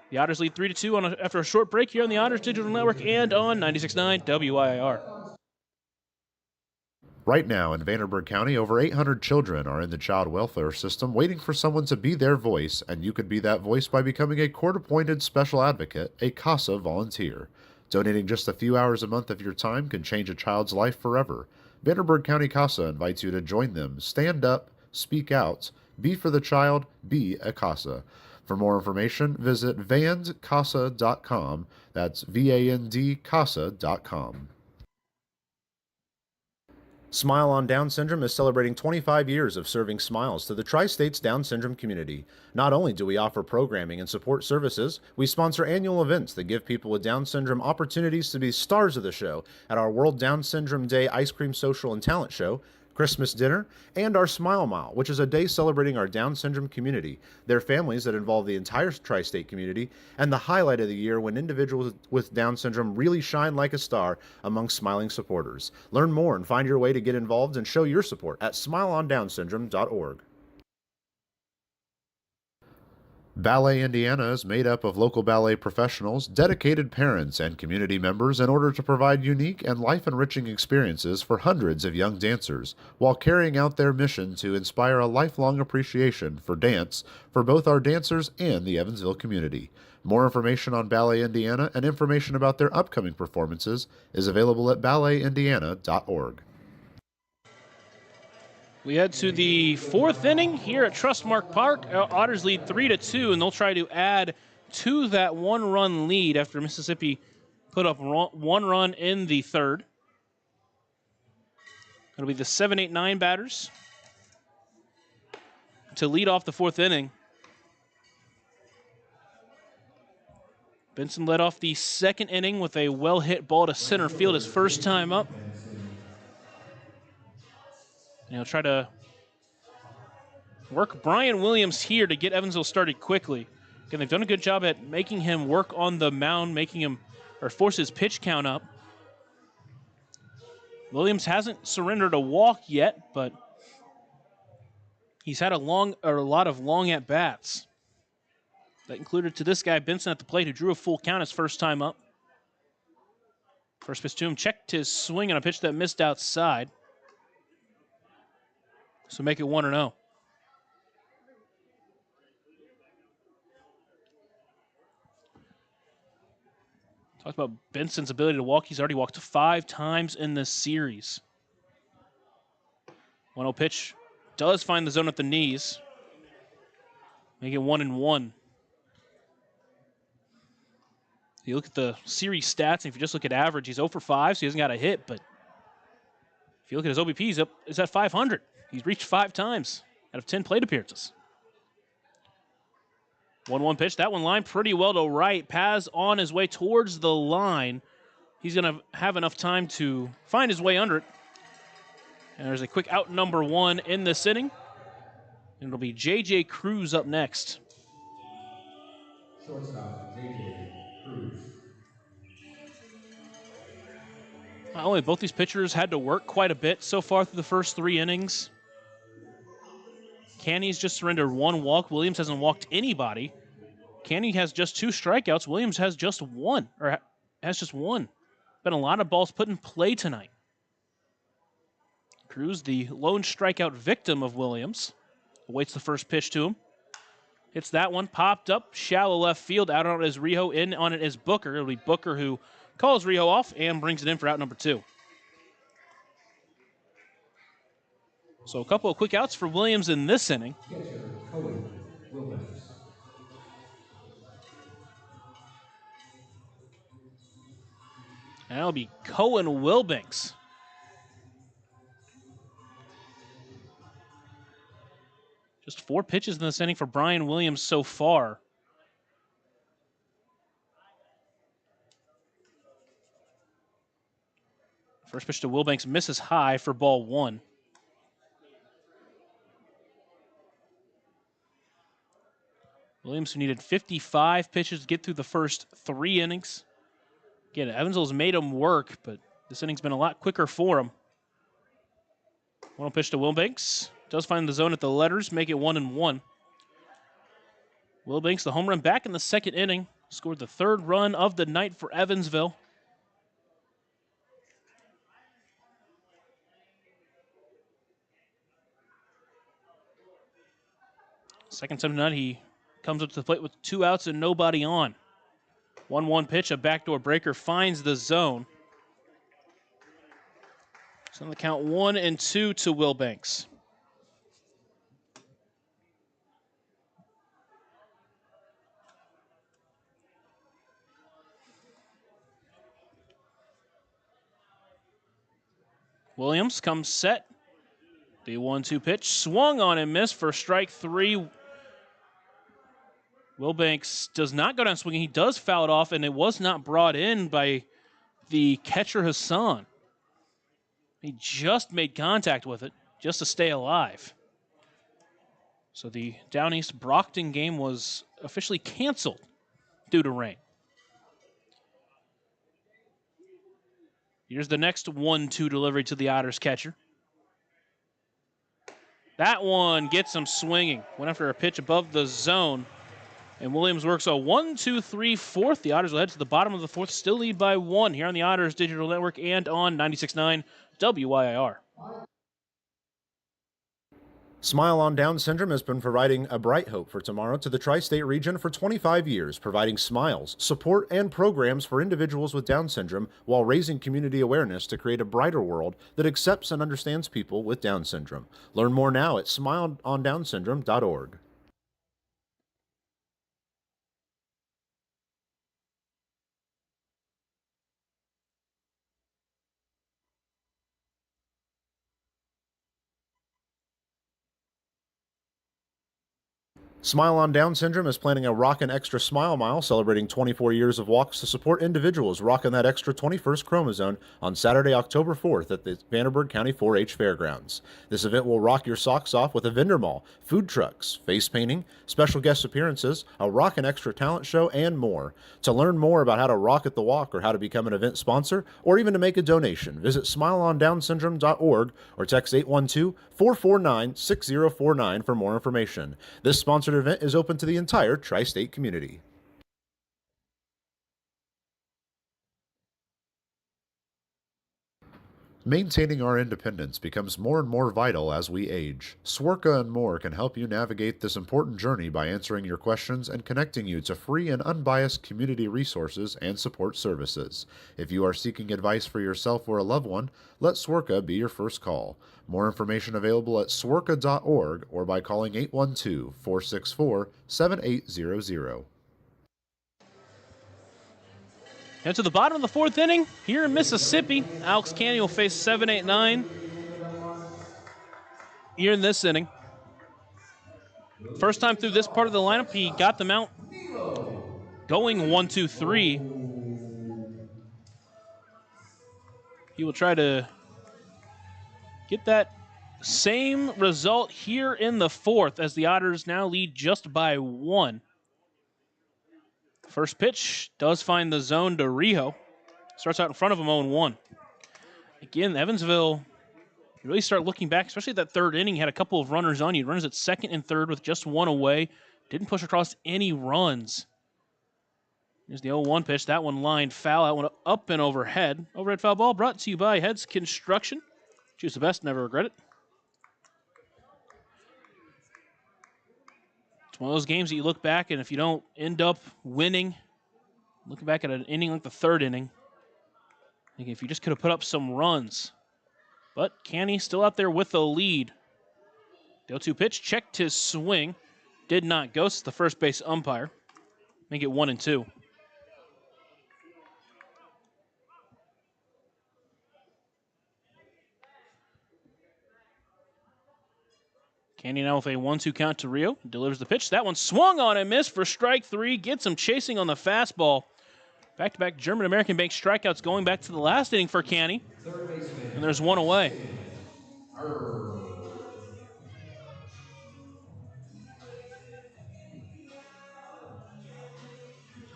The Otters lead 3-2 after a short break here on the Otters Digital Network and on 96.9 WIR. Right now in Vanderburgh County, over 800 children are in the child welfare system waiting for someone to be their voice, and you could be that voice by becoming a court-appointed special advocate, a CASA volunteer. Donating just a few hours a month of your time can change a child's life forever. Vanderburgh County CASA invites you to join them. Stand up, speak out, be for the child, be a CASA. For more information, visit vandcasa.com. That's VAND-CASA.com. Smile on Down Syndrome is celebrating 25 years of serving smiles to the Tri-States Down Syndrome community. Not only do we offer programming and support services, we sponsor annual events that give people with Down Syndrome opportunities to be stars of the show at our World Down Syndrome Day Ice Cream Social and Talent Show, Christmas dinner, and our Smile Mile, which is a day celebrating our Down syndrome community, their families that involve the entire tri-state community, and the highlight of the year when individuals with Down syndrome really shine like a star among smiling supporters. Learn more and find your way to get involved and show your support at smileondownsyndrome.org. Ballet Indiana is made up of local ballet professionals, dedicated parents, and community members in order to provide unique and life-enriching experiences for hundreds of young dancers, while carrying out their mission to inspire a lifelong appreciation for dance for both our dancers and the Evansville community. More information on Ballet Indiana and information about their upcoming performances is available at balletindiana.org. We head to the 4th inning here at Trustmark Park. Otters lead 3-2, and they'll try to add to that 1-run lead after Mississippi put up 1 run in the 3rd. It'll be the 7-8-9 batters to lead off the 4th inning. Benson led off the 2nd inning with a well-hit ball to center field his first time up. And he'll try to work Brian Williams here to get Evansville started quickly. Again, they've done a good job at making him work on the mound, making him, or force his pitch count up. Williams hasn't surrendered a walk yet, but he's had a lot of long at-bats. That included to this guy, Benson, at the plate, who drew a full count his first time up. First pitch to him, checked his swing on a pitch that missed outside. So make it 1-0. Talked about Benson's ability to walk. He's already walked 5 times in this series. 1-0 pitch does find the zone at the knees. Make it 1-1. You look at the series stats, and if you just look at average, he's 0 for 5, so he hasn't got a hit. But if you look at his OBP, he's at 500. He's reached 5 times out of 10 plate appearances. 1-1 pitch. That one lined pretty well to right. Paz on his way towards the line. He's going to have enough time to find his way under it. And there's a quick out number 1 in this inning. And it'll be J.J. Cruz up next. Shortstop, J.J. Cruz. Not only both these pitchers had to work quite a bit so far through the first 3 innings. Canny's just surrendered 1 walk. Williams hasn't walked anybody. Canny has just 2 strikeouts. Williams has just 1, or has just 1. Been a lot of balls put in play tonight. Cruz, the lone strikeout victim of Williams, awaits the first pitch to him. Hits that one, popped up, shallow left field. Out on it is Rijo. In on it is Booker. It'll be Booker who calls Rijo off and brings it in for out number 2. So a couple of quick outs for Williams in this inning. Catcher, Cohen Wilbanks. And that'll be Cohen Wilbanks. Just 4 pitches in this inning for Brian Williams so far. First pitch to Wilbanks misses high for ball 1. Williams, who needed 55 pitches to get through the first 3 innings. Again, Evansville's made him work, but this inning's been a lot quicker for him. 1-0 pitch to Wilbanks. Does find the zone at the letters, make it 1-1. Wilbanks, the home run back in the 2nd inning. Scored the 3rd run of the night for Evansville. Second time tonight, he comes up to the plate with 2 outs and nobody on. 1-1 pitch, a backdoor breaker, finds the zone. So on the count 1-2 to Wilbanks. Williams comes set. The 1-2 pitch, swung on and missed for strike 3. Wilbanks does not go down swinging. He does foul it off, and it was not brought in by the catcher Hassan. He just made contact with it just to stay alive. So the Down East Brockton game was officially canceled due to rain. Here's the next 1-2 delivery to the Otters catcher. That one gets him swinging. Went after a pitch above the zone. And Williams works a 1-2-3 4th. The Otters will head to the bottom of the 4th, still lead by 1 here on the Otters Digital Network and on 96.9 WYIR. Smile on Down Syndrome has been providing a bright hope for tomorrow to the tri-state region for 25 years, providing smiles, support, and programs for individuals with Down syndrome while raising community awareness to create a brighter world that accepts and understands people with Down syndrome. Learn more now at smileondownsyndrome.org. Smile on Down Syndrome is planning a Rockin' Extra Smile Mile celebrating 24 years of walks to support individuals rocking that extra 21st chromosome on Saturday, October 4th at the Vanderburgh County 4-H Fairgrounds. This event will rock your socks off with a vendor mall, food trucks, face painting, special guest appearances, a Rockin' Extra talent show, and more. To learn more about how to rock at the walk or how to become an event sponsor or even to make a donation, visit smileondownsyndrome.org or text 812-449-6049 for more information. This sponsored event is open to the entire tri-state community. Maintaining our independence becomes more and more vital as we age. Swerka and more can help you navigate this important journey by answering your questions and connecting you to free and unbiased community resources and support services. If you are seeking advice for yourself or a loved one, let Swerka be your first call. More information available at swerka.org or by calling 812-464-7800. And to the bottom of the fourth inning, here in Mississippi, Alex Canny will face 7-8-9 here in this inning. First time through this part of the lineup, he got them out going 1-2-3. He will try to get that same result here in the fourth as the Otters now lead just by 1. First pitch does find the zone to Rijo. Starts out in front of him 0-1. Again, Evansville, you really start looking back, especially that third inning, had a couple of runners on you. Runners at second and third with just 1 away. Didn't push across any runs. Here's the 0-1 pitch. That one lined foul. That one up and overhead. Overhead foul ball brought to you by Heads Construction. Choose the best, never regret it. It's one of those games that you look back, and if you don't end up winning, looking back at an inning like the third inning, thinking if you just could have put up some runs. But Canny still out there with the lead. The 0-2 pitch checked his swing. Did not ghost the first base umpire. Make it 1-2. Canny now with a 1-2 count to Rijo. Delivers the pitch. That one swung on and missed for strike 3. Gets him chasing on the fastball. Back-to-back German-American Bank strikeouts going back to the last inning for Canny. And there's 1 away.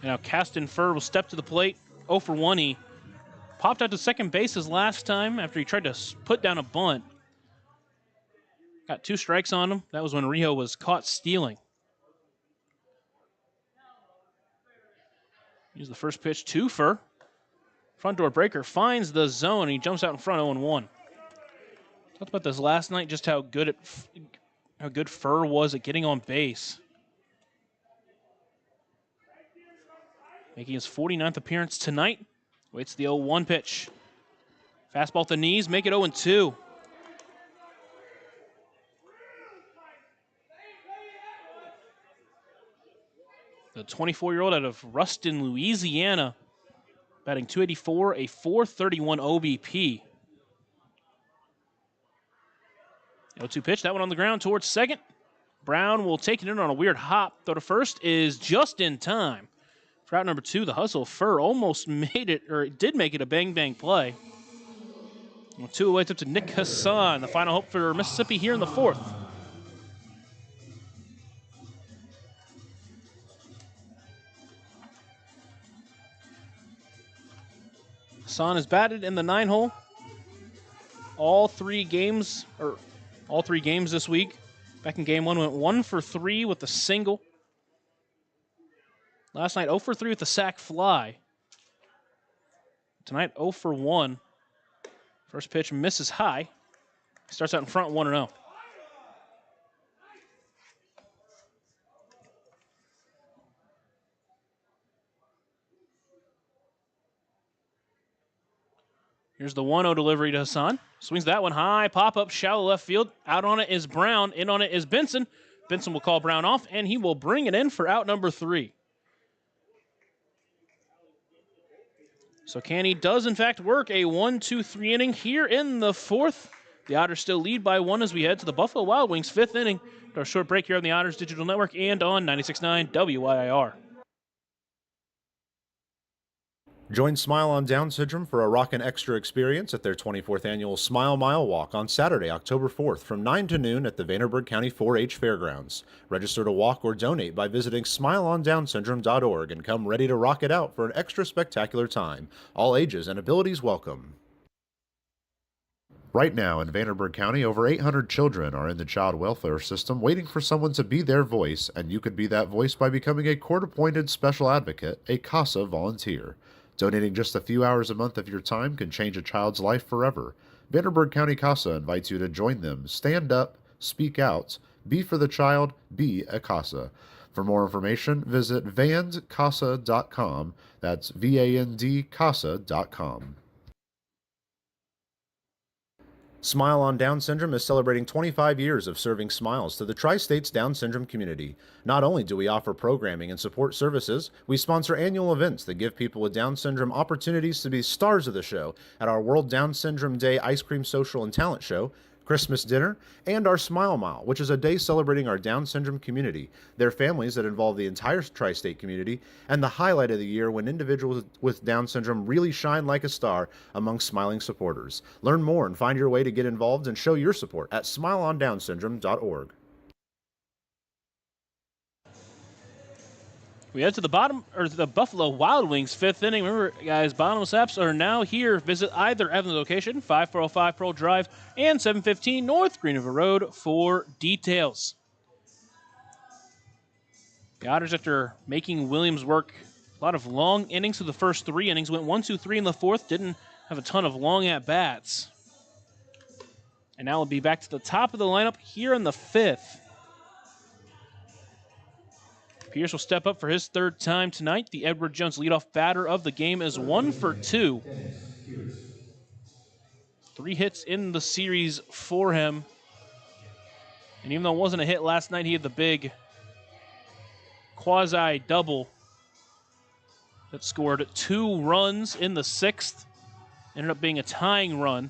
And now Caston Furr will step to the plate. 0 for 1. He popped out to second base his last time after he tried to put down a bunt. Got 2 strikes on him. That was when Rijo was caught stealing. Here's the first pitch to Furr. Front door breaker finds the zone. He jumps out in front 0-1. Talked about this last night, just how good Furr was at getting on base. Making his 49th appearance tonight. Waits the 0-1 pitch. Fastball at the knees, make it 0-2. The 24-year-old out of Ruston, Louisiana, batting .284, a .431 OBP. 0-2 pitch, that one on the ground towards second. Brown will take it in on a weird hop. Throw to first is just in time. For out number 2, the hustle. Furr almost made it, or did make it a bang-bang play. 2 away, it's up to Nick Hassan, the final hope for Mississippi here in the fourth. Hassan is batted in the 9-hole. All three games this week. Back in game 1, went 1 for 3 with a single. Last night, 0 for 3 with a sac fly. Tonight, 0 for 1. First pitch misses high. Starts out in front 1-0. Here's the 1-0 delivery to Hassan. Swings that one high, pop-up, shallow left field. Out on it is Brown. In on it is Benson. Benson will call Brown off, and he will bring it in for out number 3. So Canny does, in fact, work a 1-2-3 inning here in the fourth. The Otters still lead by 1 as we head to the Buffalo Wild Wings' 5th inning. Our short break here on the Otters Digital Network and on 96.9 WYIR. Join Smile on Down Syndrome for a rockin' extra experience at their 24th annual Smile Mile Walk on Saturday, October 4th from 9 to noon at the Vanderburgh County 4-H Fairgrounds. Register to walk or donate by visiting smileondownsyndrome.org and come ready to rock it out for an extra spectacular time. All ages and abilities welcome. Right now in Vanderburgh County, over 800 children are in the child welfare system waiting for someone to be their voice, and you can be that voice by becoming a court-appointed special advocate, a CASA volunteer. Donating just a few hours a month of your time can change a child's life forever. Vanderburgh County CASA invites you to join them. Stand up, speak out, be for the child, be a CASA. For more information, visit vandcasa.com. That's VAND CASA.com. Smile on Down Syndrome is celebrating 25 years of serving smiles to the Tri-States Down Syndrome community. Not only do we offer programming and support services, we sponsor annual events that give people with Down syndrome opportunities to be stars of the show at our World Down Syndrome Day Ice Cream Social and Talent Show, Christmas dinner, and our Smile Mile, which is a day celebrating our Down syndrome community, their families that involve the entire tri-state community, and the highlight of the year when individuals with Down syndrome really shine like a star among smiling supporters. Learn more and find your way to get involved and show your support at smileondownsyndrome.org. We head to the Buffalo Wild Wings 5th inning. Remember, guys, bottom saps are now here. Visit either Evansville location, 5405 Pearl Drive and 715 North Green River Road for details. The Otters, after making Williams work a lot of long innings through the first 3 innings, went 1-2-3 in the 4th, didn't have a ton of long at-bats. And now we'll be back to the top of the lineup here in the 5th. Pierce will step up for his 3rd time tonight. The Edward Jones leadoff batter of the game is 1 for 2. 3 hits in the series for him. And even though it wasn't a hit last night, he had the big quasi-double that scored 2 runs in the 6th. Ended up being a tying run.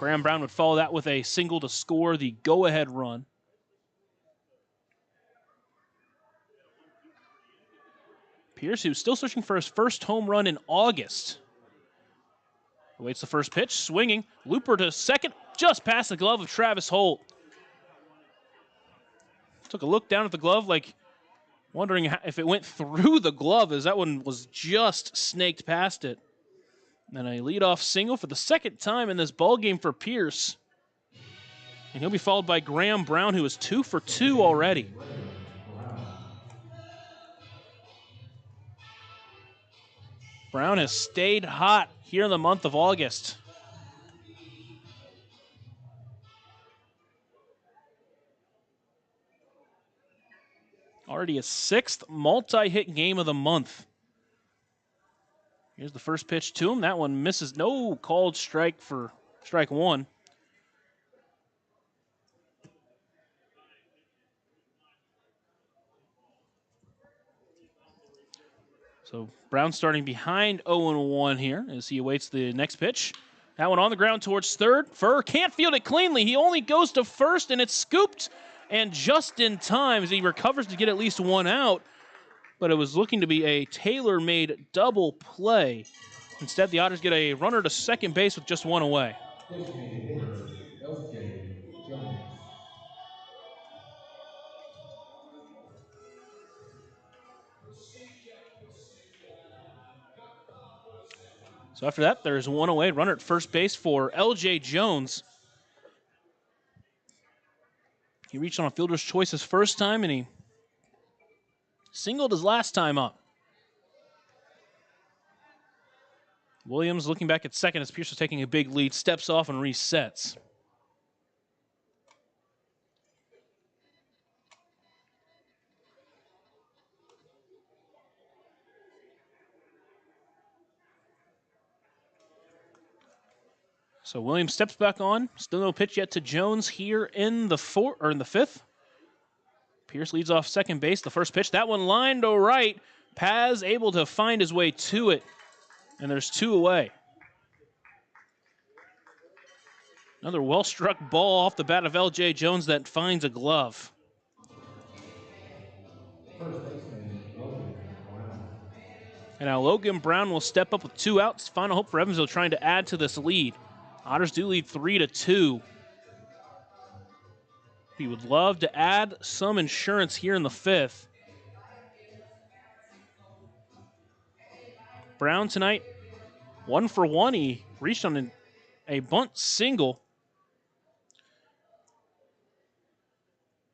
Graham Brown would follow that with a single to score the go-ahead run. Pierce, who's still searching for his first home run in August, awaits the first pitch, swinging. Looper to second, just past the glove of Travis Holt. Took a look down at the glove, like wondering if it went through the glove, as that one was just snaked past it. And a leadoff single for the 2nd time in this ballgame for Pierce. And he'll be followed by Graham Brown, who is 2 for 2 already. Brown has stayed hot here in the month of August. Already a 6th multi-hit game of the month. Here's the first pitch to him. That one misses. No called strike for strike 1. So Brown starting behind 0-1 here as he awaits the next pitch. That one on the ground towards 3rd. Furr can't field it cleanly. He only goes to 1st, and it's scooped. And just in time as he recovers to get at least 1 out. But it was looking to be a tailor-made double play. Instead, the Otters get a runner to second base with just 1 away. Designated hitter, L.J. Jones. So after that, there's 1 away. Runner at first base for L.J. Jones. He reached on a fielder's choice his first time, and he singled his last time up. Williams looking back at second as Pierce is taking a big lead, steps off and resets. So Williams steps back on. Still no pitch yet to Jones here in the 5th. Pierce leads off second base. The first pitch, that one lined to right. Paz able to find his way to it, and there's 2 away. Another well-struck ball off the bat of L.J. Jones that finds a glove. First baseman, Logan Brown. And now Logan Brown will step up with 2 outs. Final hope for Evansville trying to add to this lead. Otters do lead 3-2. He would love to add some insurance here in the 5th. Brown tonight, 1 for 1. He reached on a bunt single.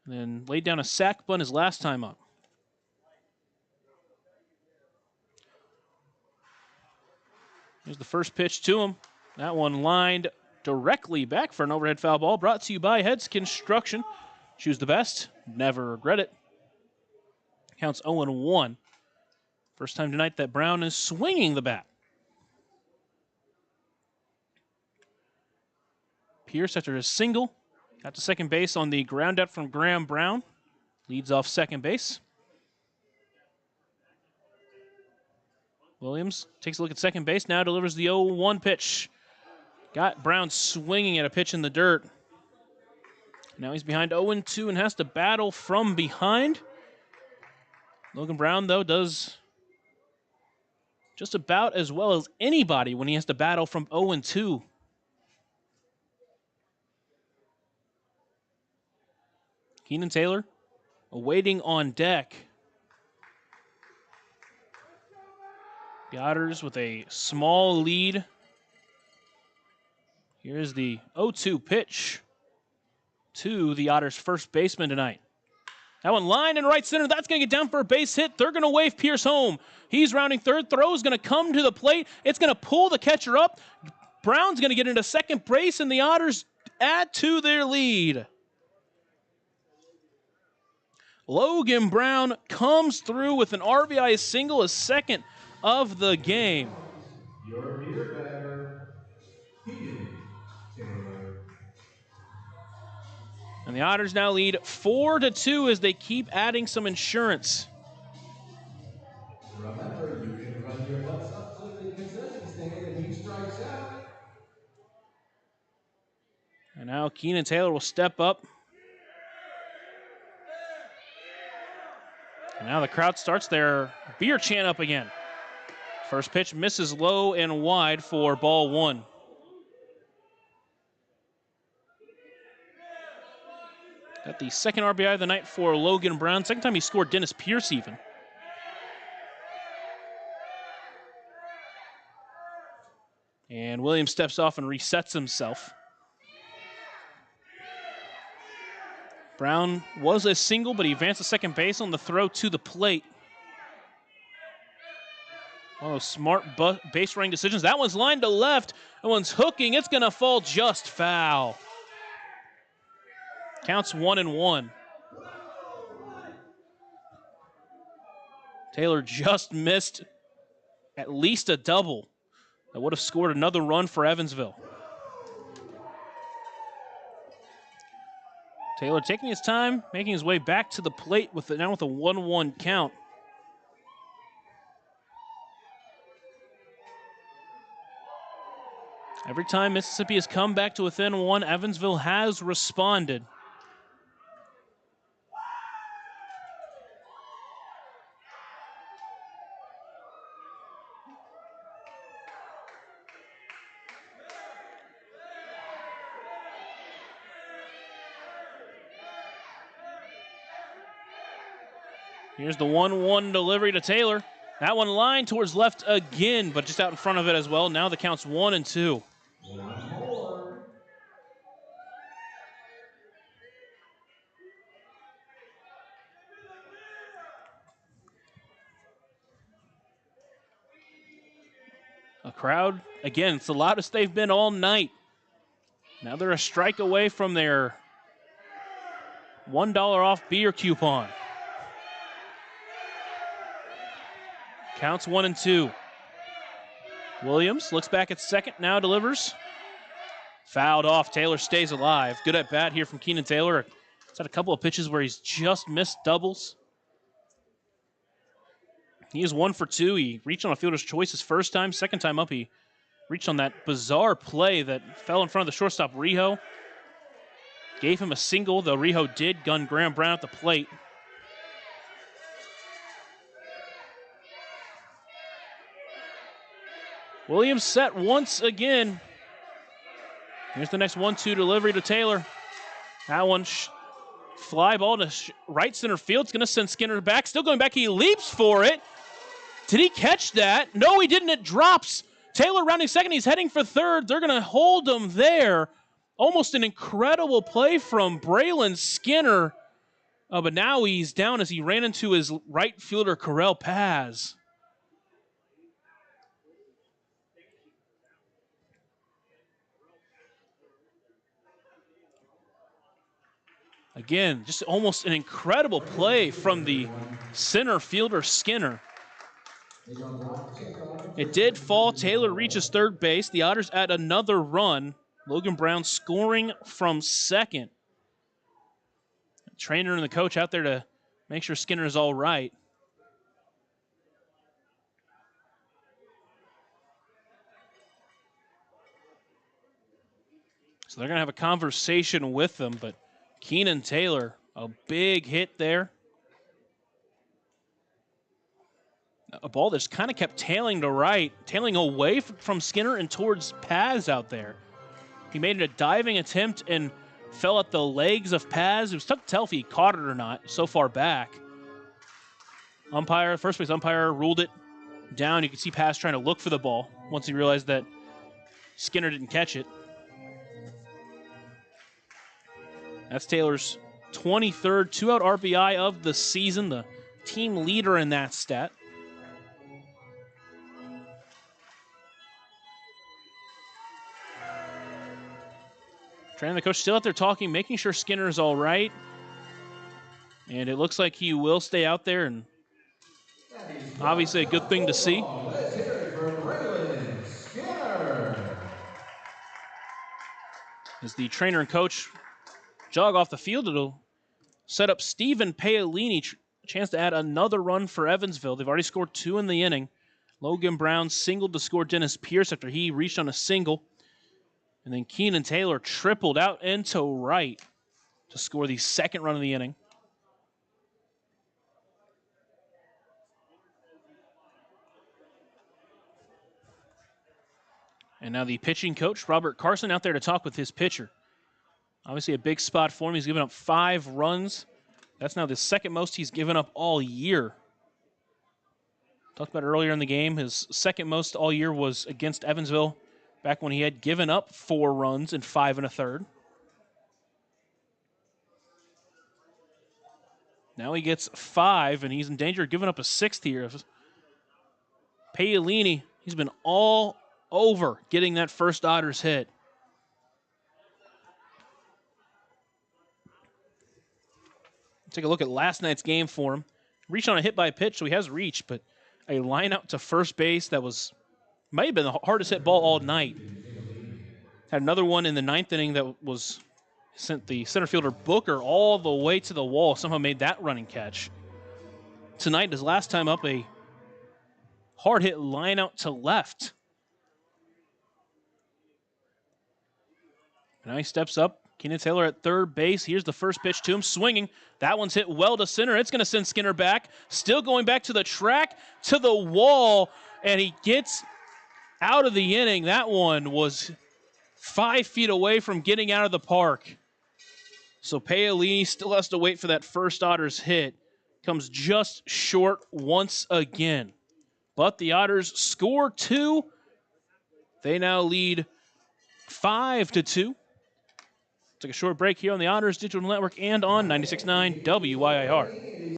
And then laid down a sac bunt his last time up. Here's the first pitch to him. That one lined directly back for an overhead foul ball, brought to you by Heads Construction. Choose the best, never regret it. Counts 0-1. First time tonight that Brown is swinging the bat. Pierce, after his single, got to second base on the ground out from Graham Brown. Leads off second base. Williams takes a look at second base, now delivers the 0-1 pitch. Got Brown swinging at a pitch in the dirt. Now he's behind 0-2 and has to battle from behind. Logan Brown, though, does just about as well as anybody when he has to battle from 0-2. Keenan Taylor awaiting on deck. The Otters with a small lead. Here's the 0-2 pitch to the Otters' first baseman tonight. That one line in right center. That's going to get down for a base hit. They're going to wave Pierce home. He's rounding third. Throw is going to come to the plate. It's going to pull the catcher up. Brown's going to get into second base, and the Otters add to their lead. Logan Brown comes through with an RBI single, his second of the game. Your beer batter, Keenan Taylor. And the Otters now lead 4-2 as they keep adding some insurance. Remember, you can run your butts up to the concession stand and he strikes out. And now Keenan Taylor will step up. And now the crowd starts their beer chant up again. First pitch misses low and wide for ball one. Got the second RBI of the night for Logan Brown. Second time he scored Dennis Pierce even. And Williams steps off and resets himself. Brown was a single, but he advanced to second base on the throw to the plate. One of those smart base running decisions. That one's lined to left. That one's hooking. It's going to fall just foul. Counts 1-1. Taylor just missed at least a double that would have scored another run for Evansville. Taylor taking his time, making his way back to the plate now with a 1-1 count. Every time Mississippi has come back to within one, Evansville has responded. Here's the 1-1 delivery to Taylor. That one lined towards left again, but just out in front of it as well. Now the count's 1-2. One more. A crowd, again, it's the loudest they've been all night. Now they're a strike away from their $1 off beer coupon. Counts 1-2. Williams looks back at second, now delivers. Fouled off. Taylor stays alive. Good at bat here from Keenan Taylor. He's had a couple of pitches where he's just missed doubles. He is 1 for 2. He reached on a fielder's choice his first time. Second time up, he reached on that bizarre play that fell in front of the shortstop, Rijo. Gave him a single, though Rijo did gun Graham Brown at the plate. Williams set once again. Here's the next 1-2 delivery to Taylor. That one fly ball to right center field. It's going to send Skinner back. Still going back. He leaps for it. Did he catch that? No, he didn't. It drops. Taylor rounding second. He's heading for third. They're going to hold him there. Almost an incredible play from Braylon Skinner. But now he's down as he ran into his right fielder, Correll Paz. Again, just almost an incredible play from the center fielder, Skinner. It did fall. Taylor reaches third base. The Otters add another run. Logan Brown scoring from second. The trainer and the coach out there to make sure Skinner is all right. So they're going to have a conversation with them, but Keenan Taylor, a big hit there. A ball that's kind of kept tailing to right, tailing away from Skinner and towards Paz out there. He made a diving attempt and fell at the legs of Paz. It was tough to tell if he caught it or not so far back. First base umpire ruled it down. You can see Paz trying to look for the ball once he realized that Skinner didn't catch it. That's Taylor's 23rd two-out RBI of the season, the team leader in that stat. Trainer and the coach still out there talking, making sure Skinner is all right. And it looks like he will stay out there, and obviously a good thing to see. Let's hear it for Braylon Skinner. As the trainer and coach jog off the field, it'll set up Stephen Paolini, a chance to add another run for Evansville. They've already scored 2 in the inning. Logan Brown singled to score Dennis Pierce after he reached on a single. And then Keenan Taylor tripled out into right to score the second run of the inning. And now the pitching coach, Robert Carson, out there to talk with his pitcher. Obviously a big spot for him. He's given up 5 runs. That's now the second most he's given up all year. Talked about earlier in the game, his second most all year was against Evansville, back when he had given up 4 runs in 5 1/3. Now he gets 5, and he's in danger of giving up a 6th here. Paolini, he's been all over getting that first Otters hit. Take a look at last night's game for him. Reached on a hit by a pitch, so he has reached, but a line out to first base that might have been the hardest hit ball all night. Had another one in the 9th inning that sent the center fielder Booker all the way to the wall. Somehow made that running catch. Tonight, his last time up, a hard hit line out to left. Now he steps up. Keenan Taylor at third base. Here's the first pitch to him, swinging. That one's hit well to center. It's going to send Skinner back. Still going back to the track, to the wall, and he gets out of the inning. That one was 5 feet away from getting out of the park. So Paolini still has to wait for that first Otters hit. Comes just short once again. But the Otters score 2. They now lead 5-2. Take a short break here on the Otters Digital Network and on 96.9 WYIR.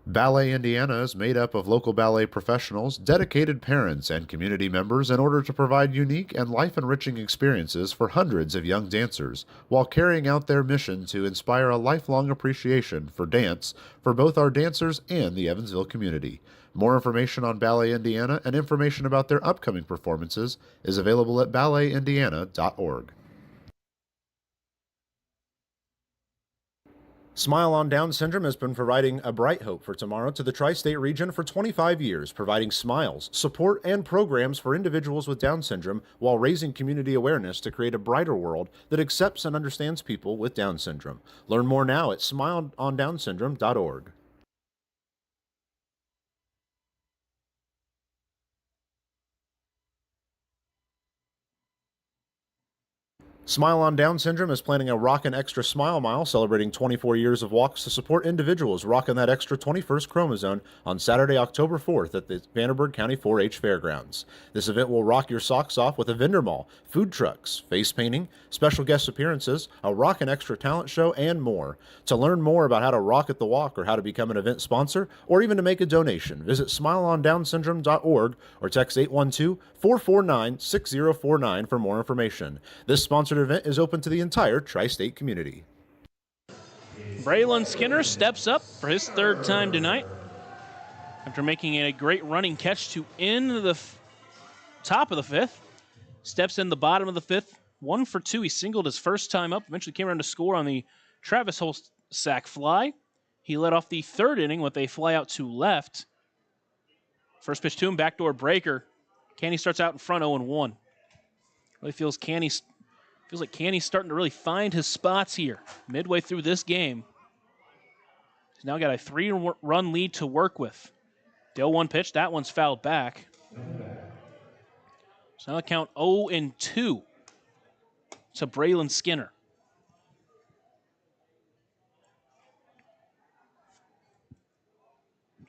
Ballet Indiana is made up of local ballet professionals, dedicated parents, and community members in order to provide unique and life-enriching experiences for hundreds of young dancers, while carrying out their mission to inspire a lifelong appreciation for dance for both our dancers and the Evansville community. More information on Ballet Indiana and information about their upcoming performances is available at balletindiana.org. Smile on Down Syndrome has been providing a bright hope for tomorrow to the tri-state region for 25 years, providing smiles, support, and programs for individuals with Down syndrome while raising community awareness to create a brighter world that accepts and understands people with Down syndrome. Learn more now at smileondownsyndrome.org. Smile on Down Syndrome is planning a Rockin' Extra Smile Mile celebrating 24 years of walks to support individuals rocking that extra 21st chromosome on Saturday, October 4th at the Vanderburgh County 4-H Fairgrounds. This event will rock your socks off with a vendor mall, food trucks, face painting, special guest appearances, a Rockin' Extra talent show, and more. To learn more about how to rock at the walk or how to become an event sponsor or even to make a donation, visit smileondownsyndrome.org or text 812-449-6049 for more information. This sponsored event is open to the entire tri-state community. Braylon Skinner steps up for his third time tonight after making a great running catch to end the top of the fifth. Steps in the bottom of the fifth, 1 for 2. He singled his first time up, eventually came around to score on the Travis Holst sac fly. He led off the third inning with a fly out to left. First pitch to him, backdoor breaker. Canny starts out in front 0-1. Really feels like Canny's starting to really find his spots here midway through this game. He's now got a 3-run lead to work with. The 0-1 pitch, that one's fouled back. So now the count 0-2 to Braylon Skinner.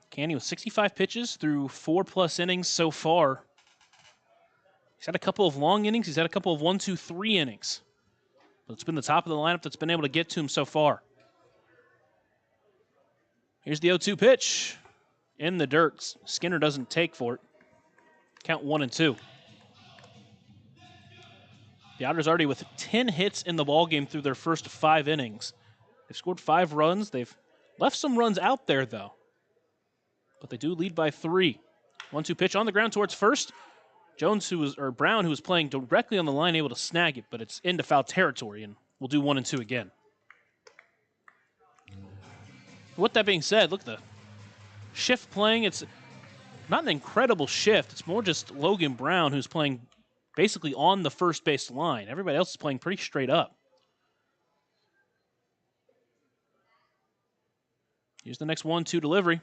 Canny with 65 pitches through 4+ innings so far. He's had a couple of long innings. He's had a couple of 1, 2, 3 innings. But it's been the top of the lineup that's been able to get to him so far. Here's the 0-2 pitch. In the dirt. Skinner doesn't take for it. Count 1-2. The Otters already with 10 hits in the ballgame through their first 5 innings. They've scored 5 runs. They've left some runs out there, though. But they do lead by 3. 1-2 pitch on the ground towards first. Brown, who was playing directly on the line, able to snag it, but it's into foul territory, and we'll do 1-2 again. With that being said, look at the shift playing. It's not an incredible shift. It's more just Logan Brown, who's playing basically on the first base line. Everybody else is playing pretty straight up. Here's the next 1-2 delivery.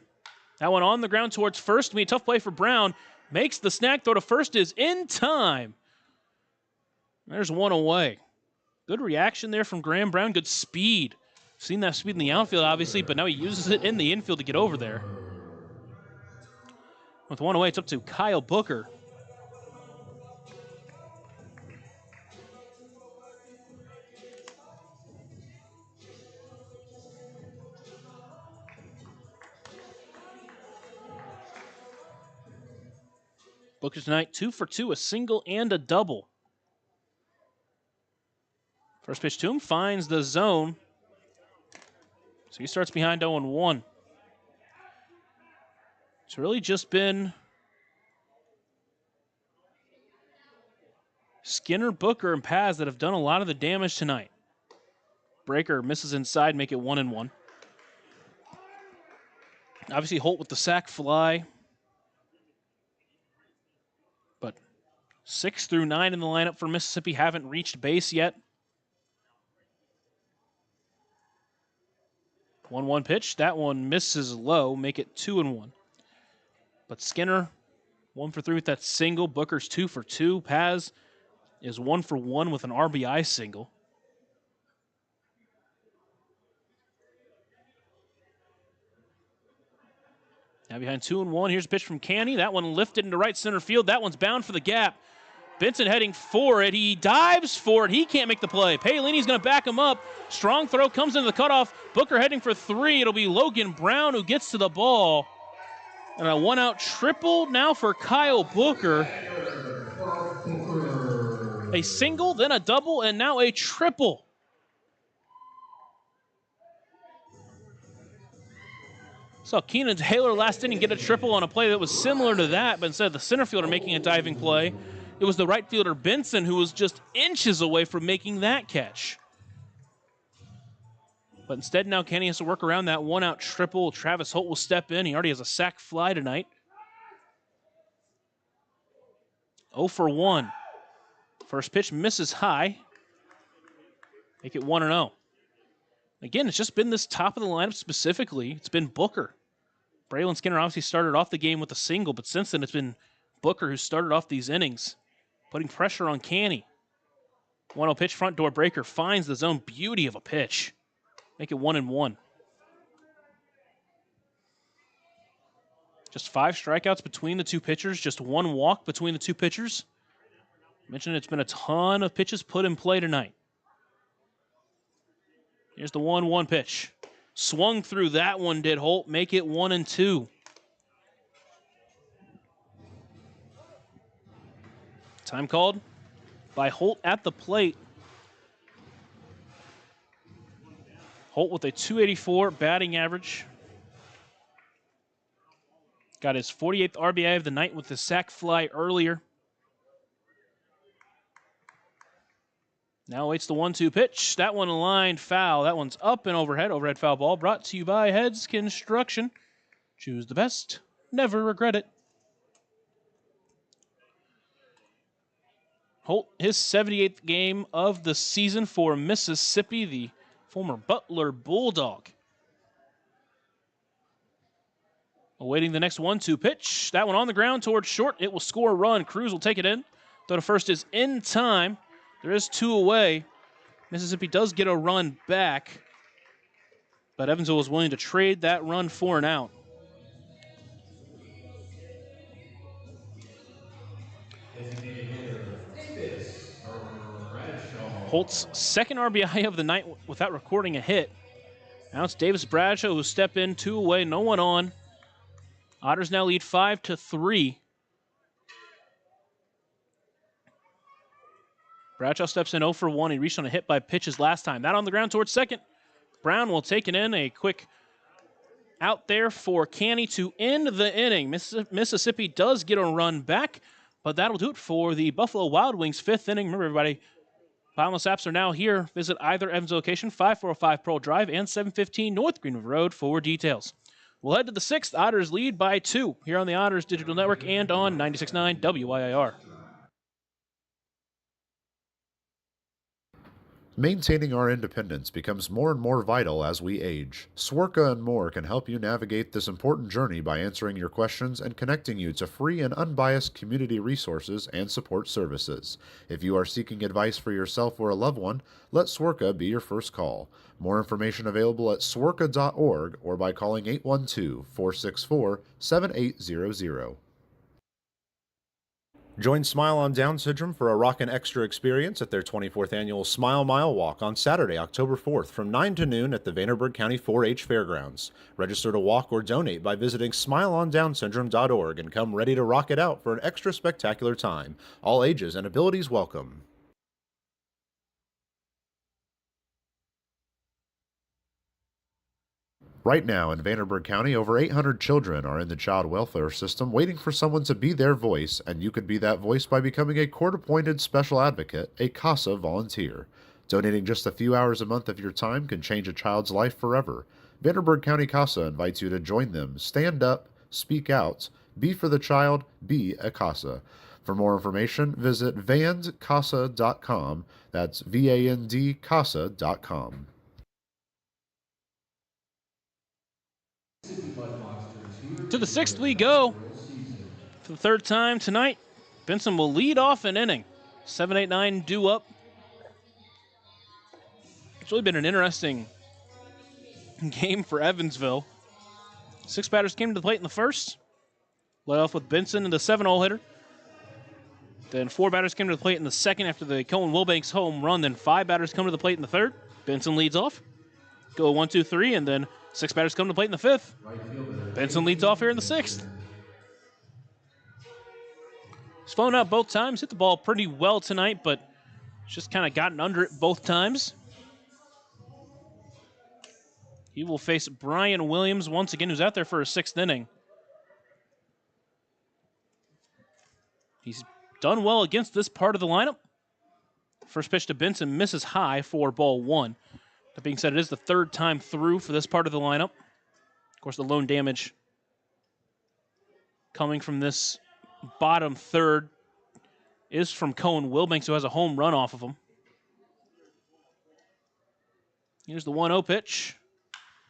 That one on the ground towards first. Be a tough play for Brown. Makes the snag throw to first, is in time. There's one away. Good reaction there from Graham Brown. Good speed. Seen that speed in the outfield, obviously, but now he uses it in the infield to get over there. With one away, it's up to Kyle Booker. Booker tonight, 2 for 2, a single and a double. First pitch to him, finds the zone. So he starts behind 0-1. It's really just been Skinner, Booker, and Paz that have done a lot of the damage tonight. Breaker misses inside, make it 1-1. Obviously Holt with the sac fly. But 6 through 9 in the lineup for Mississippi haven't reached base yet. 1-1 pitch. That one misses low, make it 2-1. But Skinner, 1 for 3 with that single. Booker's 2 for 2. Paz is 1 for 1 with an RBI single. Now behind 2-1, here's a pitch from Canny. That one lifted into right center field. That one's bound for the gap. Benson heading for it. He dives for it. He can't make the play. Paolini's going to back him up. Strong throw comes into the cutoff. Booker heading for 3. It'll be Logan Brown who gets to the ball. And a one-out triple now for Kyle Booker. A single, then a double, and now a triple. Saw Keenan Taylor last inning get a triple on a play that was similar to that, but instead of the center fielder making a diving play, it was the right fielder Benson who was just inches away from making that catch. But instead now Kenny has to work around that one-out triple. Travis Holt will step in. He already has a sac fly tonight. 0 for 1. First pitch misses high. Make it 1-0. Again, it's just been this top of the lineup specifically. It's been Booker. Braylon Skinner obviously started off the game with a single, but since then it's been Booker who started off these innings, putting pressure on Canny. 1-0 pitch, front door breaker, finds the zone. Beauty of a pitch. Make it 1-1. Just 5 strikeouts between the two pitchers, just 1 walk between the two pitchers. Mentioned it's been a ton of pitches put in play tonight. Here's the 1-1 pitch. Swung through that one, did Holt. Make it 1-2. Time called by Holt at the plate. Holt with a .284 batting average. Got his 48th RBI of the night with the sac fly earlier. Now waits the 1-2 pitch. That one lined foul. That one's up and overhead. Overhead foul ball brought to you by Heads Construction. Choose the best. Never regret it. Holt, his 78th game of the season for Mississippi, the former Butler Bulldog. Awaiting the next 1-2 pitch. That one on the ground towards short. It will score a run. Cruz will take it in. Throw to first is in time. There is 2 away. Mississippi does get a run back, but Evansville was willing to trade that run for an out. Holt's second RBI of the night without recording a hit. Now it's Davis Bradshaw who step in, 2 away, no one on. Otters now lead 5-3. Bradshaw steps in 0 for 1. He reached on a hit by pitches last time. That on the ground towards second. Brown will take it in. A quick out there for Canny to end the inning. Mississippi does get a run back, but that'll do it for the Buffalo Wild Wings 5th inning. Remember, everybody, Boundless apps are now here. Visit either Evansville location, 5405 Pearl Drive and 715 North Green River Road for details. We'll head to the 6th. Otters lead by 2 here on the Otters Digital Network and on 96.9 WYIR. Maintaining our independence becomes more and more vital as we age. Swerka and more can help you navigate this important journey by answering your questions and connecting you to free and unbiased community resources and support services. If you are seeking advice for yourself or a loved one, let Swerka be your first call. More information available at swerka.org or by calling 812-464-7800. Join Smile on Down Syndrome for a rockin' extra experience at their 24th annual Smile Mile Walk on Saturday, October 4th from 9 to noon at the Vanderburgh County 4-H Fairgrounds. Register to walk or donate by visiting smileondownsyndrome.org and come ready to rock it out for an extra spectacular time. All ages and abilities welcome. Right now in Vanderburgh County, over 800 children are in the child welfare system waiting for someone to be their voice, and you could be that voice by becoming a court-appointed special advocate, a CASA volunteer. Donating just a few hours a month of your time can change a child's life forever. Vanderburgh County CASA invites you to join them. Stand up, speak out, be for the child, be a CASA. For more information, visit vandcasa.com. That's VAND-CASA.com. To the 6th we go. For the 3rd time tonight, Benson will lead off an inning. 7-8-9 due up. It's really been an interesting game for Evansville. 6 batters came to the plate in the first. Led off with Benson and the 7-hole hitter. Then 4 batters came to the plate in the second after the Cohen Wilbanks home run. Then 5 batters come to the plate in the third. Benson leads off. Go 1, 2, 3, and then 6 batters come to the plate in the 5th. Benson leads off here in the 6th. He's flown out both times, hit the ball pretty well tonight, but just kind of gotten under it both times. He will face Brian Williams once again, who's out there for a 6th inning. He's done well against this part of the lineup. First pitch to Benson misses high for ball 1. That being said, it is the 3rd time through for this part of the lineup. Of course, the lone damage coming from this bottom third is from Cohen Wilbanks, who has a home run off of him. Here's the 1-0 pitch.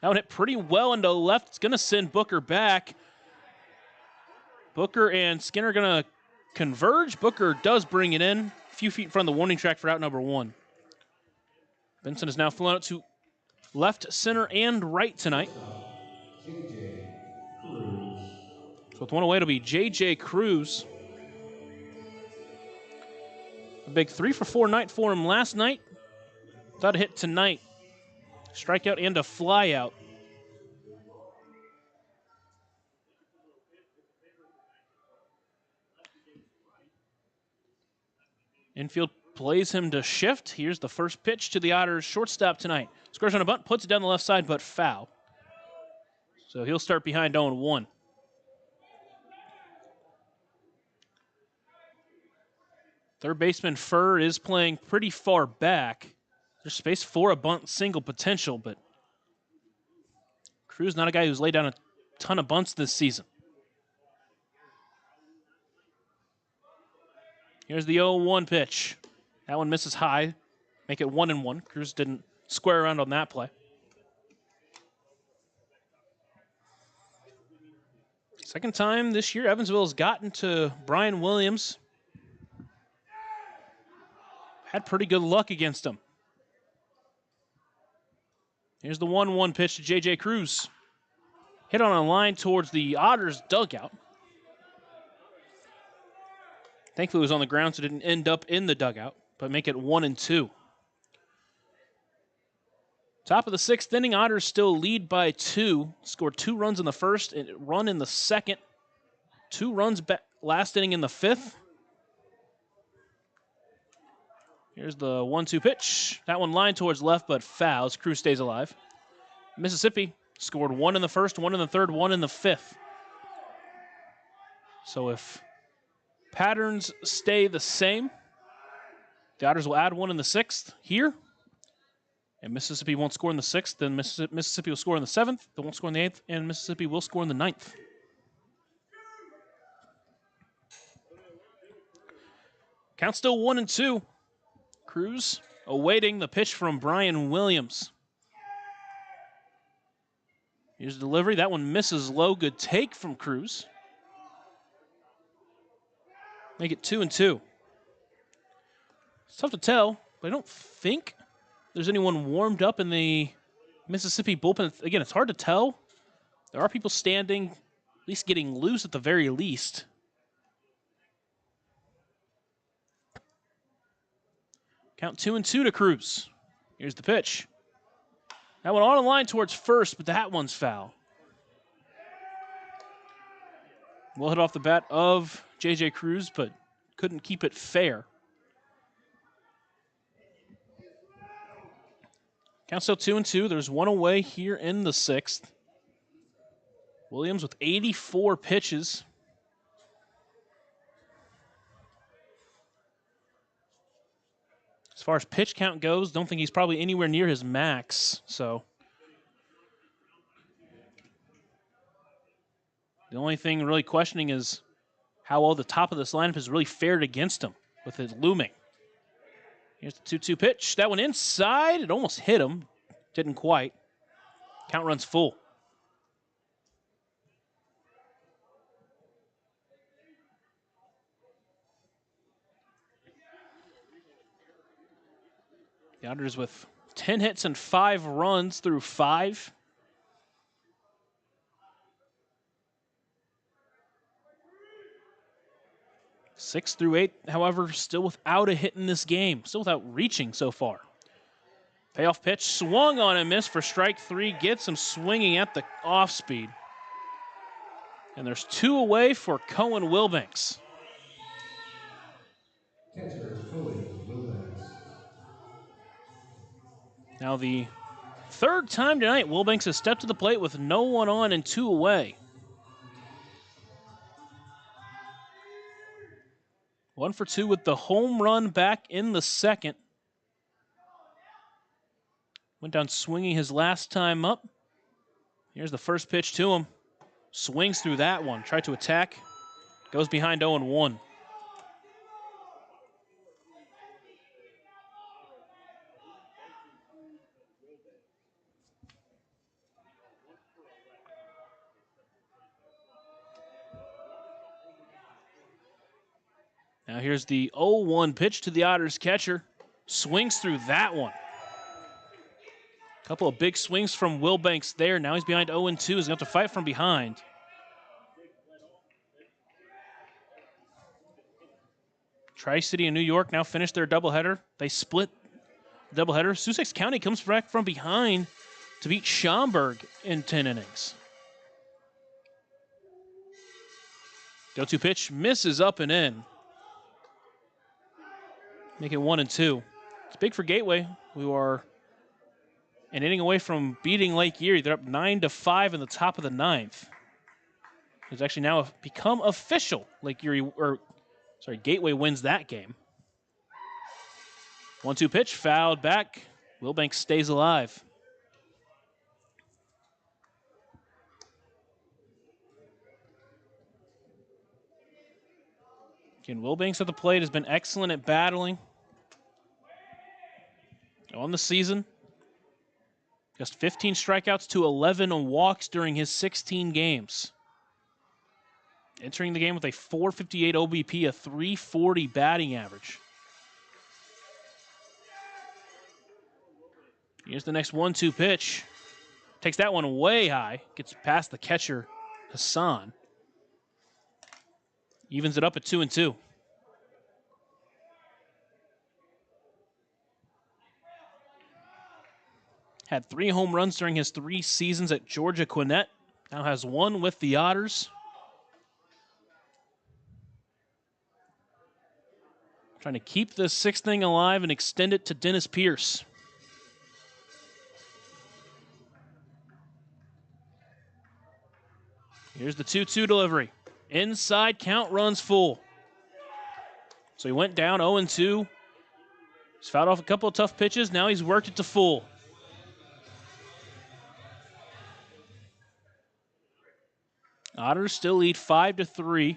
That one hit pretty well into left. It's going to send Booker back. Booker and Skinner going to converge. Booker does bring it in. A few feet in front of the warning track for out number 1. Benson is now flown out to left, center, and right tonight. J.J. Cruz. So with one away, it'll be J.J. Cruz. A big 3-for-4 night for him last night. Without a hit tonight. Strikeout and a flyout. Infield plays him to shift. Here's the first pitch to the Otters shortstop tonight. Scores on a bunt, puts it down the left side, but foul. So he'll start behind 0-1. Third baseman Furr is playing pretty far back. There's space for a bunt single potential, but Cruz not a guy who's laid down a ton of bunts this season. Here's the 0-1 pitch. That one misses high. Make it 1-1. Cruz didn't square around on that play. Second time this year Evansville has gotten to Brian Williams. Had pretty good luck against him. Here's the 1-1 pitch to J.J. Cruz. Hit on a line towards the Otters dugout. Thankfully it was on the ground, so it didn't end up in the dugout, but make it 1-2. Top of the 6th inning, Otters still lead by 2. Scored 2 runs in the first, and run in the second. 2 runs last inning in the 5th. Here's the 1-2 pitch. That one lined towards left, but fouls. Cruz stays alive. Mississippi scored 1 in the first, 1 in the third, 1 in the 5th. So if patterns stay the same, the Otters will add 1 in the 6th here. And Mississippi won't score in the 6th. Then Mississippi will score in the 7th. They won't score in the 8th. And Mississippi will score in the 9th. Count still 1-2. Cruz awaiting the pitch from Brian Williams. Here's the delivery. That one misses low. Good take from Cruz. Make it 2-2. It's tough to tell, but I don't think there's anyone warmed up in the Mississippi bullpen. Again, it's hard to tell. There are people standing, at least getting loose at the very least. Count 2-2 to Cruz. Here's the pitch. That one on the line towards first, but that one's foul. Well hit off the bat of J.J. Cruz, but couldn't keep it fair. Count still 2-2. There's 1 away here in the 6th. Williams with 84 pitches. As far as pitch count goes, don't think he's probably anywhere near his max. So the only thing really questioning is how well the top of this lineup has really fared against him with it looming. Here's the 2-2 pitch. That one inside. It almost hit him. Didn't quite. Count runs full. The Otters with 10 hits and 5 runs through 5. Six through 8, however, still without a hit in this game. Still without reaching so far. Payoff pitch, swung on and missed for strike 3. Gets him swinging at the off speed. And there's 2 away for Cohen Wilbanks. Catcher Cohen Wilbanks. Now the third time tonight, Wilbanks has stepped to the plate with no one on and 2 away. 1 for 2 with the home run back in the second. Went down swinging his last time up. Here's the first pitch to him. Swings through that one. Tried to attack. Goes behind 0-1. Now here's the 0-1 pitch to the Otters catcher. Swings through that one. Couple of big swings from Wilbanks there. Now he's behind 0-2. He's going to have to fight from behind. Tri-City and New York now finished their doubleheader. They split the doubleheader. Sussex County comes back from behind to beat Schaumburg in 10 innings. 0-2 pitch misses up and in. Make it 1-2. It's big for Gateway, who are an inning away from beating Lake Erie. They're up 9-5 in the top of the ninth. It's actually now become official. Gateway wins that game. 1-2 pitch, fouled back. Wilbanks stays alive. Again, Wilbanks at the plate has been excellent at battling on the season. Just 15 strikeouts to 11 walks during his 16 games. Entering the game with a 458 OBP, a 340 batting average. Here's the next 1-2 pitch. Takes that one way high. Gets past the catcher, Hassan. Evens it up at 2-2. Had 3 home runs during his 3 seasons at Georgia Gwinnett. Now has 1 with the Otters. Trying to keep the 6th inning alive and extend it to Dennis Pierce. Here's the 2-2 delivery. Inside count runs full. So he went down 0-2. He's fouled off a couple of tough pitches. Now he's worked it to full. Otters still lead 5-3.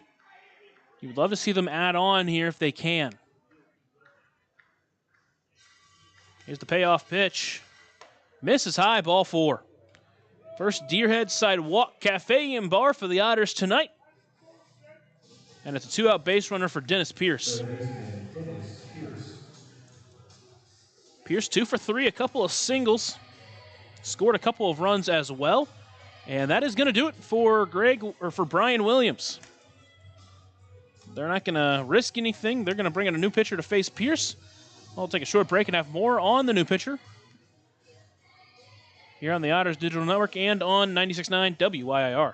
You would love to see them add on here if they can. Here's the payoff pitch. Misses high, ball 4. First Deerhead Sidewalk Cafe and Bar for the Otters tonight. And it's a 2-out base runner for Dennis Pierce. Pierce 2 for 3, a couple of singles. Scored a couple of runs as well. And that is going to do it for Brian Williams. They're not going to risk anything. They're going to bring in a new pitcher to face Pierce. I'll take a short break and have more on the new pitcher here on the Otters Digital Network and on 96.9 WIIR.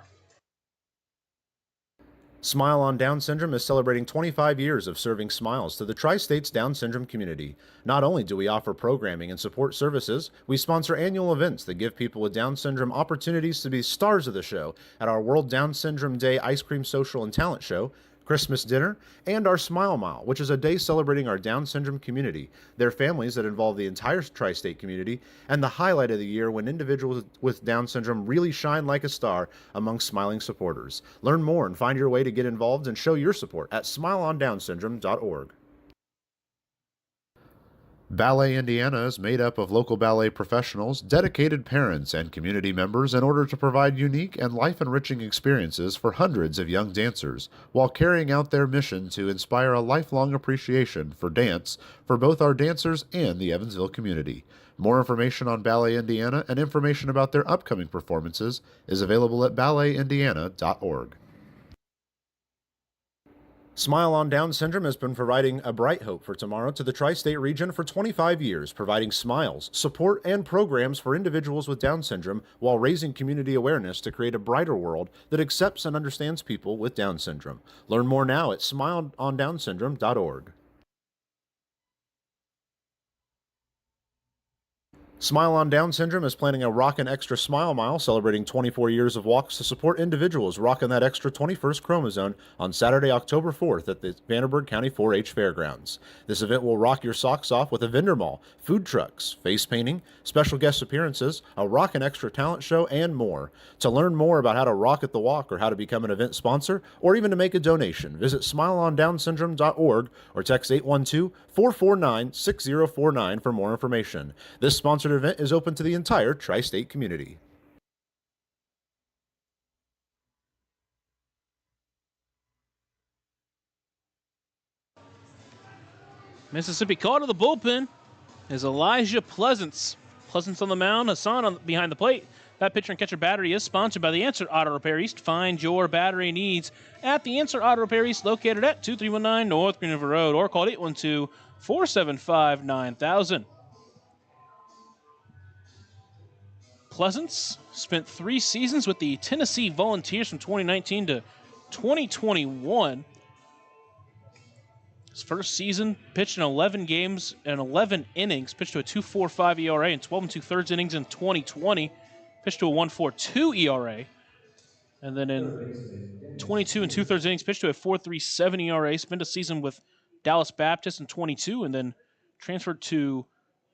Smile on Down Syndrome is celebrating 25 years of serving smiles to the Tri-State's Down Syndrome community. Not only do we offer programming and support services, we sponsor annual events that give people with Down Syndrome opportunities to be stars of the show at our World Down Syndrome Day Ice Cream Social and Talent Show, Christmas dinner, and our Smile Mile, which is a day celebrating our Down syndrome community, their families that involve the entire tri-state community, and the highlight of the year when individuals with Down syndrome really shine like a star among smiling supporters. Learn more and find your way to get involved and show your support at smileondownsyndrome.org. Ballet Indiana is made up of local ballet professionals, dedicated parents, and community members in order to provide unique and life-enriching experiences for hundreds of young dancers, while carrying out their mission to inspire a lifelong appreciation for dance for both our dancers and the Evansville community. More information on Ballet Indiana and information about their upcoming performances is available at balletindiana.org. Smile on Down Syndrome has been providing a bright hope for tomorrow to the tri-state region for 25 years, providing smiles, support, and programs for individuals with Down syndrome while raising community awareness to create a brighter world that accepts and understands people with Down syndrome. Learn more now at smileondownsyndrome.org. Smile on Down Syndrome is planning a Rockin' Extra Smile Mile celebrating 24 years of walks to support individuals rocking that extra 21st chromosome on Saturday, October 4th at the Vanderburgh County 4-H Fairgrounds. This event will rock your socks off with a vendor mall, food trucks, face painting, special guest appearances, a Rockin' Extra talent show, and more. To learn more about how to rock at the walk or how to become an event sponsor or even to make a donation, visit smileondownsyndrome.org or text 812-449-6049 for more information. This sponsored event is open to the entire tri-state community. Mississippi called to the bullpen is Elijah Pleasance. Pleasance on the mound, Hassan behind the plate. That pitcher and catcher battery is sponsored by the Answer Auto Repair East. Find your battery needs at the Answer Auto Repair East, located at 2319 North Green River Road, or call 812-475-9000. Pleasance spent 3 seasons with the Tennessee Volunteers from 2019 to 2021. His first season, pitched in 11 games and 11 innings, pitched to a 2.45 ERA and 12 2/3 innings in 2020, pitched to a 1.42 ERA. And then in 22 2/3 innings, pitched to a 4.37 ERA, spent a season with Dallas Baptist in 22, and then transferred to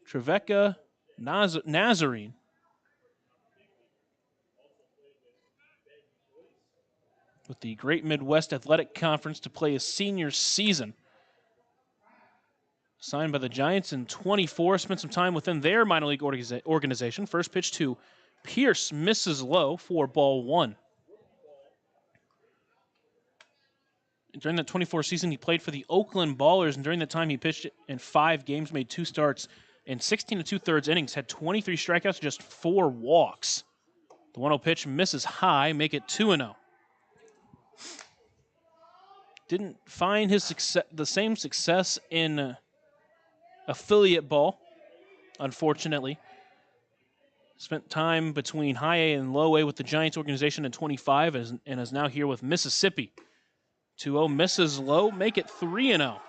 Trevecca Nazarene. With the Great Midwest Athletic Conference to play his senior season. Signed by the Giants in 24, spent some time within their minor league organization. First pitch to Pierce, misses low for ball 1. During that 24 season, he played for the Oakland Ballers, and during that time he pitched in 5 games, made 2 starts, in 16 2/3 innings, had 23 strikeouts, just 4 walks. The 1-0 pitch misses high, make it 2-0. Didn't find his the same success in affiliate ball, unfortunately. Spent time between high A and low A with the Giants organization in 25 and is now here with Mississippi. 2-0 misses low, make it 3-0.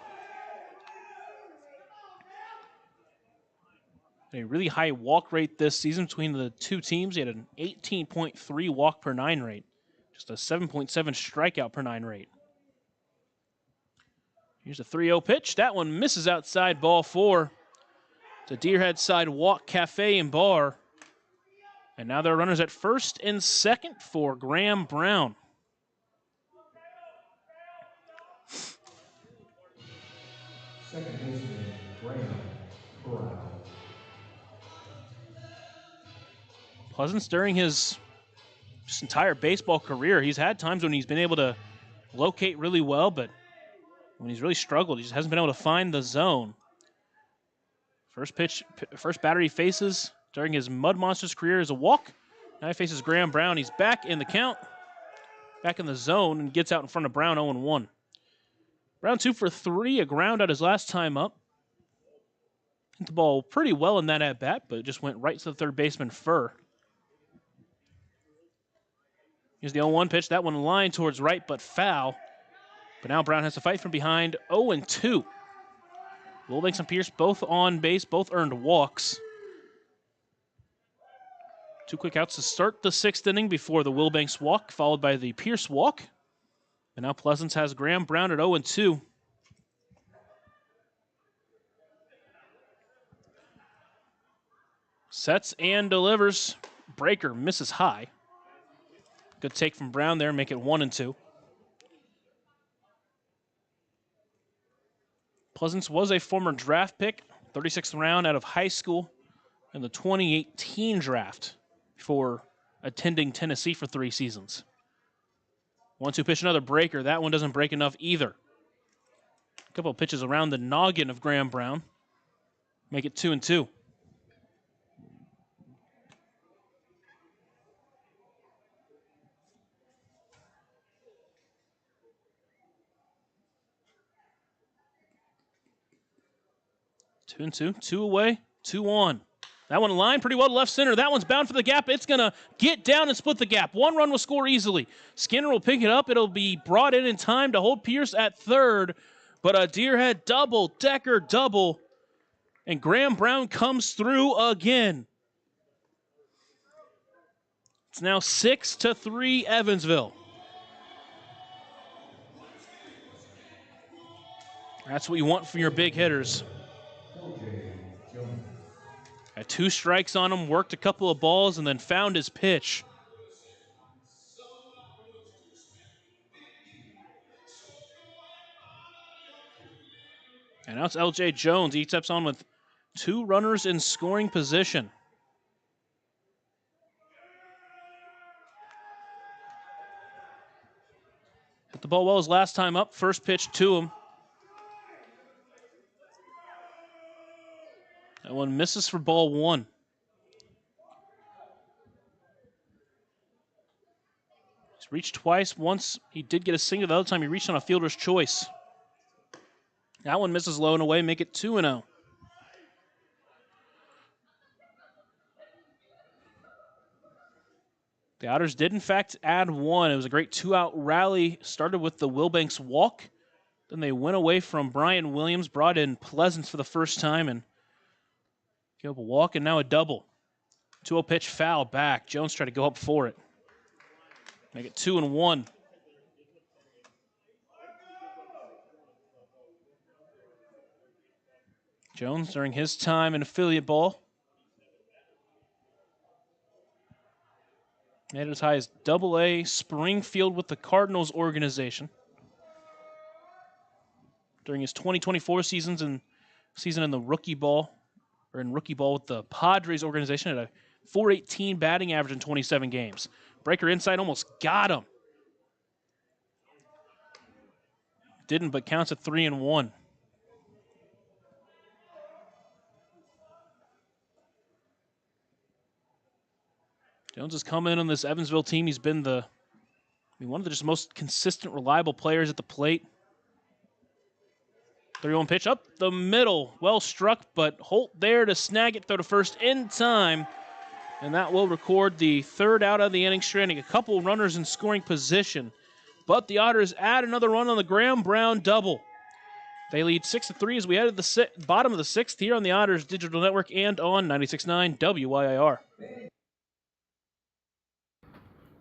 A really high walk rate this season between the two teams. He had an 18.3 walk per 9 rate, just a 7.7 strikeout per 9 rate. Here's a 3-0 pitch. That one misses outside, ball 4. It's a Deerhead side walk cafe and bar. And now there are runners at first and second for Graham Brown. Second baseman, Graham Brown. Pleasance, during his entire baseball career, he's had times when he's been able to locate really well, but when he's really struggled, he just hasn't been able to find the zone. First pitch, first batter he faces during his Mud Monsters career is a walk. Now he faces Graham Brown. He's back in the count, back in the zone, and gets out in front of Brown 0-1. Brown 2 for 3, a ground out his last time up. Hit the ball pretty well in that at-bat, but it just went right to the third baseman, Furr. Here's the 0-1 pitch. That one lined towards right, but foul. But now Brown has to fight from behind. 0-2. Wilbanks and Pierce both on base, both earned walks. 2 quick outs to start the 6th inning before the Wilbanks walk, followed by the Pierce walk. And now Pleasance has Graham Brown at 0-2. Sets and delivers. Breaker misses high. Good take from Brown there, make it 1-2. Pleasance was a former draft pick, 36th round out of high school in the 2018 draft before attending Tennessee for 3 seasons. 1-2 pitch, another breaker. That one doesn't break enough either. A couple of pitches around the noggin of Graham Brown. Make it 2-2. Two and two. 2 away, 2 on. That one lined pretty well to left center. That one's bound for the gap. It's going to get down and split the gap. 1 run will score easily. Skinner will pick it up. It'll be brought in time to hold Pierce at third. But a Deerhead double, Decker double. And Graham Brown comes through again. It's now 6-3 Evansville. That's what you want from your big hitters. Had 2 strikes on him, worked a couple of balls, and then found his pitch. And now it's L.J. Jones. He steps on with 2 runners in scoring position. Hit the ball well his last time up. First pitch to him. That one misses for ball one. He's reached twice. Once he did get a single. The other time he reached on a fielder's choice. That one misses low and away, make it 2-0. The Otters did, in fact, add one. It was a great two-out rally. Started with the Wilbanks walk. Then they went away from Brian Williams, brought in Pleasance for the first time, and gave up a walk and now a double. 2-0 pitch, foul back. Jones tried to go up for it. Make it 2-1. Jones, during his time in affiliate ball, made it as high as Double-A Springfield with the Cardinals organization. During his 2024 season in the rookie ball, or in rookie ball with the Padres organization, at a .418 batting average in 27 games. Breaker inside almost got him. Didn't, but counts at 3-1. Jones has come in on this Evansville team. He's been one of the just most consistent, reliable players at the plate. 3-1 pitch up the middle. Well struck, but Holt there to snag it, throw to first in time. And that will record the third out of the inning, stranding a couple runners in scoring position. But the Otters add another run on the Graham Brown double. They lead 6-3 as we head to the bottom of the sixth here on the Otters Digital Network and on 96.9 WYIR.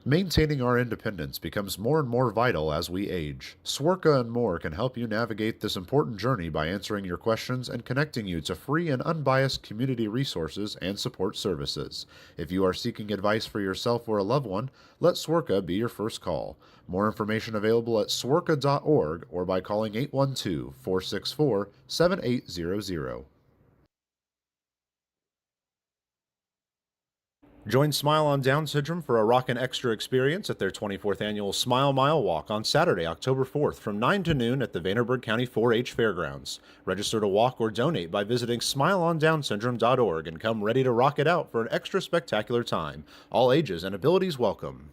Maintaining our independence becomes more and more vital as we age. Swerka and More can help you navigate this important journey by answering your questions and connecting you to free and unbiased community resources and support services. If you are seeking advice for yourself or a loved one, let Swerka be your first call. More information available at swerka.org or by calling 812-464-7800. Join Smile on Down Syndrome for a rockin' extra experience at their 24th annual Smile Mile Walk on Saturday, October 4th from 9 to noon at the Vanderburgh County 4-H Fairgrounds. Register to walk or donate by visiting smileondownsyndrome.org and come ready to rock it out for an extra spectacular time. All ages and abilities welcome.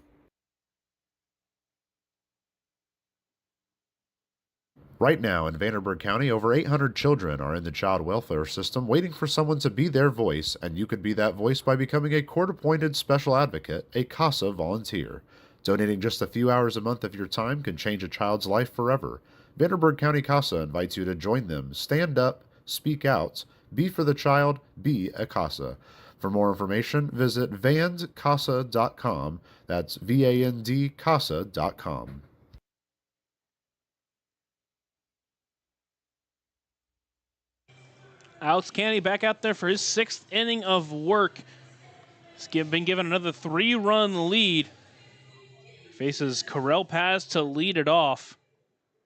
Right now in Vanderburgh County, over 800 children are in the child welfare system waiting for someone to be their voice, and you could be that voice by becoming a court-appointed special advocate, a CASA volunteer. Donating just a few hours a month of your time can change a child's life forever. Vanderburgh County CASA invites you to join them. Stand up, speak out, be for the child, be a CASA. For more information, visit vandcasa.com. That's VAND-CASA.com. Alex Canny back out there for his sixth inning of work. He's been given another 3-run lead. Faces Correll Paz to lead it off.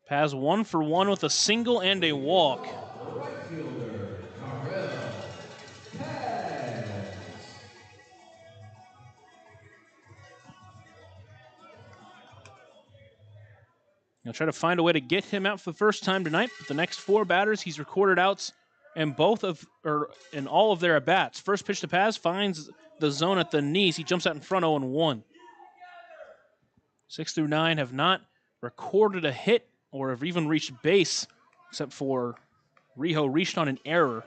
Paz 1 for 1 with a single and a walk. He'll try to find a way to get him out for the first time tonight, but the next 4 batters he's recorded outs in all of their at-bats. First pitch to Paz finds the zone at the knees. He jumps out in front 0-1. 6 through 9 have not recorded a hit or have even reached base, except for Rijo reached on an error.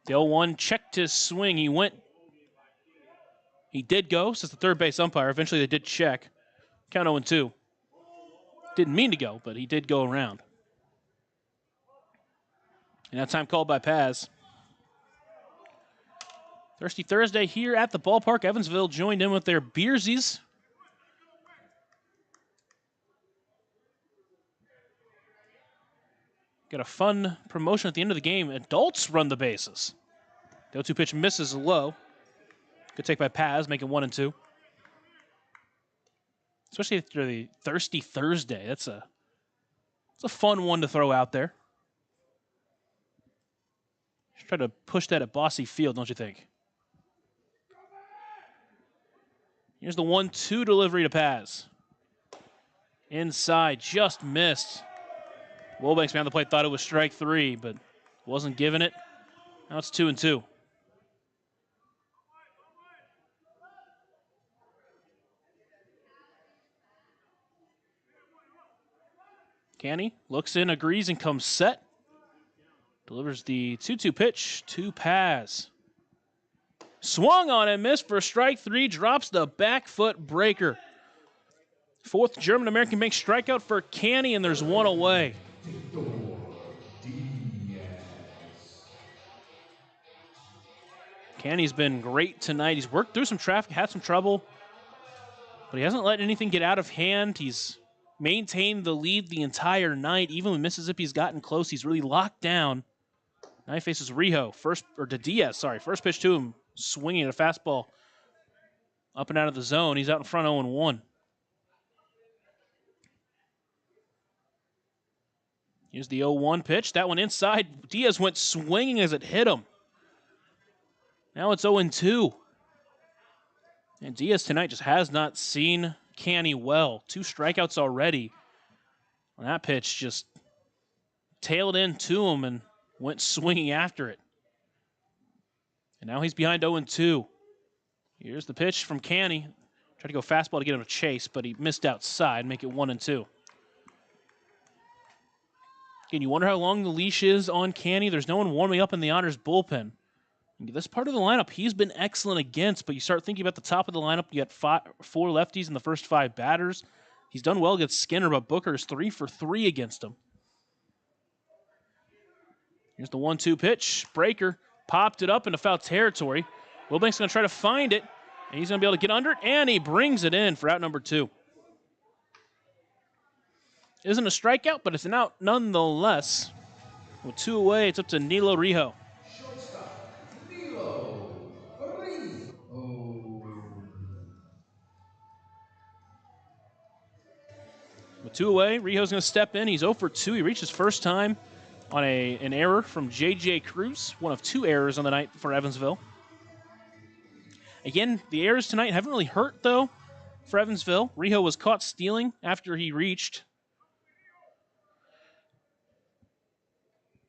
The 0-1 checked his swing. He did go, says the third base umpire. Eventually they did check. Count 0-2. Didn't mean to go, but he did go around. And that time called by Paz. Thirsty Thursday here at the ballpark. Evansville joined in with their Beersies. Got a fun promotion at the end of the game. Adults run the bases. The 0-2 pitch misses low. Good take by Paz, making 1-2. Especially after the Thirsty Thursday. It's a fun one to throw out there. Should try to push that at Bossy Field, don't you think? Here's the 1-2 delivery to Paz. Inside, just missed. Wilbanks behind the plate thought it was strike 3, but wasn't giving it. Now it's 2-2. Canny looks in, agrees, and comes set. Delivers the 2-2 pitch to Paz. Swung on and missed for strike three. Drops the back foot breaker. Fourth German-American Bank strikeout for Canny, and there's one away. Canny's been great tonight. He's worked through some traffic, had some trouble, but he hasn't let anything get out of hand. He's maintained the lead the entire night. Even when Mississippi's gotten close, he's really locked down. Now he faces Diaz. First pitch to him, swinging at a fastball up and out of the zone. He's out in front 0-1. Here's the 0-1 pitch. That one inside. Diaz went swinging as it hit him. Now it's 0-2. And Diaz tonight just has not seen Canny well. 2 strikeouts already. And that pitch just tailed into him and went swinging after it. And now he's behind 0-2. Here's the pitch from Canny. Tried to go fastball to get him a chase, but he missed outside, make it 1-2. Again, you wonder how long the leash is on Canny. There's no one warming up in the Otters bullpen. This part of the lineup he's been excellent against, but you start thinking about the top of the lineup. You got 4 lefties in the first 5 batters. He's done well against Skinner, but Booker's 3 for 3 against him. Here's the 1-2 pitch. Breaker popped it up into foul territory. Wilbank's going to try to find it, and he's going to be able to get under it, and he brings it in for out number 2. Isn't a strikeout, but it's an out nonetheless. With 2 away, it's up to Nilo Rijo. With 2 away, Rijo's going to step in. He's 0 for 2. He reached his first time on an error from J.J. Cruz. One of 2 errors on the night for Evansville. Again, the errors tonight haven't really hurt, though, for Evansville. Rijo was caught stealing after he reached.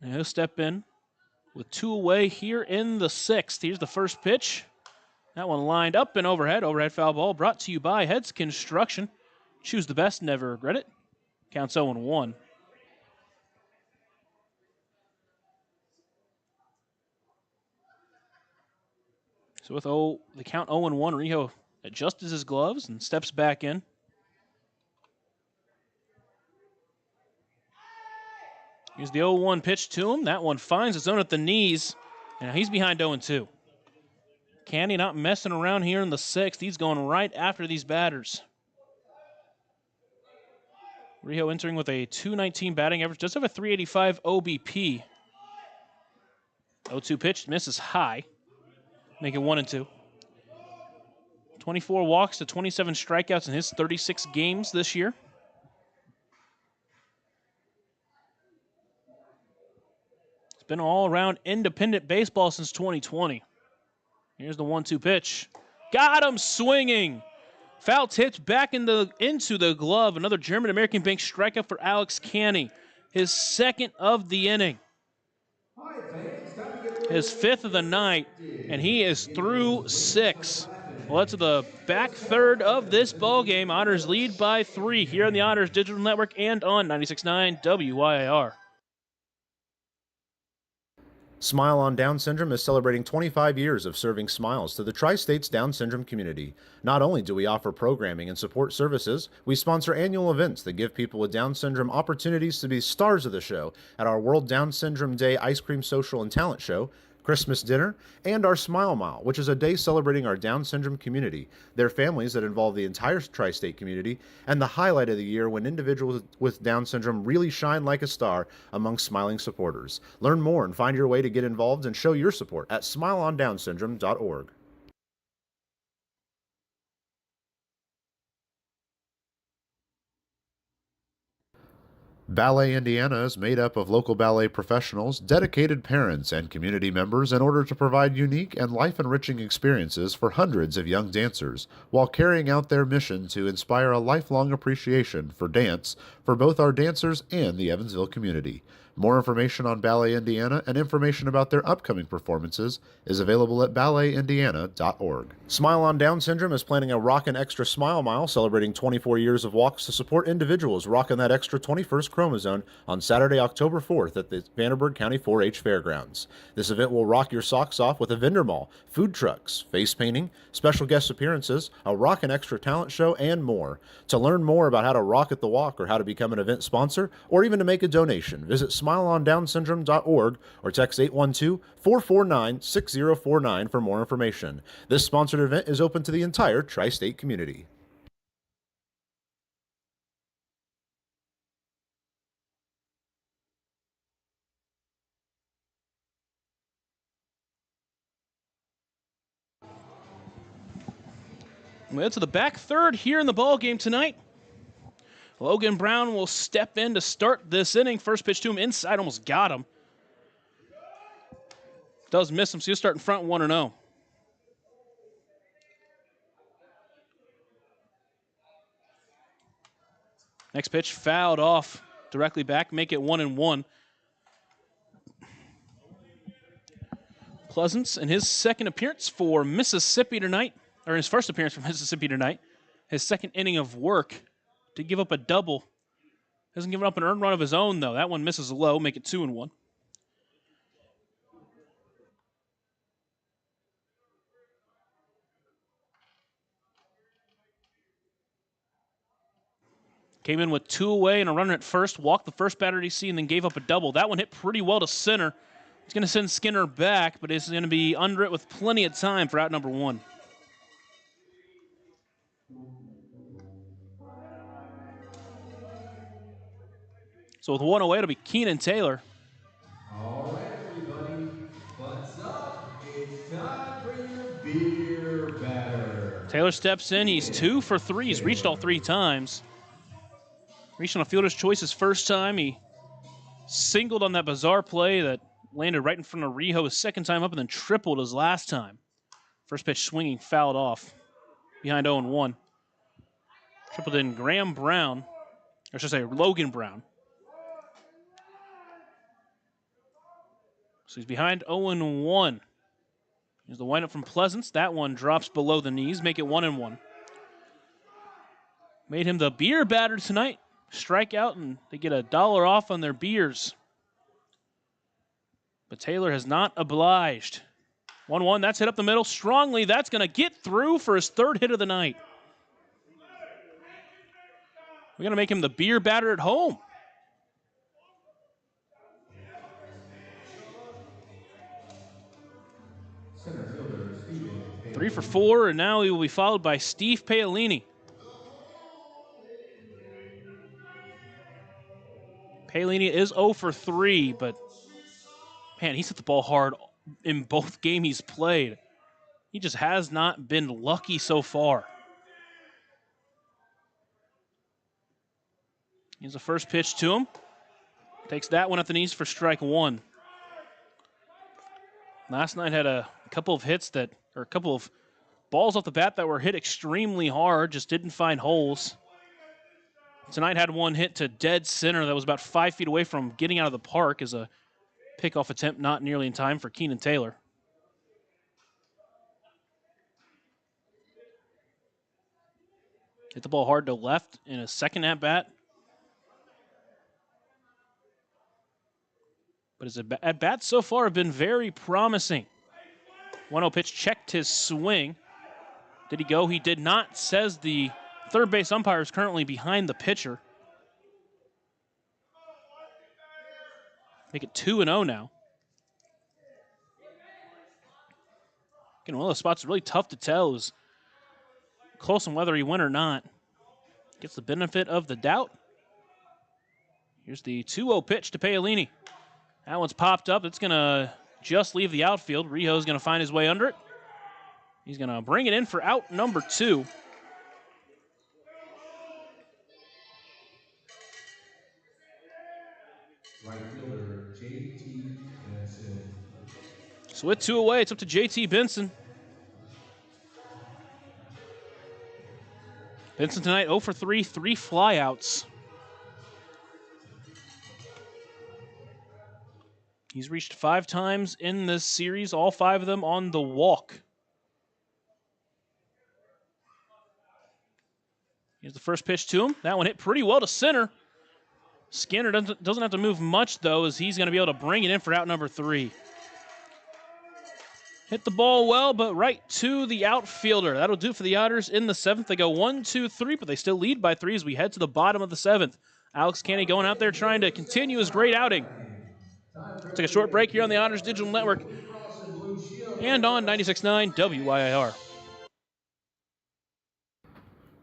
And he'll step in with 2 away here in the 6th. Here's the first pitch. That one lined up and overhead. Overhead foul ball brought to you by Heads Construction. Choose the best, never regret it. Counts 0-1. So with the count 0-1, Rijo adjusts his gloves and steps back in. Here's the 0-1 pitch to him. That one finds its zone at the knees, and he's behind 0-2. Canny not messing around here in the 6th. He's going right after these batters. Rijo entering with a .219 batting average, does have a .385 OBP. 0-2 pitch, misses high, making 1-2. 24 walks to 27 strikeouts in his 36 games this year. It's been all-around independent baseball since 2020. Here's the 1-2 pitch. Got him swinging. Foul tipped back into the glove. Another German-American Bank strikeout for Alex Canny. His 2nd of the inning. His 5th of the night, and he is through 6. Well, that's the back third of this ball game. Otters lead by 3 here on the Otters Digital Network and on 96.9 WYIR. Smile on Down Syndrome is celebrating 25 years of serving smiles to the Tri-States Down Syndrome community. Not only do we offer programming and support services, we sponsor annual events that give people with Down syndrome opportunities to be stars of the show at our World Down Syndrome Day Ice Cream Social and Talent Show, Christmas dinner, and our Smile Mile, which is a day celebrating our Down syndrome community, their families that involve the entire tri-state community, and the highlight of the year when individuals with Down syndrome really shine like a star among smiling supporters. Learn more and find your way to get involved and show your support at smileondownsyndrome.org. Ballet Indiana is made up of local ballet professionals, dedicated parents, and community members in order to provide unique and life-enriching experiences for hundreds of young dancers, while carrying out their mission to inspire a lifelong appreciation for dance for both our dancers and the Evansville community. More information on Ballet Indiana and information about their upcoming performances is available at balletindiana.org. Smile on Down Syndrome is planning a Rockin' Extra Smile Mile celebrating 24 years of walks to support individuals rocking that extra 21st chromosome on Saturday, October 4th at the Vanderburgh County 4-H Fairgrounds. This event will rock your socks off with a vendor mall, food trucks, face painting, special guest appearances, a Rockin' Extra talent show, and more. To learn more about how to rock at the walk or how to become an event sponsor or even to make a donation, visit smileondownsyndrome.org or text 812-449-6049 for more information. This sponsored event is open to the entire tri-state community. Well, to the back third here in the ball game tonight. Logan Brown will step in to start this inning. First pitch to him inside, almost got him. Does miss him, so he'll start in front 1-0. Next pitch fouled off directly back, make it 1-1. Pleasance in his second appearance for Mississippi tonight, or his first appearance for Mississippi tonight, his second inning of work to give up a double. Hasn't given up an earned run of his own, though. That one misses low, make it 2-1. Came in with 2 away and a runner at first, walked the first batter he see, and then gave up a double. That one hit pretty well to center. He's going to send Skinner back, but it's going to be under it with plenty of time for out number 1. So with 1 away, it'll be Keenan Taylor. All right, everybody, what's up? It's time for your beer batter. Taylor steps in. He's 2 for 3. He's reached all 3 times. Reached on a fielder's choice his first time. He singled on that bizarre play that landed right in front of Rijo his second time up and then tripled his last time. First pitch swinging, fouled off behind 0-1. Tripled in Graham Brown, or should I say Logan Brown. So he's behind 0-1. Here's the windup from Pleasance. That one drops below the knees, make it 1-1. Made him the beer batter tonight. Strike out and they get $1 off on their beers. But Taylor has not obliged. 1-1, that's hit up the middle strongly. That's going to get through for his third hit of the night. We're going to make him the beer batter at home. Center fielder, Steven. 3 for 4, and now he will be followed by Steve Paolini. Paolini is 0 for 3, but man, he's hit the ball hard in both games he's played. He just has not been lucky so far. Here's the first pitch to him. Takes that one at the knees for strike 1. Last night had a couple of hits that, or a couple of balls off the bat that were hit extremely hard, just didn't find holes. Tonight had one hit to dead center that was about 5 feet away from getting out of the park as a pickoff attempt not nearly in time for Keenan Taylor. Hit the ball hard to left in a second at-bat. But his at-bats so far have been very promising. 1-0 pitch checked his swing. Did he go? He did not, says the third base umpire is currently behind the pitcher. Make it 2-0 now. Again, one of those spots is really tough to tell. It was close on whether he went or not. Gets the benefit of the doubt. Here's the 2-0 pitch to Paolini. That one's popped up. It's going to just leave the outfield. Rijo's going to find his way under it. He's going to bring it in for out number 2. Right fielder, J.T. Benson. So with 2 away, it's up to J.T. Benson. Benson tonight 0 for 3, 3 flyouts. He's reached 5 times in this series, all 5 of them on the walk. Here's the first pitch to him. That one hit pretty well to center. Skinner doesn't have to move much, though, as he's going to be able to bring it in for out number 3. Hit the ball well, but right to the outfielder. That'll do for the Otters in the 7th. They go 1, 2, 3, but they still lead by 3 as we head to the bottom of the 7th. Alex Canny going out there trying to continue his great outing. Take a short break here on the Otters Digital Network and on 96.9 WYIR.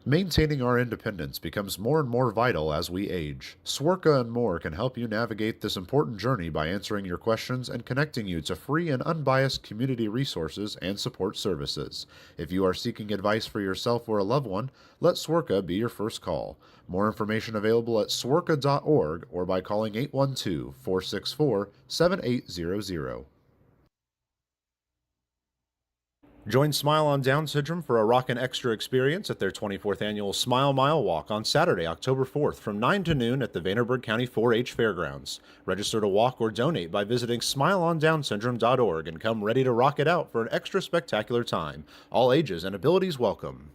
Maintaining our independence becomes more and more vital as we age. Swerka and more can help you navigate this important journey by answering your questions and connecting you to free and unbiased community resources and support services. If you are seeking advice for yourself or a loved one, let Swerka be your first call. More information available at swerka.org or by calling 812-464-7800. Join Smile on Down Syndrome for a rockin' extra experience at their 24th annual Smile Mile Walk on Saturday, October 4th from 9 to noon at the Vanderburgh County 4-H Fairgrounds. Register to walk or donate by visiting smileondownsyndrome.org and come ready to rock it out for an extra spectacular time. All ages and abilities welcome.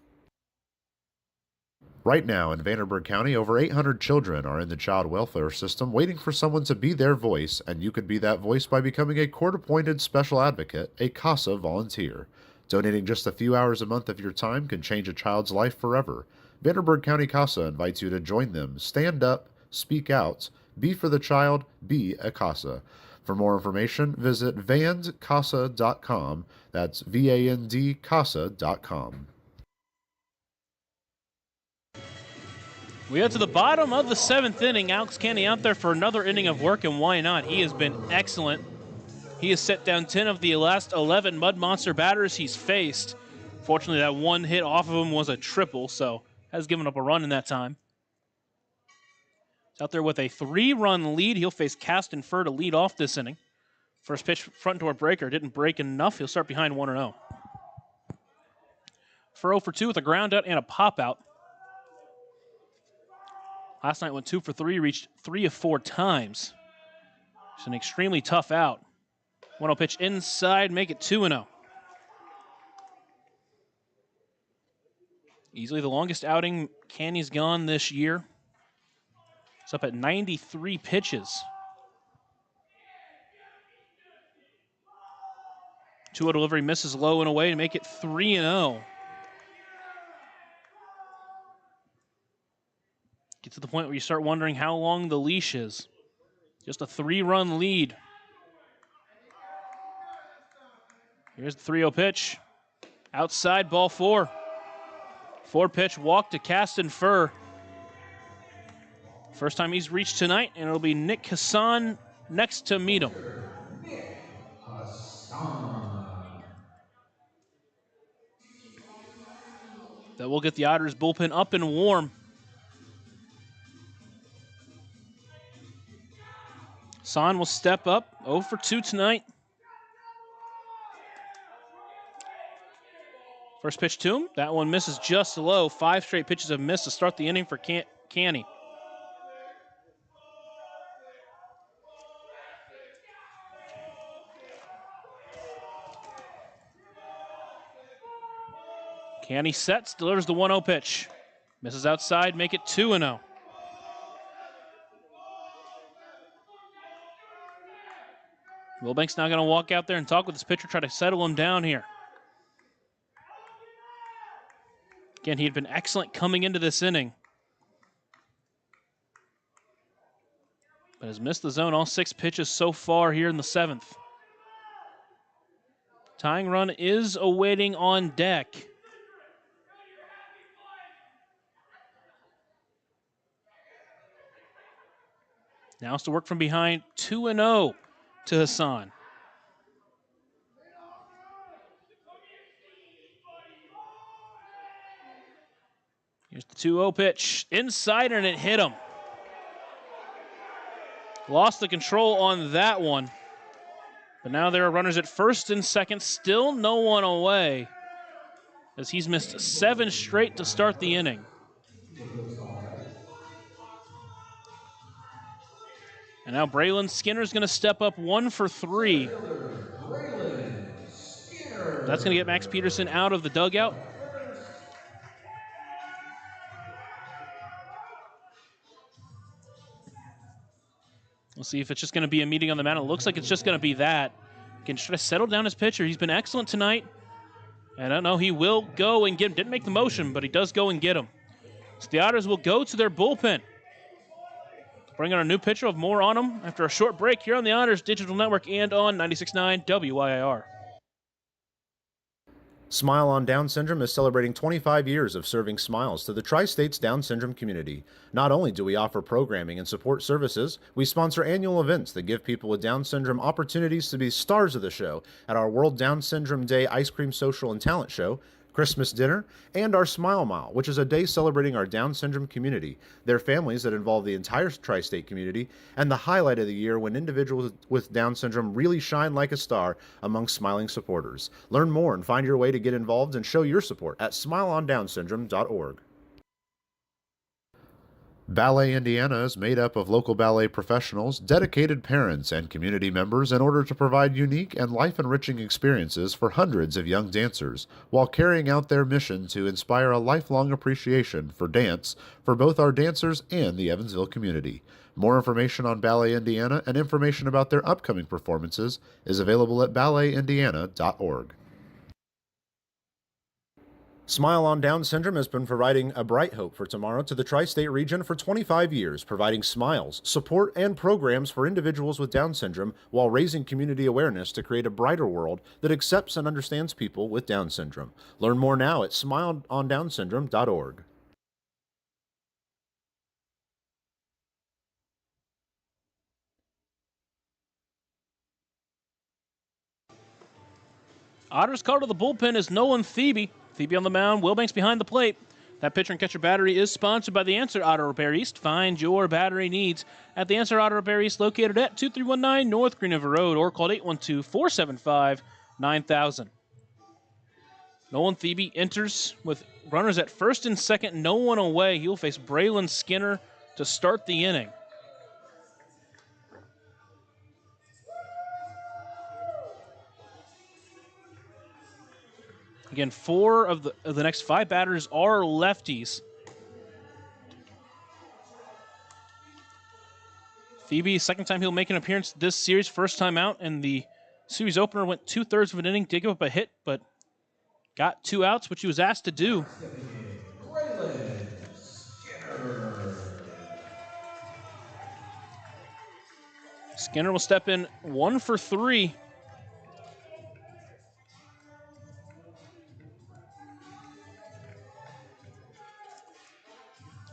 Right now in Vanderburgh County, over 800 children are in the child welfare system waiting for someone to be their voice, and you could be that voice by becoming a court-appointed special advocate, a CASA volunteer. Donating just a few hours a month of your time can change a child's life forever. Vanderburgh County CASA invites you to join them. Stand up, speak out, be for the child, be a CASA. For more information, visit vandcasa.com. That's VAND-CASA.com. We head to the bottom of the 7th inning. Alex Canny out there for another inning of work, and why not? He has been excellent. He has set down 10 of the last 11 Mud Monster batters he's faced. Fortunately, that one hit off of him was a triple, so has given up a run in that time. He's out there with a 3-run lead. He'll face Caston Fur to lead off this inning. First pitch, front door breaker. Didn't break enough. He'll start behind 1-0. For 0 for 2 with a ground out and a pop out. Last night went 2 for 3, reached 3 of 4 times. It's an extremely tough out. 1-0 pitch inside, make it 2-0. Easily the longest outing Canny's gone this year. It's up at 93 pitches. 2-0 delivery misses low and away to make it 3-0. Get to the point where you start wondering how long the leash is. Just a 3-run lead. Here's the 3-0 pitch. Outside, ball 4. 4-pitch walk to Caston Fur. First time he's reached tonight, and it'll be Nick Hassan next to meet him. That will get the Otters bullpen up and warm. Hassan will step up, 0 for 2 tonight. First pitch to him. That one misses just low. 5 straight pitches have missed to start the inning for Canny. Canny sets, delivers the 1-0 pitch. Misses outside, make it 2-0. Wilbank's now going to walk out there and talk with his pitcher, try to settle him down here. Again, he had been excellent coming into this inning, but has missed the zone all 6 pitches so far here in the 7th. Tying run is awaiting on deck. Now it's to work from behind, 2-0 to Hassan. Here's the 2-0 pitch. Inside, and it hit him. Lost the control on that one. But now there are runners at first and second. Still no one away, as he's missed 7 straight to start the inning. And now Braylon Skinner's going to step up 1 for 3. That's going to get Max Peterson out of the dugout. We'll see if it's just going to be a meeting on the mound. It looks like it's just going to be that. Can try to settle down his pitcher. He's been excellent tonight. And I don't know, he will go and get him. Didn't make the motion, but he does go and get him. So the Otters will go to their bullpen. Bring on a new pitcher. We'll have more on him after a short break here on the Otters Digital Network and on 96.9 WYIR. Smile on Down Syndrome is celebrating 25 years of serving smiles to the Tri-States Down Syndrome community. Not only do we offer programming and support services, we sponsor annual events that give people with Down syndrome opportunities to be stars of the show at our World Down Syndrome Day Ice Cream Social and Talent Show, Christmas dinner, and our Smile Mile, which is a day celebrating our Down syndrome community, their families that involve the entire tri-state community, and the highlight of the year when individuals with Down syndrome really shine like a star among smiling supporters. Learn more and find your way to get involved and show your support at smileondownsyndrome.org. Ballet Indiana is made up of local ballet professionals, dedicated parents, and community members in order to provide unique and life-enriching experiences for hundreds of young dancers, while carrying out their mission to inspire a lifelong appreciation for dance for both our dancers and the Evansville community. More information on Ballet Indiana and information about their upcoming performances is available at balletindiana.org. Smile on Down Syndrome has been providing a bright hope for tomorrow to the tri-state region for 25 years, providing smiles, support, and programs for individuals with Down syndrome while raising community awareness to create a brighter world that accepts and understands people with Down syndrome. Learn more now at smileondownsyndrome.org. Otters call to the bullpen is Nolan Thebe. Thebe on the mound, Wilbanks behind the plate. That pitcher and catcher battery is sponsored by the Answer Auto Repair East. Find your battery needs at the Answer Auto Repair East, located at 2319 North Green River Road, or called 812-475-9000. Nolan Thebe enters with runners at first and second, no one away. He'll face Braylon Skinner to start the inning. Again, 4 of the next 5 batters are lefties. Thebe, second time he'll make an appearance this series, first time out, and the series opener went 2/3 of an inning, did give up a hit, but got 2 outs, which he was asked to do. Skinner will step in 1 for 3.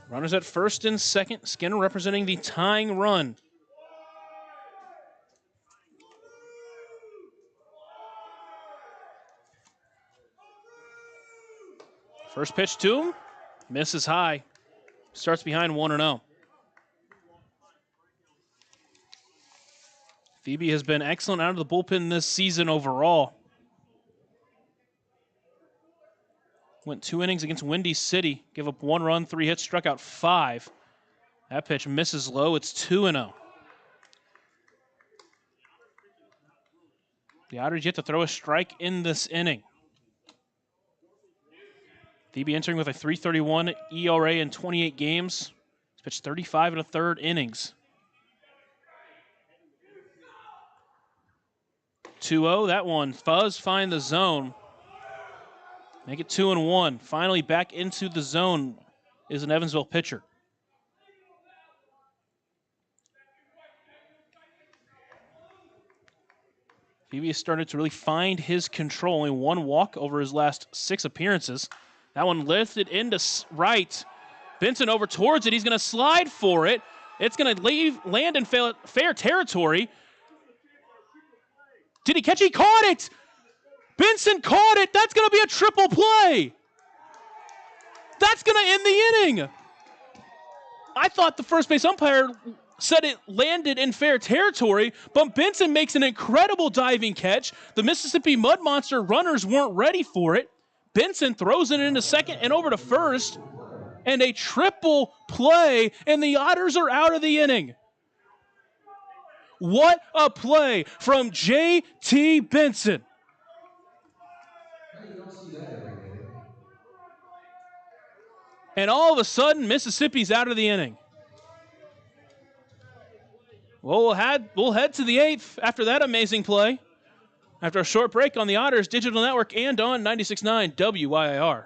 Runners at first and second. Skinner representing the tying run. First pitch to him. Misses high. Starts behind 1-0. Thebe has been excellent out of the bullpen this season overall. Went 2 innings against Windy City. Gave up 1 run, 3 hits, struck out 5. That pitch misses low. It's 2-0. The Otters yet to throw a strike in this inning. Thebe entering with a 3.31 ERA in 28 games. He's pitched 35 1/3 innings. 2-0. That one does find the zone. Make it 2-1. Finally back into the zone is an Evansville pitcher. Thebe has started to really find his control. Only 1 walk over his last 6 appearances. That one lifted into right. Benson over towards it. He's going to slide for it. It's going to land in fair territory. Did he catch it? He caught it! Benson caught it. That's going to be a triple play. That's going to end the inning. I thought the first base umpire said it landed in fair territory, but Benson makes an incredible diving catch. The Mississippi Mud Monster runners weren't ready for it. Benson throws it into second and over to first, and a triple play, and the Otters are out of the inning. What a play from J.T. Benson. You don't see that every day. And all of a sudden, Mississippi's out of the inning. Well, we'll head to the 8th after that amazing play. After a short break on the Otters Digital Network and on 96.9 WYIR.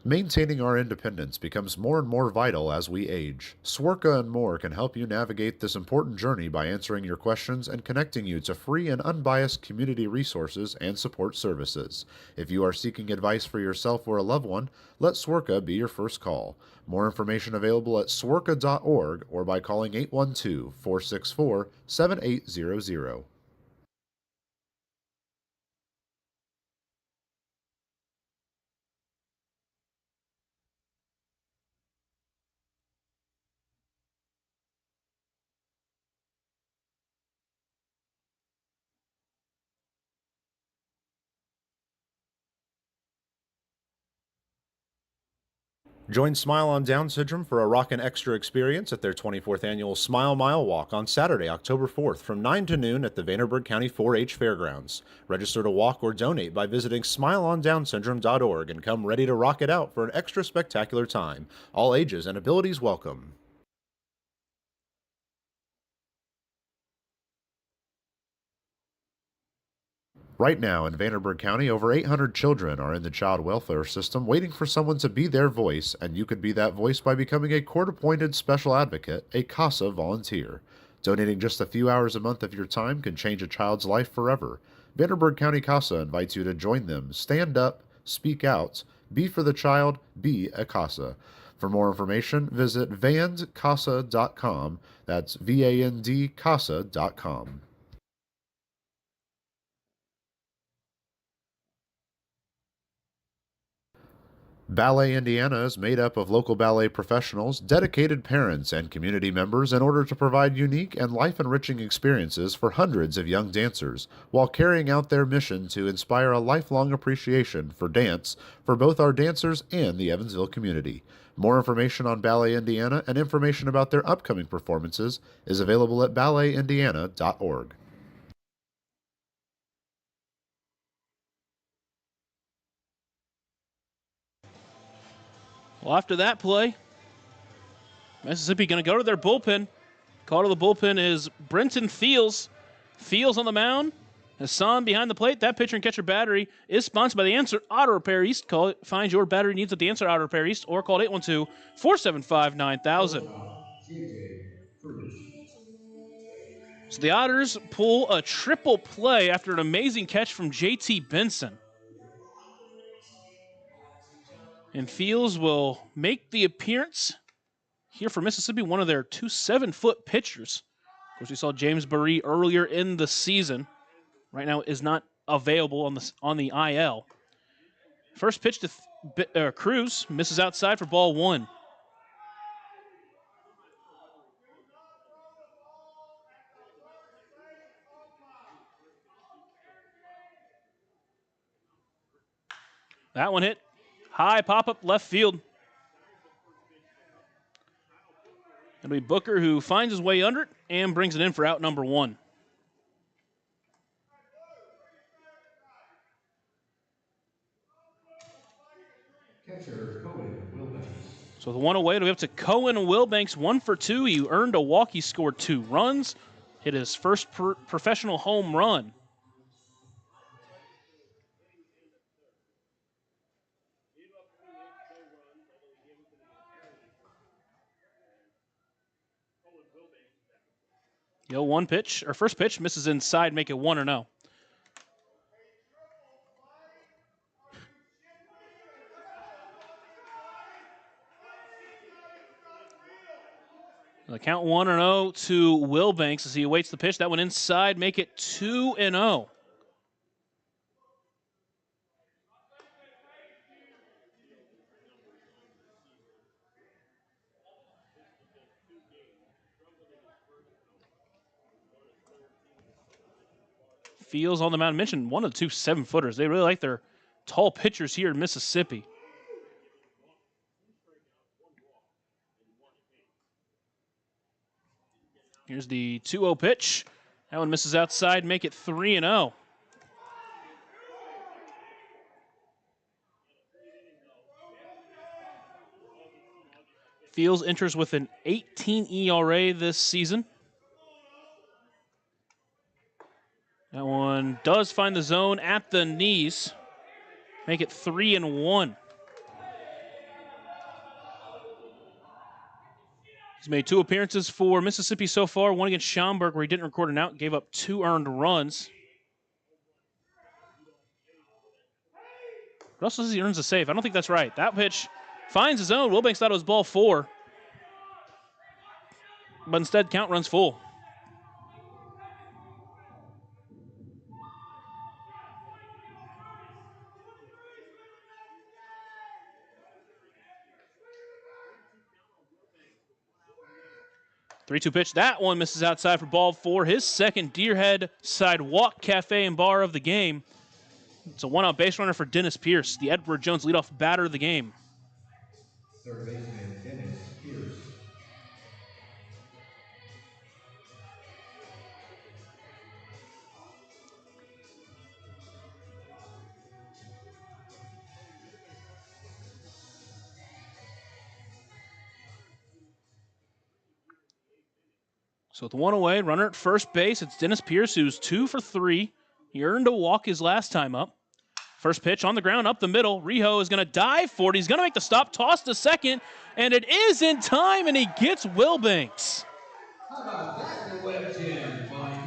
Maintaining our independence becomes more and more vital as we age. Swerka and more can help you navigate this important journey by answering your questions and connecting you to free and unbiased community resources and support services. If you are seeking advice for yourself or a loved one, let Swerka be your first call. More information available at swerka.org or by calling 812-464-7800. Join Smile on Down Syndrome for a rockin' extra experience at their 24th annual Smile Mile Walk on Saturday, October 4th from 9 to noon at the Vanderburgh County 4-H Fairgrounds. Register to walk or donate by visiting smileondownsyndrome.org and come ready to rock it out for an extra spectacular time. All ages and abilities welcome. Right now in Vanderburgh County, over 800 children are in the child welfare system waiting for someone to be their voice, and you could be that voice by becoming a court-appointed special advocate, a CASA volunteer. Donating just a few hours a month of your time can change a child's life forever. Vanderburgh County CASA invites you to join them. Stand up, speak out, be for the child, be a CASA. For more information, visit vandcasa.com. That's VAND-CASA.com. Ballet Indiana is made up of local ballet professionals, dedicated parents, and community members in order to provide unique and life-enriching experiences for hundreds of young dancers, while carrying out their mission to inspire a lifelong appreciation for dance for both our dancers and the Evansville community. More information on Ballet Indiana and information about their upcoming performances is available at balletindiana.org. Well, after that play, Mississippi going to go to their bullpen. Call to the bullpen is Brenton Fields. Fields on the mound. Hassan behind the plate. That pitcher and catcher battery is sponsored by the Answer Auto Repair East. Find your battery needs at the Answer Auto Repair East or call 812-475-9000. So the Otters pull a triple play after an amazing catch from J.T. Benson. And Fields will make the appearance here for Mississippi, one of their 2 7-foot pitchers. Of course, we saw James Barree earlier in the season. Right now is not available on the IL. First pitch to Cruz, misses outside for ball 1. That one hit high, pop-up left field. It'll be Booker who finds his way under it and brings it in for out number 1. Catcher Cohen Wilbanks. So the one away, it'll be up to Cohen Wilbanks, 1 for 2. He earned a walk. He scored 2 runs, hit his first professional home run. First pitch, misses inside, make it 1-0. The count 1-0 to Wilbanks as he awaits the pitch. That one inside, make it 2-0. Fields on the mound. Mentioned one of the 2 7-footers. They really like their tall pitchers here in Mississippi. Here's the 2-0 pitch. That one misses outside, make it 3-0. Fields enters with an 18 ERA this season. That one does find the zone at the knees. Make it 3-1. He's made 2 appearances for Mississippi so far, one against Schaumburg where he didn't record an out, gave up 2 earned runs. But also says he earns a save. I don't think that's right. That pitch finds his zone. Wilbanks thought it was ball 4. But instead, count runs full. Three-two pitch. That one misses outside for ball 4. His second Deerhead Sidewalk Cafe and Bar of the game. It's a one-out base runner for Dennis Pierce, the Edward Jones leadoff batter of the game. Third baseman Dennis Pierce. So with 1 away, runner at first base, it's Dennis Pierce, who's 2 for 3. He earned a walk his last time up. First pitch on the ground, up the middle. Rijo is going to dive for it. He's going to make the stop, toss to second, and it is in time, and he gets Wilbanks. How about that collection by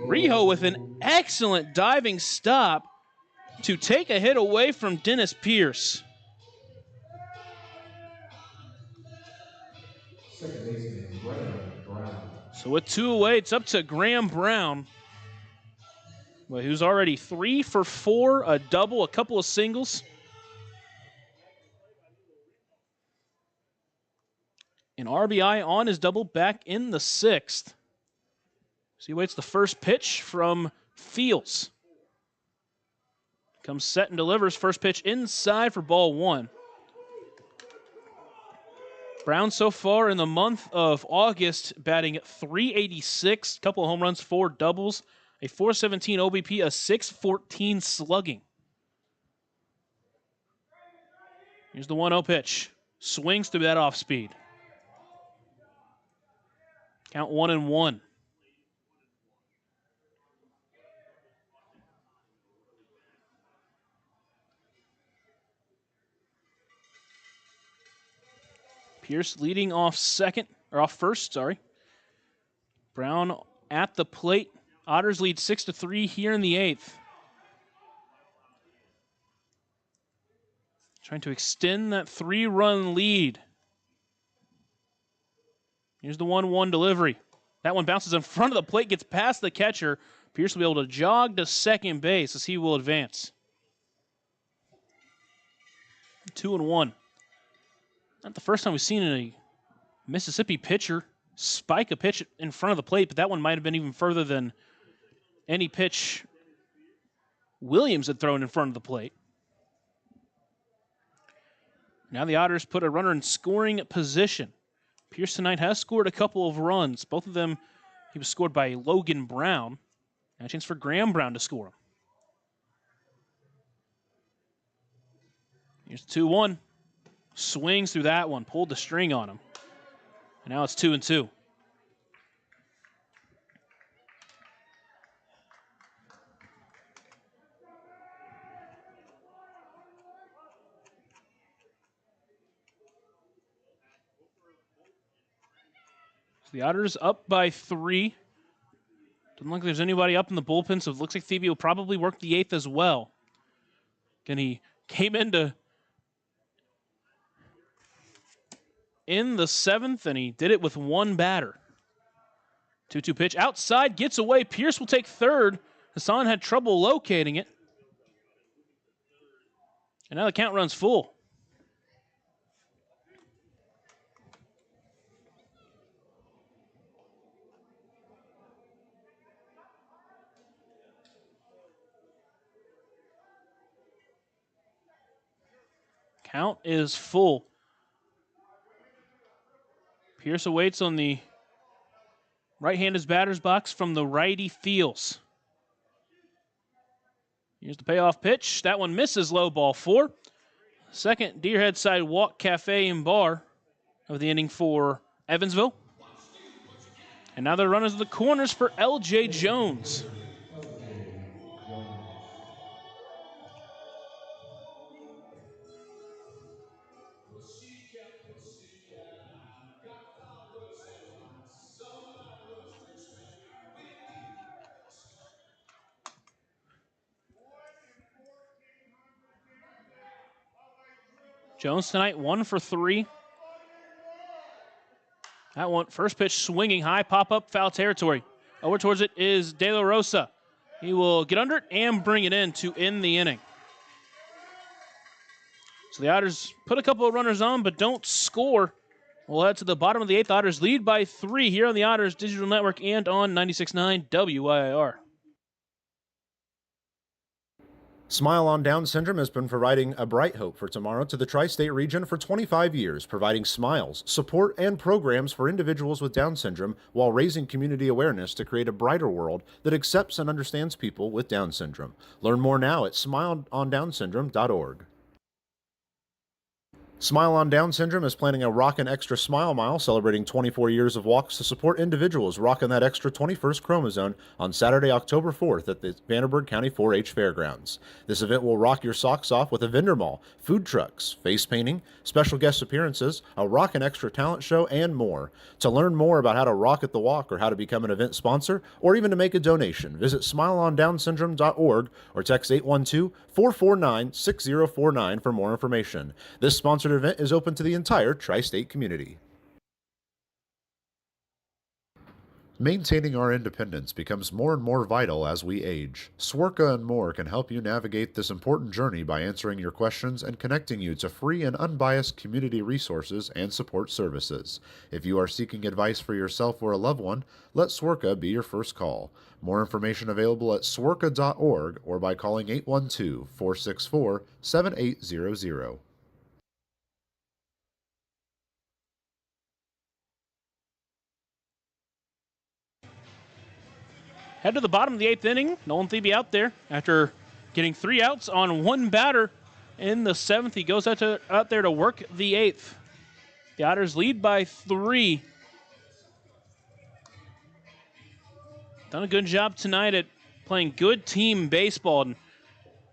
Rijo with an excellent diving stop to take a hit away from Dennis Pierce. Second baseman Graham Brown. So with 2 away, it's up to Graham Brown, who's already 3 for 4, a double, a couple of singles. An RBI on his double back in the 6th. So he waits the first pitch from Fields. Comes set and delivers. First pitch inside for ball 1. Brown so far in the month of August batting .386, couple of home runs, 4 doubles, a .417 OBP, a .614 slugging. Here's the 1-0 pitch. Swings through that off speed. Count 1-1. Pierce leading off first. Brown at the plate. Otters lead 6-3 here in the 8th. Trying to extend that 3-run lead. Here's the 1-1 delivery. That one bounces in front of the plate, gets past the catcher. Pierce will be able to jog to second base as he will advance. 2-1. Not the first time we've seen a Mississippi pitcher spike a pitch in front of the plate, but that one might have been even further than any pitch Williams had thrown in front of the plate. Now the Otters put a runner in scoring position. Pierce tonight has scored a couple of runs. Both of them, he was scored by Logan Brown. And a chance for Graham Brown to score him. Here's 2-1. Swings through that one, pulled the string on him. And now it's 2-2. So the Otters up by 3. Doesn't look like there's anybody up in the bullpen, so it looks like Thebe will probably work the 8th as well. Again, he came in the 7th, and he did it with 1 batter. 2-2 pitch outside, gets away. Pierce will take third. Hassan had trouble locating it. And now the count runs full. Count is full. Pierce awaits on the right-handed batter's box from the righty fields. Here's the payoff pitch. That one misses low, ball 4. Second Deerhead side walk cafe and bar of the inning for Evansville. And now the runners of the corners for L.J. Jones. Jones tonight 1 for 3. That one, first pitch swinging high, pop-up, foul territory. Over towards it is De La Rosa. He will get under it and bring it in to end the inning. So the Otters put a couple of runners on, but don't score. We'll head to the bottom of the 8th. Otters lead by 3 here on the Otters Digital Network and on 96.9 WIR. Smile on Down Syndrome has been providing a bright hope for tomorrow to the tri-state region for 25 years, providing smiles, support, and programs for individuals with Down syndrome while raising community awareness to create a brighter world that accepts and understands people with Down syndrome. Learn more now at smileondownsyndrome.org. Smile on Down Syndrome is planning a Rockin' Extra Smile Mile celebrating 24 years of walks to support individuals rocking that extra 21st chromosome on Saturday, October 4th at the Vanderburgh County 4-H Fairgrounds. This event will rock your socks off with a vendor mall, food trucks, face painting, special guest appearances, a Rockin' Extra talent show, and more. To learn more about how to rock at the walk or how to become an event sponsor or even to make a donation, visit smileondownsyndrome.org or text 812-449-6049 for more information. This sponsored event is open to the entire tri-state community. Maintaining our independence becomes more and more vital as we age. Swerka and More can help you navigate this important journey by answering your questions and connecting you to free and unbiased community resources and support services. If you are seeking advice for yourself or a loved one, let Swerka be your first call. More information available at swerka.org or by calling 812-464-7800. Head to the bottom of the 8th inning. Nolan Thebe out there after getting 3 outs on 1 batter in the 7th. He goes out there to work the 8th. The Otters lead by 3. Done a good job tonight at playing good team baseball. And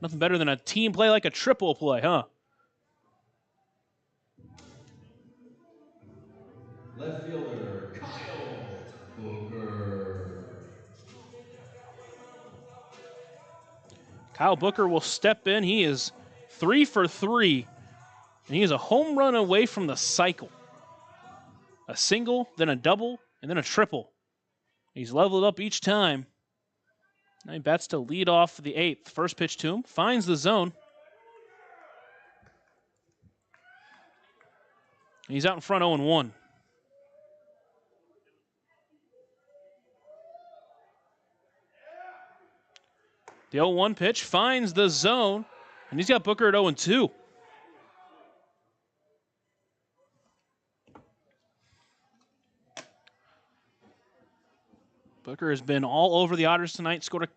nothing better than a team play like a triple play, huh? Left fielder, Kyle Booker. Kyle Booker will step in. He is 3 for 3. And he is a home run away from the cycle. A single, then a double, and then a triple. He's leveled up each time. Now he bats to lead off the 8th. First pitch to him. Finds the zone. He's out in front 0-1. The 0-1 pitch finds the zone, and he's got Booker at 0-2. Booker has been all over the Otters tonight, scored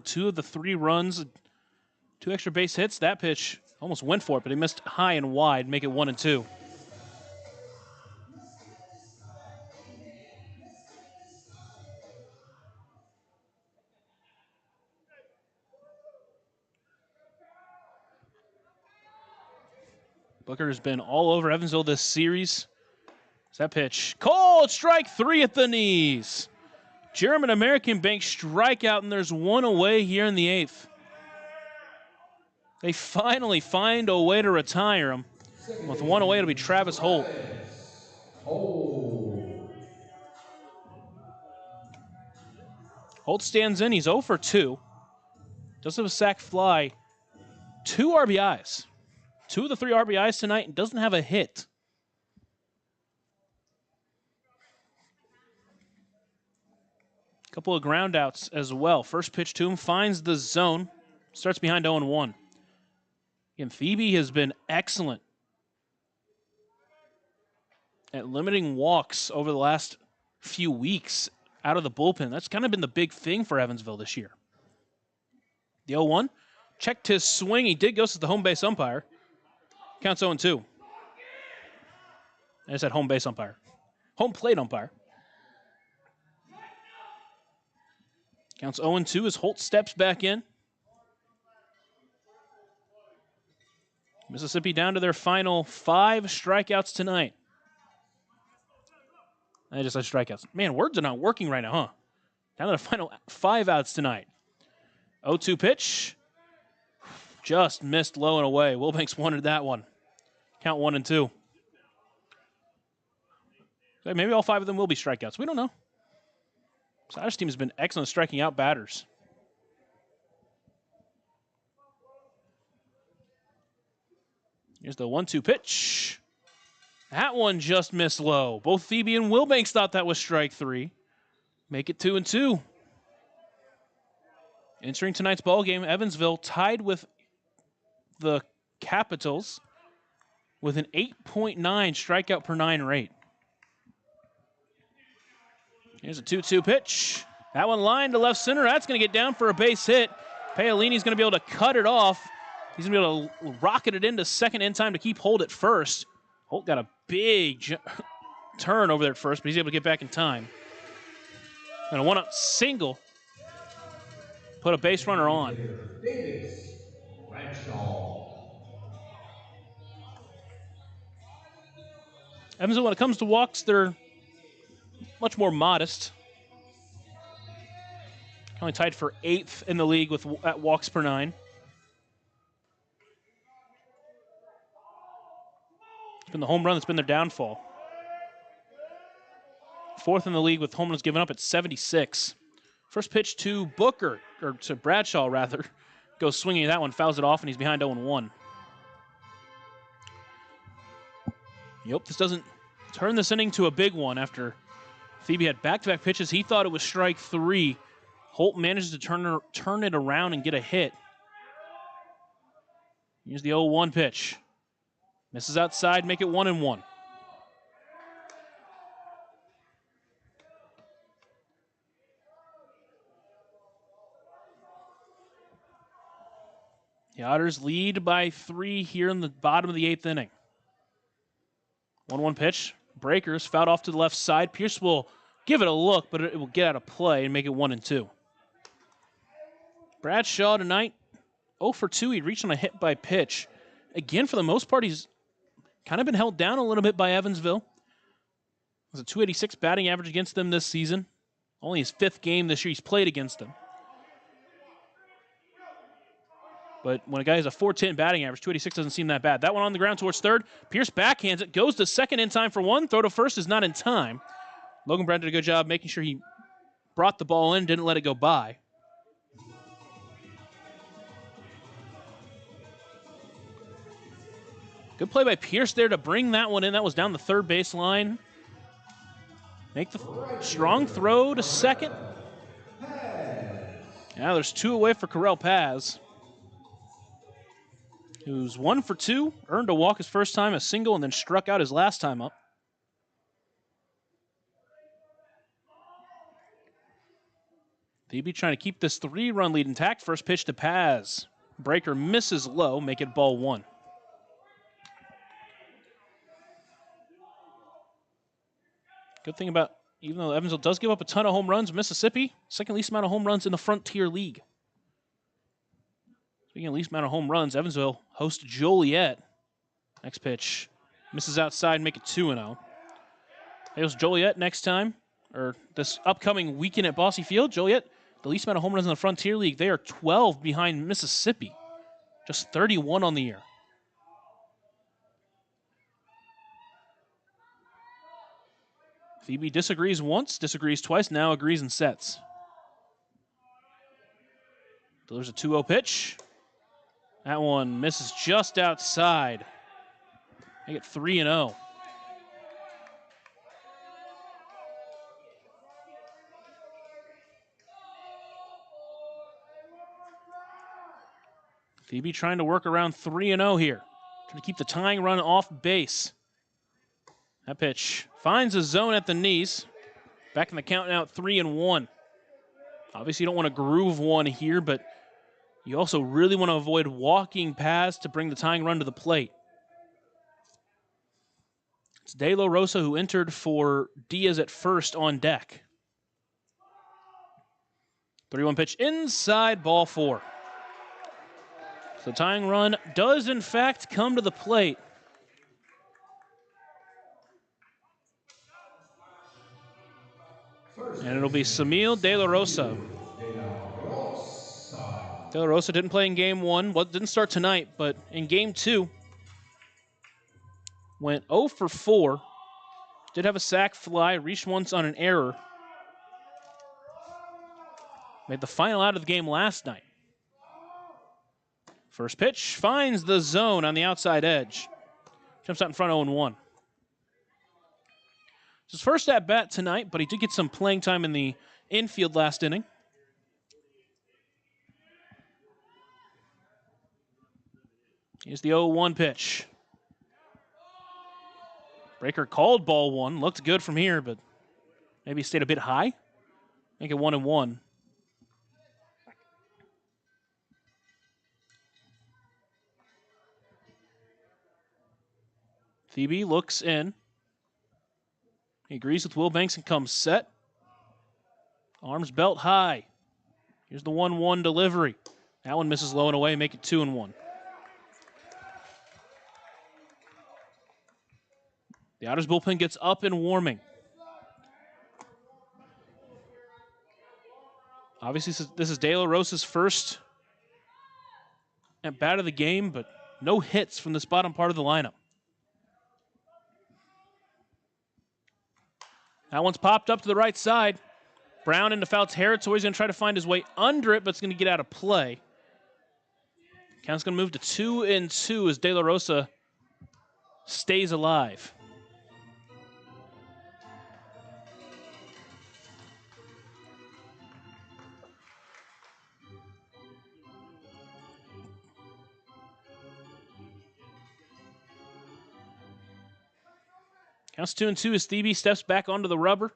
2 of the 3 runs, 2 extra base hits. That pitch almost went for it, but he missed high and wide, make it 1-2. Booker has been all over Evansville this series. That pitch. Cold strike 3 at the knees. German American Bank strikeout, and there's 1 away here in the 8th. They finally find a way to retire him. With 1 away, it'll be Travis Holt. Holt stands in. He's 0 for 2. Does have a sac fly. 2 RBIs. 2 of the 3 RBIs tonight, and doesn't have a hit. Couple of ground outs as well. First pitch to him, finds the zone. Starts behind 0-1. Again, Thebe has been excellent. at limiting walks over the last few weeks out of the bullpen. That's kind of been the big thing for Evansville this year. The 0-1 checked his swing. He did go to the home base umpire. Counts 0-2. I said home base umpire. Home plate umpire. Counts 0-2 as Holt steps back in. Mississippi down to their final 5 strikeouts tonight. I just said strikeouts. Man, words are not working right now, huh? Down to the final 5 outs tonight. 0-2 pitch. Just missed low and away. Wilbanks wanted that one. Count 1-2. Maybe all 5 of them will be strikeouts. We don't know. So Otters team has been excellent striking out batters. Here's the 1-2 pitch. That one just missed low. Both Phoebe and Wilbanks thought that was strike 3. Make it 2-2. Entering tonight's ball game, Evansville tied with the Capitals with an 8.9 strikeout per 9 rate. Here's a 2-2 pitch. That one lined to left center. That's going to get down for a base hit. Paolini's going to be able to cut it off. He's going to be able to rocket it into second in time to keep Holt at first. Holt got a big turn over there at first, but he's able to get back in time. And a one-up single. Put a base runner on. Evansville, when it comes to walks, they're much more modest. Only tied for 8th in the league with at walks per 9. It's been the home run that's been their downfall. 4th in the league with home runs given up at 76. First pitch to Booker, or to Bradshaw rather, goes swinging. That one fouls it off, and he's behind 0-1. Yep, this doesn't turn this inning to a big one after Phoebe had back-to-back pitches. He thought it was strike 3. Holt manages to turn it around and get a hit. Here's the 0-1 pitch. Misses outside, make it 1-1. The Otters lead by 3 here in the bottom of the 8th inning. 1-1 pitch. Breakers fouled off to the left side. Pierce will give it a look, but it will get out of play and make it 1-2. Bradshaw tonight, 0 for 2. He reached on a hit by pitch. Again, for the most part, he's kind of been held down a little bit by Evansville. There's a .286 batting average against them this season. Only his 5th game this year he's played against them. But when a guy has a .410 batting average, .286 doesn't seem that bad. That one on the ground towards third. Pierce backhands it, goes to second in time for 1. Throw to first is not in time. Logan Brown did a good job making sure he brought the ball in, didn't let it go by. Good play by Pierce there to bring that one in. That was down the third baseline. Make the strong throw to second. Now there's 2 away for Correll Paz, who's 1 for 2, earned a walk his first time, a single, and then struck out his last time up. Phoebe trying to keep this 3-run lead intact. First pitch to Paz. Breaker misses low, make it ball 1. Good thing about, even though Evansville does give up a ton of home runs, Mississippi, second least amount of home runs in the Frontier League. Speaking of least amount of home runs, Evansville hosts Joliet. Next pitch misses outside, make it 2-0. They host Joliet next time, or this upcoming weekend at Bosse Field. Joliet, the least amount of home runs in the Frontier League. They are 12 behind Mississippi, just 31 on the year. Phoebe disagrees once, disagrees twice, now agrees and sets. Delivers a 2-0 pitch. That one misses just outside. Make it 3-0. Phoebe trying to work around 3-0 here. Trying to keep the tying run off base. That pitch finds a zone at the knees. Back in the count now, 3-1. Obviously, you don't want to groove one here, but you also really want to avoid walking past to bring the tying run to the plate. It's De La Rosa who entered for Diaz at first on deck. 3-1 pitch inside, ball 4. So the tying run does, in fact, come to the plate. And it'll be Samil De La Rosa. De La Rosa didn't play in game 1. Well, didn't start tonight, but in game 2, went 0 for 4. Did have a sac fly, reached once on an error. Made the final out of the game last night. First pitch finds the zone on the outside edge. Jumps out in front 0-1. It's his first at bat tonight, but he did get some playing time in the infield last inning. Here's the 0-1 pitch. Breaker called ball 1. Looked good from here, but maybe stayed a bit high. Make it 1-1. Thebe looks in. He agrees with Wilbanks and comes set. Arms belt high. Here's the 1-1 delivery. That one misses low and away, make it 2-1. The Otters bullpen gets up and warming. Obviously, this is De La Rosa's first at bat of the game, but no hits from this bottom part of the lineup. That one's popped up to the right side. Brown into foul territory. He's going to try to find his way under it, but it's going to get out of play. Count's going to move to 2-2 as De La Rosa stays alive. Counts 2-2 as Thebe steps back onto the rubber.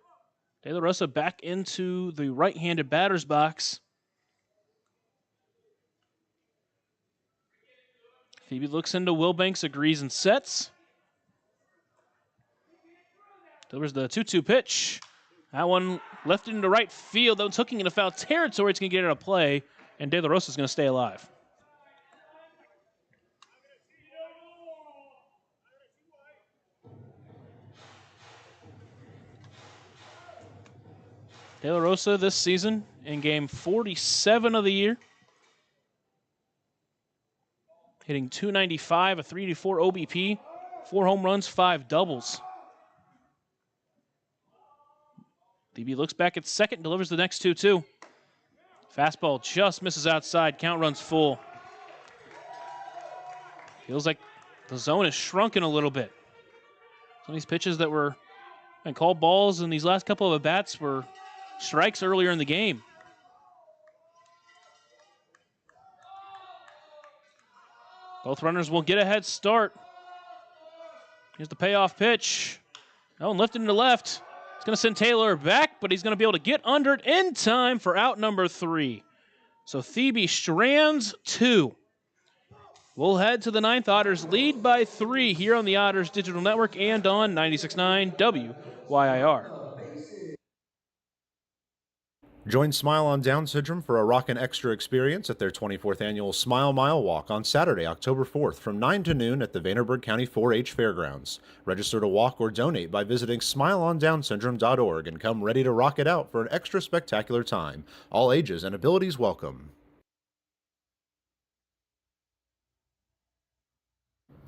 De La Rosa back into the right-handed batter's box. Thebe looks into Wilbanks, agrees and sets. Delivers the 2-2 pitch. That one left into right field. That one's hooking into foul territory. It's going to get out of play, and De La Rosa is going to stay alive. De La Rosa this season in game 47 of the year. Hitting .295, a 384 OBP, 4 home runs, 5 doubles. DB looks back at second, delivers the next 2-2. Fastball just misses outside, count runs full. Feels like the zone is shrunken a little bit. Some of these pitches that were and called balls in these last couple of at-bats were strikes earlier in the game. Both runners will get a head start. Here's the payoff pitch. Oh, and lifted into left. It's going to send Taylor back, but he's going to be able to get under it in time for out number 3. So Thebe strands 2. We'll head to the 9th. Otters lead by 3 here on the Otters Digital Network and on 96.9 WYIR. Join Smile on Down Syndrome for a rockin' extra experience at their 24th annual Smile Mile Walk on Saturday, October 4th from 9 to noon at the Vanderburgh County 4-H Fairgrounds. Register to walk or donate by visiting smileondownsyndrome.org and come ready to rock it out for an extra spectacular time. All ages and abilities welcome.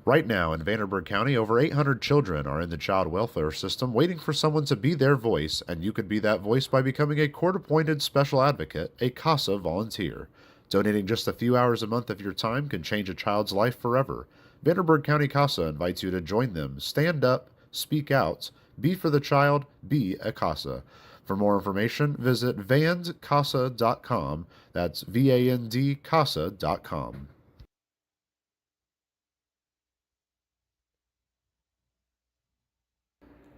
Right now in Vanderburgh County, over 800 children are in the child welfare system waiting for someone to be their voice, and you could be that voice by becoming a court-appointed special advocate, a CASA volunteer. Donating just a few hours a month of your time can change a child's life forever. Vanderburgh County CASA invites you to join them. Stand up, speak out, be for the child, be a CASA. For more information, visit vandcasa.com. That's VAND-CASA.com.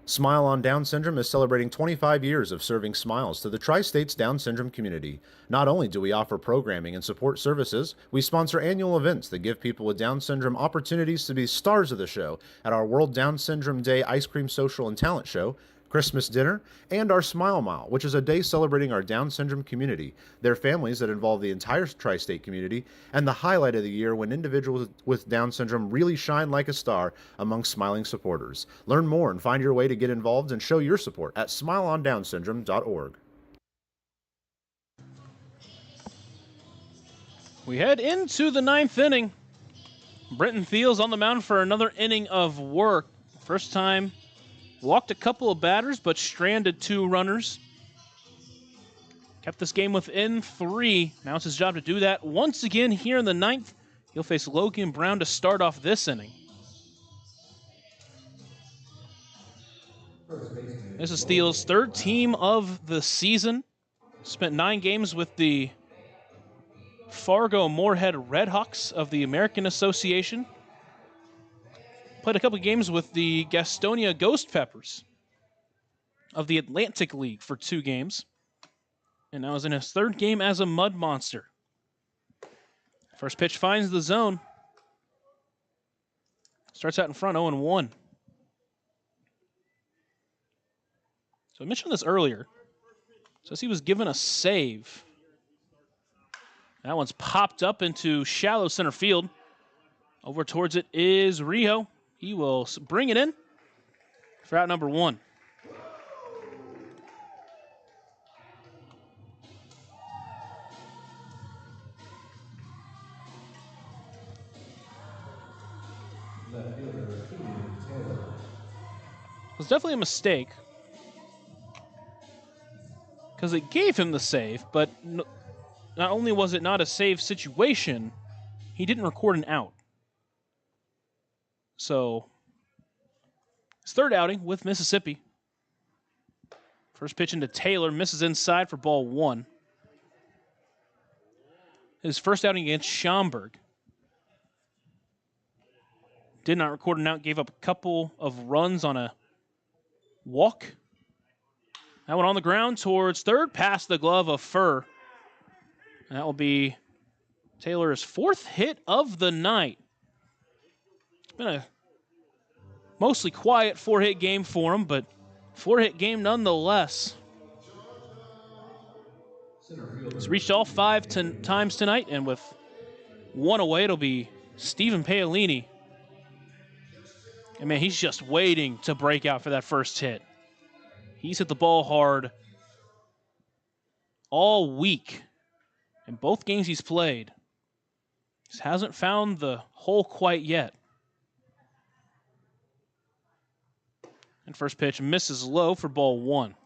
Smile on Down Syndrome is celebrating 25 years of serving smiles to the Tri-States Down Syndrome community. Not only do we offer programming and support services, we sponsor annual events that give people with Down syndrome opportunities to be stars of the show at our World Down Syndrome Day Ice Cream Social and Talent Show, Christmas dinner, and our Smile Mile, which is a day celebrating our Down syndrome community, their families that involve the entire tri-state community, and the highlight of the year when individuals with Down syndrome really shine like a star among smiling supporters. Learn more and find your way to get involved and show your support at smileondownsyndrome.org. We head into the 9th inning. Brenton Thiel's on the mound for another inning of work. First time walked a couple of batters, but stranded 2 runners. Kept this game within 3. Now it's his job to do that once again here in the 9th. He'll face Logan Brown to start off this inning. This is Thiel's 3rd team of the season. Spent 9 games with the Fargo Moorhead Redhawks of the American Association. Played a couple of games with the Gastonia Ghost Peppers of the Atlantic League for 2 games. And now is in his 3rd game as a Mud Monster. First pitch finds the zone. Starts out in front, 0-1. So I mentioned this earlier. Says he was given a save. That one's popped up into shallow center field. Over towards it is Rio. He will bring it in for out number 1. Left fielder, Taylor. It was definitely a mistake because it gave him the save, but not only was it not a save situation, he didn't record an out. So, his 3rd outing with Mississippi. First pitch into Taylor, misses inside for ball 1. His first outing against Schaumburg. Did not record an out, gave up a couple of runs on a walk. That one on the ground towards 3rd, past the glove of Furr. And that will be Taylor's 4th hit of the night. It's been a mostly quiet 4-hit game for him, but 4-hit game nonetheless. He's reached all 5 times tonight, and with 1 away, it'll be Stephen Paolini. And man, he's just waiting to break out for that first hit. He's hit the ball hard all week in both games he's played. Just hasn't found the hole quite yet. And first pitch misses low for ball 1.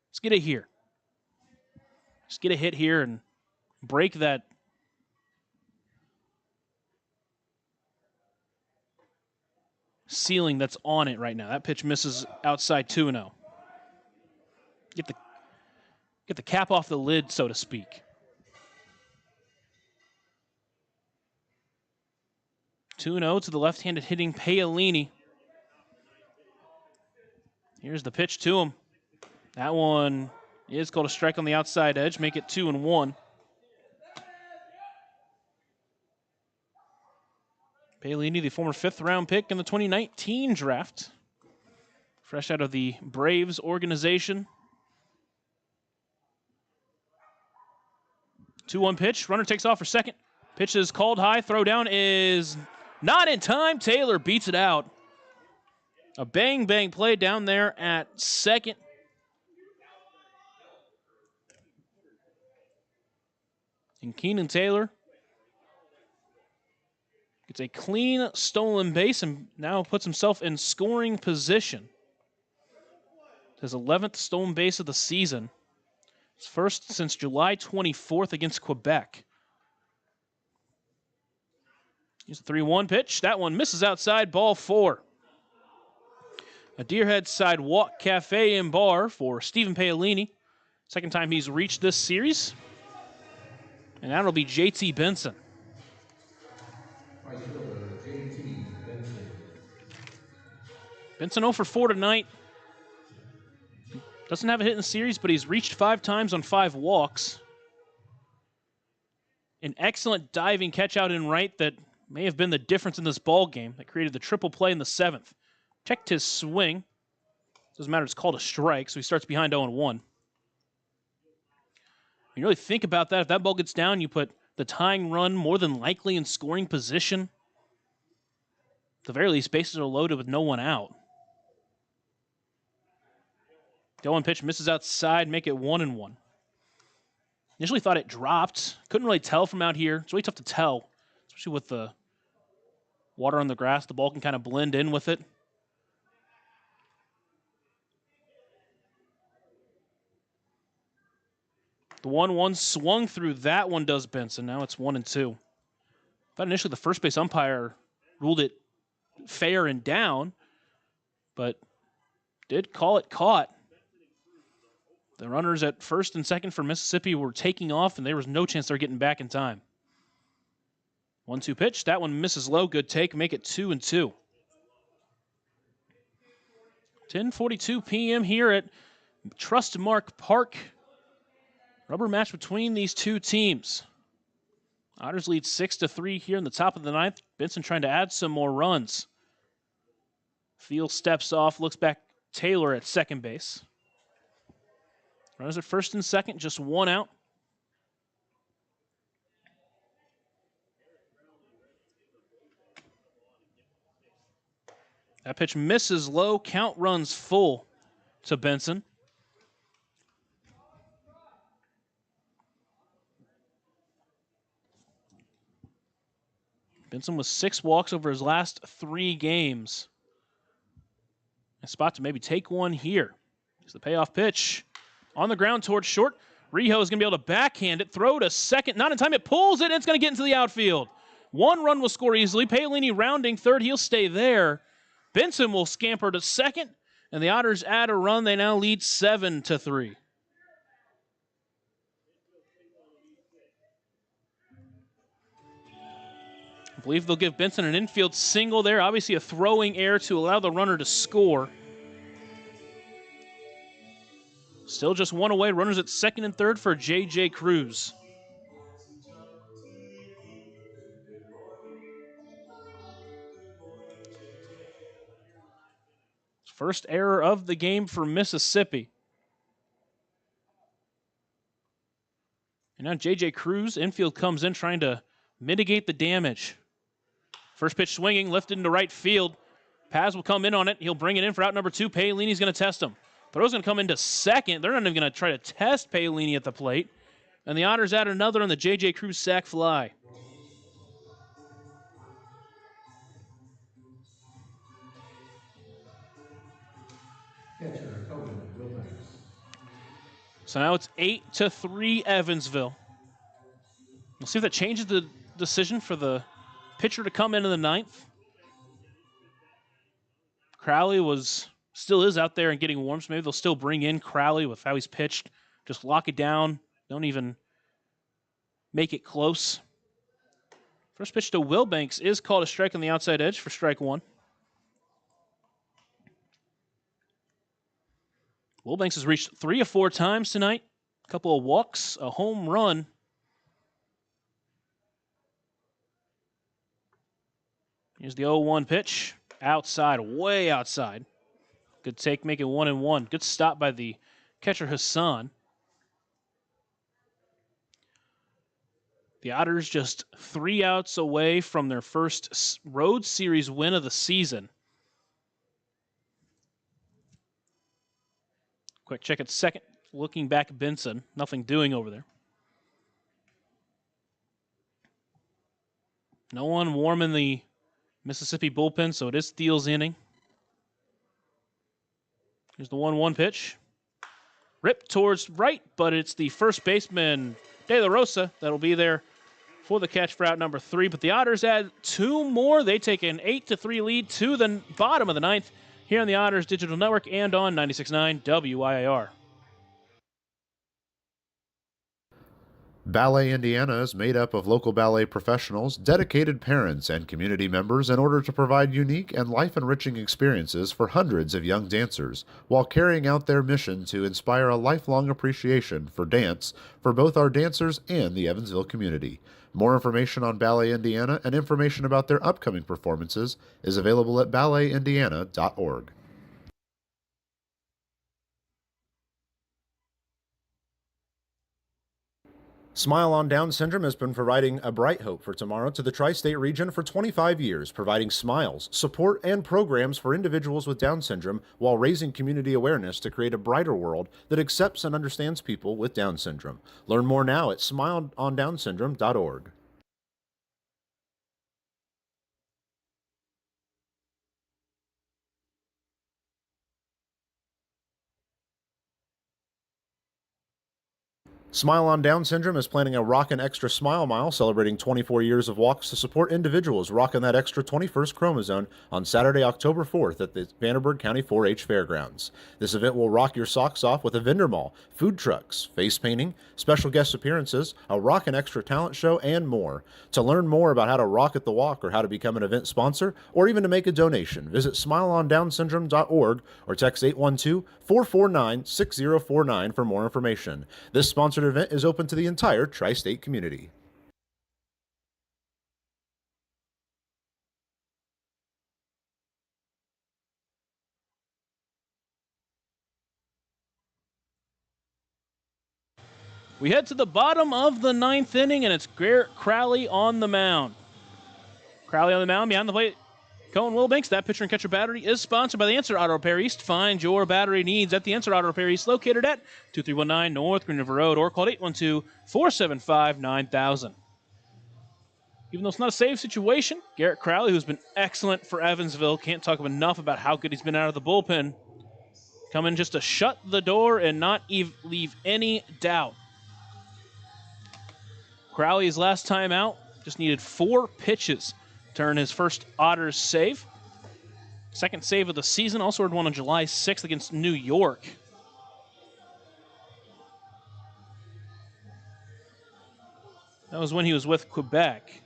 Let's get it here. Let's get a hit here and break that ceiling that's on it right now. That pitch misses outside 2-0. Get the cap off the lid, so to speak. 2-0 to the left-handed hitting Paolini. Here's the pitch to him. That one is called a strike on the outside edge, make it 2-1. Paolini, the former 5th-round pick in the 2019 draft. Fresh out of the Braves organization. 2-1 pitch. Runner takes off for second. Pitch is called high. Throw down is not in time. Taylor beats it out. A bang-bang play down there at second. And Keenan Taylor gets a clean stolen base and now puts himself in scoring position. His 11th stolen base of the season. His first since July 24th against Quebec. Here's a 3-1 pitch. That one misses outside, ball 4. A Deerhead Sidewalk Cafe and Bar for Stephen Paolini. Second time he's reached this series. And that'll be JT Benson. Right fielder, JT Benson. Benson 0 for 4 tonight. Doesn't have a hit in the series, but he's reached 5 times on 5 walks. An excellent diving catch out in right that may have been the difference in this ball game that created the triple play in the 7th. Checked his swing. Doesn't matter, it's called a strike, so he starts behind 0-1. When you really think about that, if that ball gets down, you put the tying run more than likely in scoring position. At the very least, bases are loaded with no one out. The 0-1 pitch misses outside, make it 1-1. Initially thought it dropped. Couldn't really tell from out here. It's really tough to tell, especially with the water on the grass. The ball can kind of blend in with it. The 1-1 swung through. That one does Benson. Now it's 1-2. Thought initially the first base umpire ruled it fair and down, but did call it caught. The runners at first and second for Mississippi were taking off, and there was no chance they were getting back in time. 1-2 pitch. That one misses low. Good take. Make it 2-2. 10:42 p.m. here at Trustmark Park. Rubber match between these two teams. Otters lead 6-3 here in the top of the 9th. Benson trying to add some more runs. Field steps off, looks back. Taylor at second base. Runners at first and second, just 1 out. That pitch misses low. Count runs full to Benson. Benson with 6 walks over his last 3 games. A spot to maybe take one here. It's the payoff pitch. On the ground towards short. Rijo is going to be able to backhand it. Throw to second. Not in time. It pulls it, and it's going to get into the outfield. 1 run will score easily. Paolini rounding third. He'll stay there. Benson will scamper to second, and the Otters add a run. They now lead 7-3. I believe they'll give Benson an infield single there. Obviously a throwing error to allow the runner to score. Still just 1 away. Runners at second and third for J.J. Cruz. First error of the game for Mississippi. And now J.J. Cruz, infield comes in trying to mitigate the damage. First pitch swinging, lifted into right field. Paz will come in on it. He'll bring it in for out number 2. Paolini's going to test him. Throw's going to come into second. They're not even going to try to test Paolini at the plate. And the Otters add another on the J.J. Cruz sac fly. Catcher, Cohen Wilbanks. So now it's 8-3 Evansville. We'll see if that changes the decision for the pitcher to come into the 9th. Crowley still is out there and getting warm, so maybe they'll still bring in Crowley with how he's pitched. Just lock it down. Don't even make it close. First pitch to Wilbanks is called a strike on the outside edge for strike 1. Wilbanks has reached 3 of 4 times tonight. A couple of walks, a home run. Here's the 0-1 pitch. Outside, way outside. Good take, make it 1-1. Good stop by the catcher Hassan. The Otters just 3 outs away from their first road series win of the season. Quick check at second. Looking back at Benson. Nothing doing over there. No one warm in the Mississippi bullpen, so it is Thiel's inning. Here's the 1-1 pitch. Ripped towards right, but it's the first baseman, De La Rosa, that'll be there for the catch for out number 3. But the Otters add 2 more. They take an 8-3 lead to the bottom of the 9th here on the Otters Digital Network and on 96.9 WIIR. Ballet Indiana is made up of local ballet professionals, dedicated parents, and community members in order to provide unique and life-enriching experiences for hundreds of young dancers, while carrying out their mission to inspire a lifelong appreciation for dance for both our dancers and the Evansville community. More information on Ballet Indiana and information about their upcoming performances is available at balletindiana.org. Smile on Down Syndrome has been providing a bright hope for tomorrow to the tri-state region for 25 years, providing smiles, support, and programs for individuals with Down syndrome while raising community awareness to create a brighter world that accepts and understands people with Down syndrome. Learn more now at smileondownsyndrome.org. Smile on Down Syndrome is planning a Rockin' Extra Smile Mile celebrating 24 years of walks to support individuals rocking that extra 21st chromosome on Saturday, October 4th at the Vanderburgh County 4-H Fairgrounds. This event will rock your socks off with a vendor mall, food trucks, face painting, special guest appearances, a Rockin' Extra talent show, and more. To learn more about how to rock at the walk or how to become an event sponsor or even to make a donation, visit smileondownsyndrome.org or text 812-449-6049 for more information. This sponsored event is open to the entire tri-state community. We head to the bottom of the ninth inning, and it's Garrett Crowley on the mound. Crowley on the mound behind the plate. Cohen Wilbanks, that pitcher and catcher battery is sponsored by the Answer Auto Repair East. Find your battery needs at the Answer Auto Repair East, located at 2319 North Green River Road, or call 812-475-9000. Even though it's not a save situation, Garrett Crowley, who's been excellent for Evansville, can't talk enough about how good he's been out of the bullpen. Coming just to shut the door and not leave any doubt. Crowley's last time out just needed 4 pitches to earn his first Otters save. Second save of the season, also earned one on July 6th against New York. That was when he was with Quebec.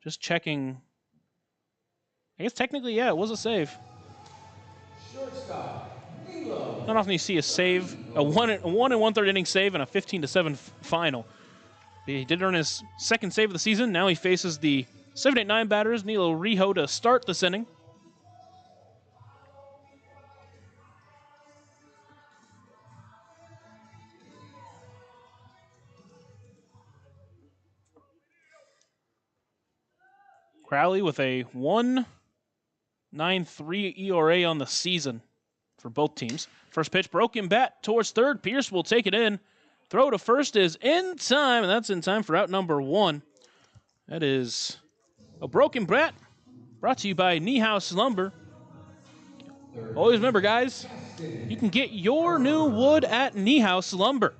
Just checking. I guess technically, yeah, it was a save. Not often you see a save, a 1 1/3 inning save, and a 15-7 final. He did earn his second save of the season. Now he faces the 7-8-9 batters, Nilo Rijo, to start this inning. Crowley with a 1.93 ERA on the season for both teams. First pitch, broken bat towards third. Pierce will take it in. Throw to first is in time, and that's in time for out number 1. That is a broken bat brought to you by Niehaus Lumber. Always remember, guys, you can get your new wood at Niehaus Lumber.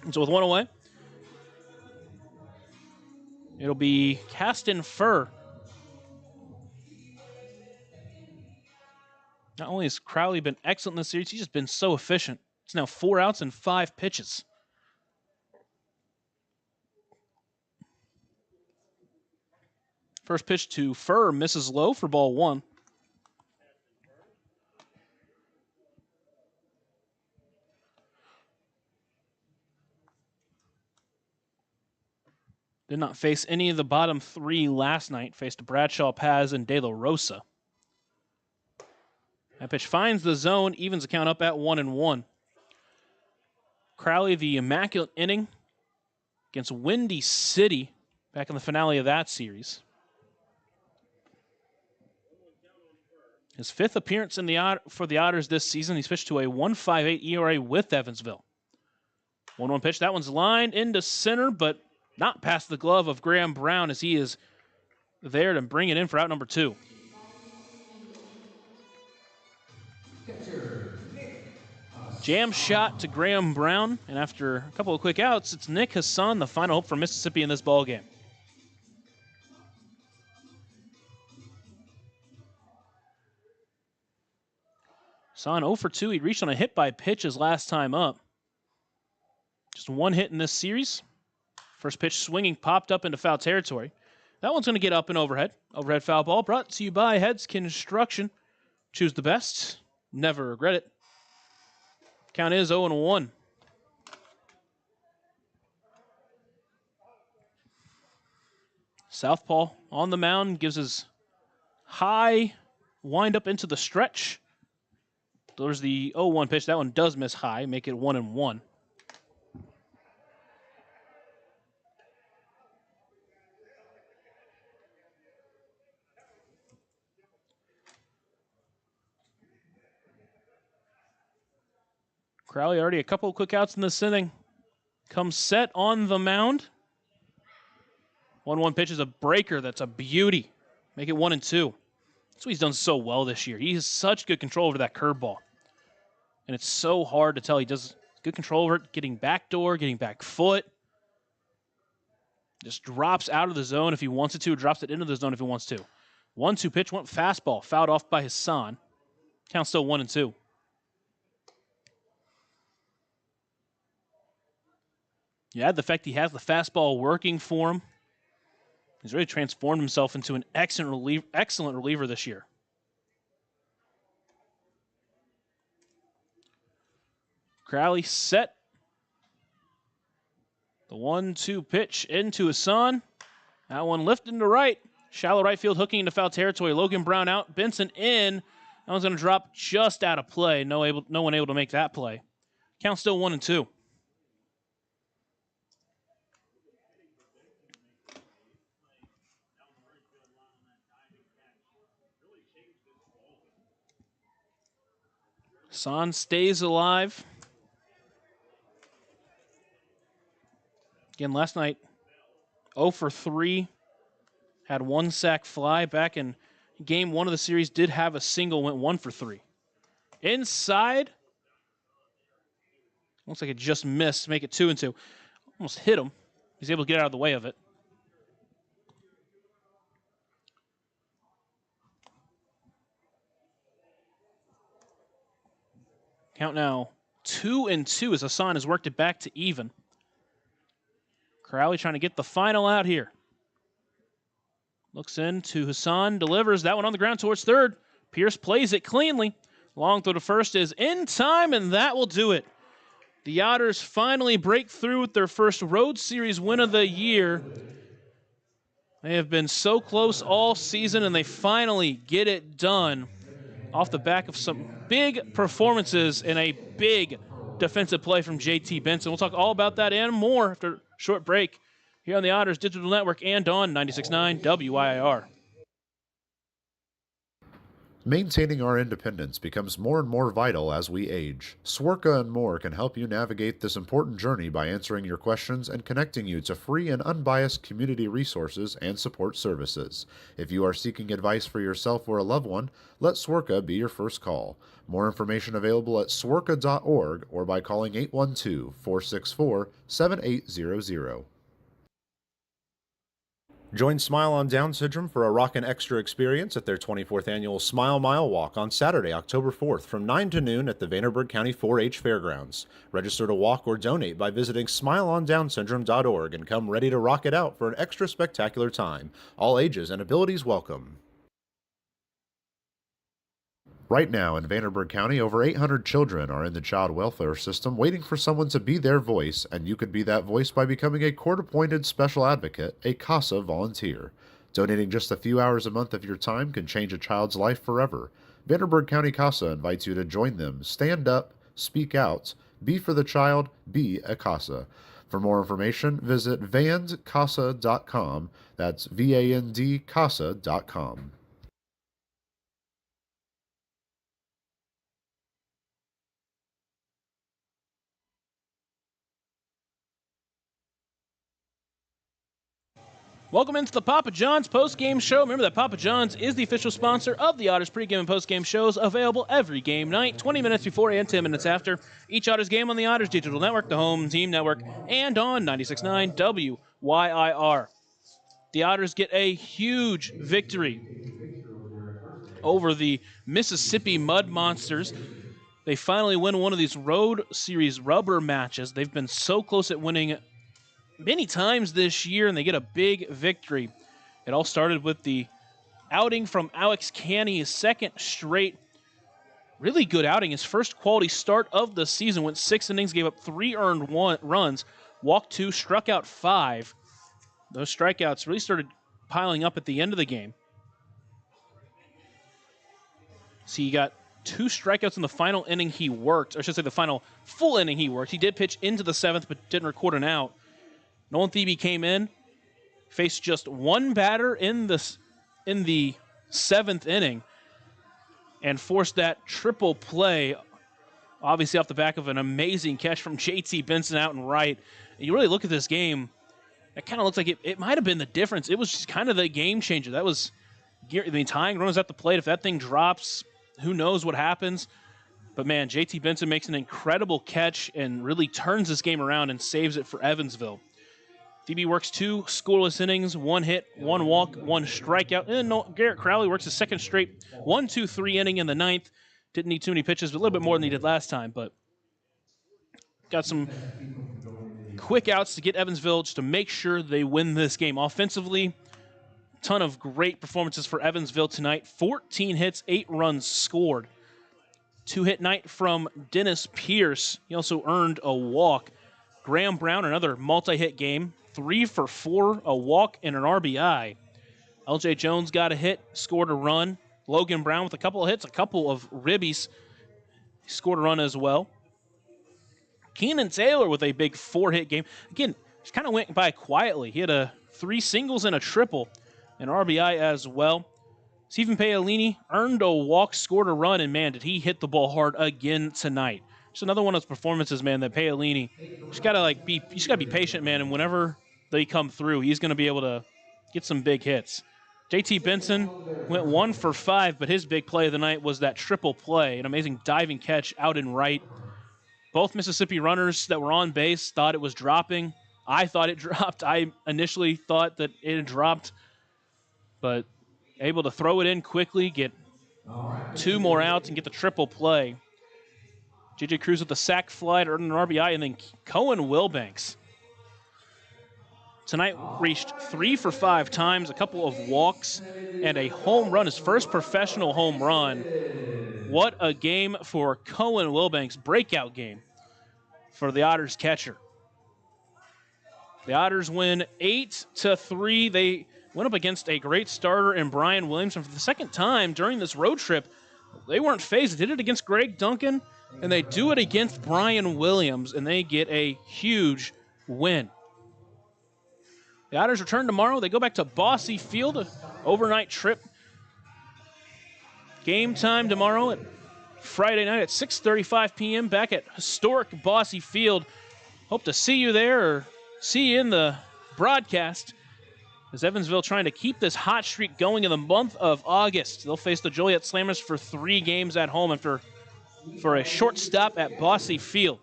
And so with 1 away, it'll be Caston Furr. Not only has Crowley been excellent in this series, he's just been so efficient. It's now 4 outs and 5 pitches. First pitch to Furr misses low for ball 1. Did not face any of the bottom 3 last night. Faced Bradshaw, Paz, and De La Rosa. That pitch finds the zone, evens the count up at 1-1. Crowley, the immaculate inning against Windy City back in the finale of that series. His 5th appearance for the Otters this season. He's pitched to a 1.58 ERA with Evansville. 1-1 pitch. That one's lined into center, but not past the glove of Graham Brown as he is there to bring it in for out number 2. Jam shot to Graham Brown, and after a couple of quick outs, it's Nick Hassan, the final hope for Mississippi in this ball game. Hassan 0 for 2. He reached on a hit by pitch his last time up. Just one hit in this series. First pitch swinging, popped up into foul territory. That one's going to get up and overhead. Overhead foul ball brought to you by Heads Construction. Choose the best. Never regret it. Count is 0-1. Southpaw on the mound, gives his high wind up into the stretch. There's the 0-1 pitch. That one does miss high, make it 1-1. Crowley already a couple of quick outs in this inning. Comes set on the mound. 1-1 pitch is a breaker. That's a beauty. Make it 1-2. That's what he's done so well this year. He has such good control over that curveball. And it's so hard to tell. He does good control over it, getting backdoor, getting back foot. Just drops out of the zone if he wants it to, drops it into the zone if he wants to. 1-2 pitch, went fastball, fouled off by Hassan. Count still 1-2. You add the fact he has the fastball working for him. He's really transformed himself into an excellent reliever this year. Crowley set. The 1-2 pitch into Hassan. That one lifting to right. Shallow right field, hooking into foul territory. Logan Brown out. Benson in. That one's going to drop just out of play. No one able to make that play. Count still 1-2. Hassan stays alive. Again, last night, 0 for 3. Had one sac fly. Back in game 1 of the series, did have a single, went 1 for 3. Inside. Looks like it just missed. Make it 2-2. Almost hit him. He's able to get out of the way of it. Count now 2-2 as Hassan has worked it back to even. Crowley trying to get the final out here. Looks into Hassan, delivers that one on the ground towards third. Pierce plays it cleanly. Long throw to first is in time, and that will do it. The Otters finally break through with their first road series win of the year. They have been so close all season, and they finally get it done off the back of some big performances and a big defensive play from JT Benson. We'll talk all about that and more after a short break here on the Otters Digital Network and on 96.9 WIR. Maintaining our independence becomes more and more vital as we age. Swerka and More can help you navigate this important journey by answering your questions and connecting you to free and unbiased community resources and support services. If you are seeking advice for yourself or a loved one, let Swerka be your first call. More information available at swerka.org or by calling 812-464-7800. Join Smile on Down Syndrome for a rockin' extra experience at their 24th annual Smile Mile Walk on Saturday, October 4th from 9 to noon at the Vanderburgh County 4-H Fairgrounds. Register to walk or donate by visiting smileondownsyndrome.org and come ready to rock it out for an extra spectacular time. All ages and abilities welcome. Right now in Vanderburgh County, over 800 children are in the child welfare system waiting for someone to be their voice, and you could be that voice by becoming a court-appointed special advocate, a CASA volunteer. Donating just a few hours a month of your time can change a child's life forever. Vanderburgh County CASA invites you to join them. Stand up, speak out, be for the child, be a CASA. For more information, visit vandcasa.com. That's VAND CASA.com. Welcome into the Papa John's post-game show. Remember that Papa John's is the official sponsor of the Otters pregame and post-game shows, available every game night, 20 minutes before and 10 minutes after each Otters game on the Otters Digital Network, the home team network, and on 96.9 WYIR. The Otters get a huge victory over the Mississippi Mud Monsters. They finally win one of these road series rubber matches. They've been so close at winning many times this year, and they get a big victory. It all started with the outing from Alex Canny, his second straight really good outing. His first quality start of the season, went 6 innings, gave up 3 earned runs, walked 2, struck out 5. Those strikeouts really started piling up at the end of the game. So he got 2 strikeouts in the final inning he worked, or I should say the final full inning he worked. He did pitch into the 7th, but didn't record an out. Nolan Thebe came in, faced just one batter in the 7th inning, and forced that triple play, obviously off the back of an amazing catch from JT Benson out and right. And you really look at this game, it kind of looks like it might have been the difference. It was just kind of the game changer. That was, I mean, tying runners at the plate. If that thing drops, who knows what happens. But, man, JT Benson makes an incredible catch and really turns this game around and saves it for Evansville. DB works 2 scoreless innings, 1 hit, 1 walk, 1 strikeout. And Garrett Crowley works his second straight 1-2-3 inning in the 9th. Didn't need too many pitches, but a little bit more than he did last time. But got some quick outs to get Evansville just to make sure they win this game. Offensively, ton of great performances for Evansville tonight. 14 hits, 8 runs scored. 2-hit night from Dennis Pierce. He also earned a walk. Graham Brown, another multi-hit game. 3 for 4, a walk, and an RBI. LJ Jones got a hit, scored a run. Logan Brown with a couple of hits, a couple of ribbies. He scored a run as well. Keenan Taylor with a big 4-hit game. Again, just kind of went by quietly. He had 3 singles and a triple, an RBI as well. Stephen Paolini earned a walk, scored a run, and, man, did he hit the ball hard again tonight. Just another one of those performances, man, that Paolini, you just gotta be patient, man, and whenever they come through, he's gonna be able to get some big hits. JT Benson went 1 for 5, but his big play of the night was that triple play, an amazing diving catch out and right. Both Mississippi runners that were on base thought it was dropping. I thought it dropped. I initially thought that it had dropped, but able to throw it in quickly, get 2 more outs, and get the triple play. J.J. Cruz with the sac fly to earn an RBI, and then Cohen Wilbanks tonight reached 3 for 5 times, a couple of walks, and a home run, his first professional home run. What a game for Cohen Wilbanks, breakout game for the Otters catcher. The Otters win 8-3. They went up against a great starter in Brian Williams, and for the second time during this road trip, they weren't phased. They did it against Greg Duncan, and they do it against Brian Williams, and they get a huge win. The Otters return tomorrow. They go back to Bosse Field, an overnight trip. Game time tomorrow at Friday night at 6:35 p.m. back at historic Bosse Field. Hope to see you there or see you in the broadcast, as Evansville trying to keep this hot streak going in the month of August. They'll face the Joliet Slammers for 3 games at home for a short stop at Bosse Field.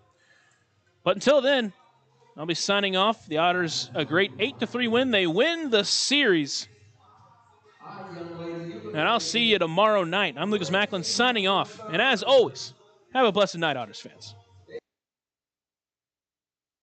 But until then, I'll be signing off. The Otters, a great 8-3 win. They win the series. And I'll see you tomorrow night. I'm Lucas Macklin signing off. And as always, have a blessed night, Otters fans.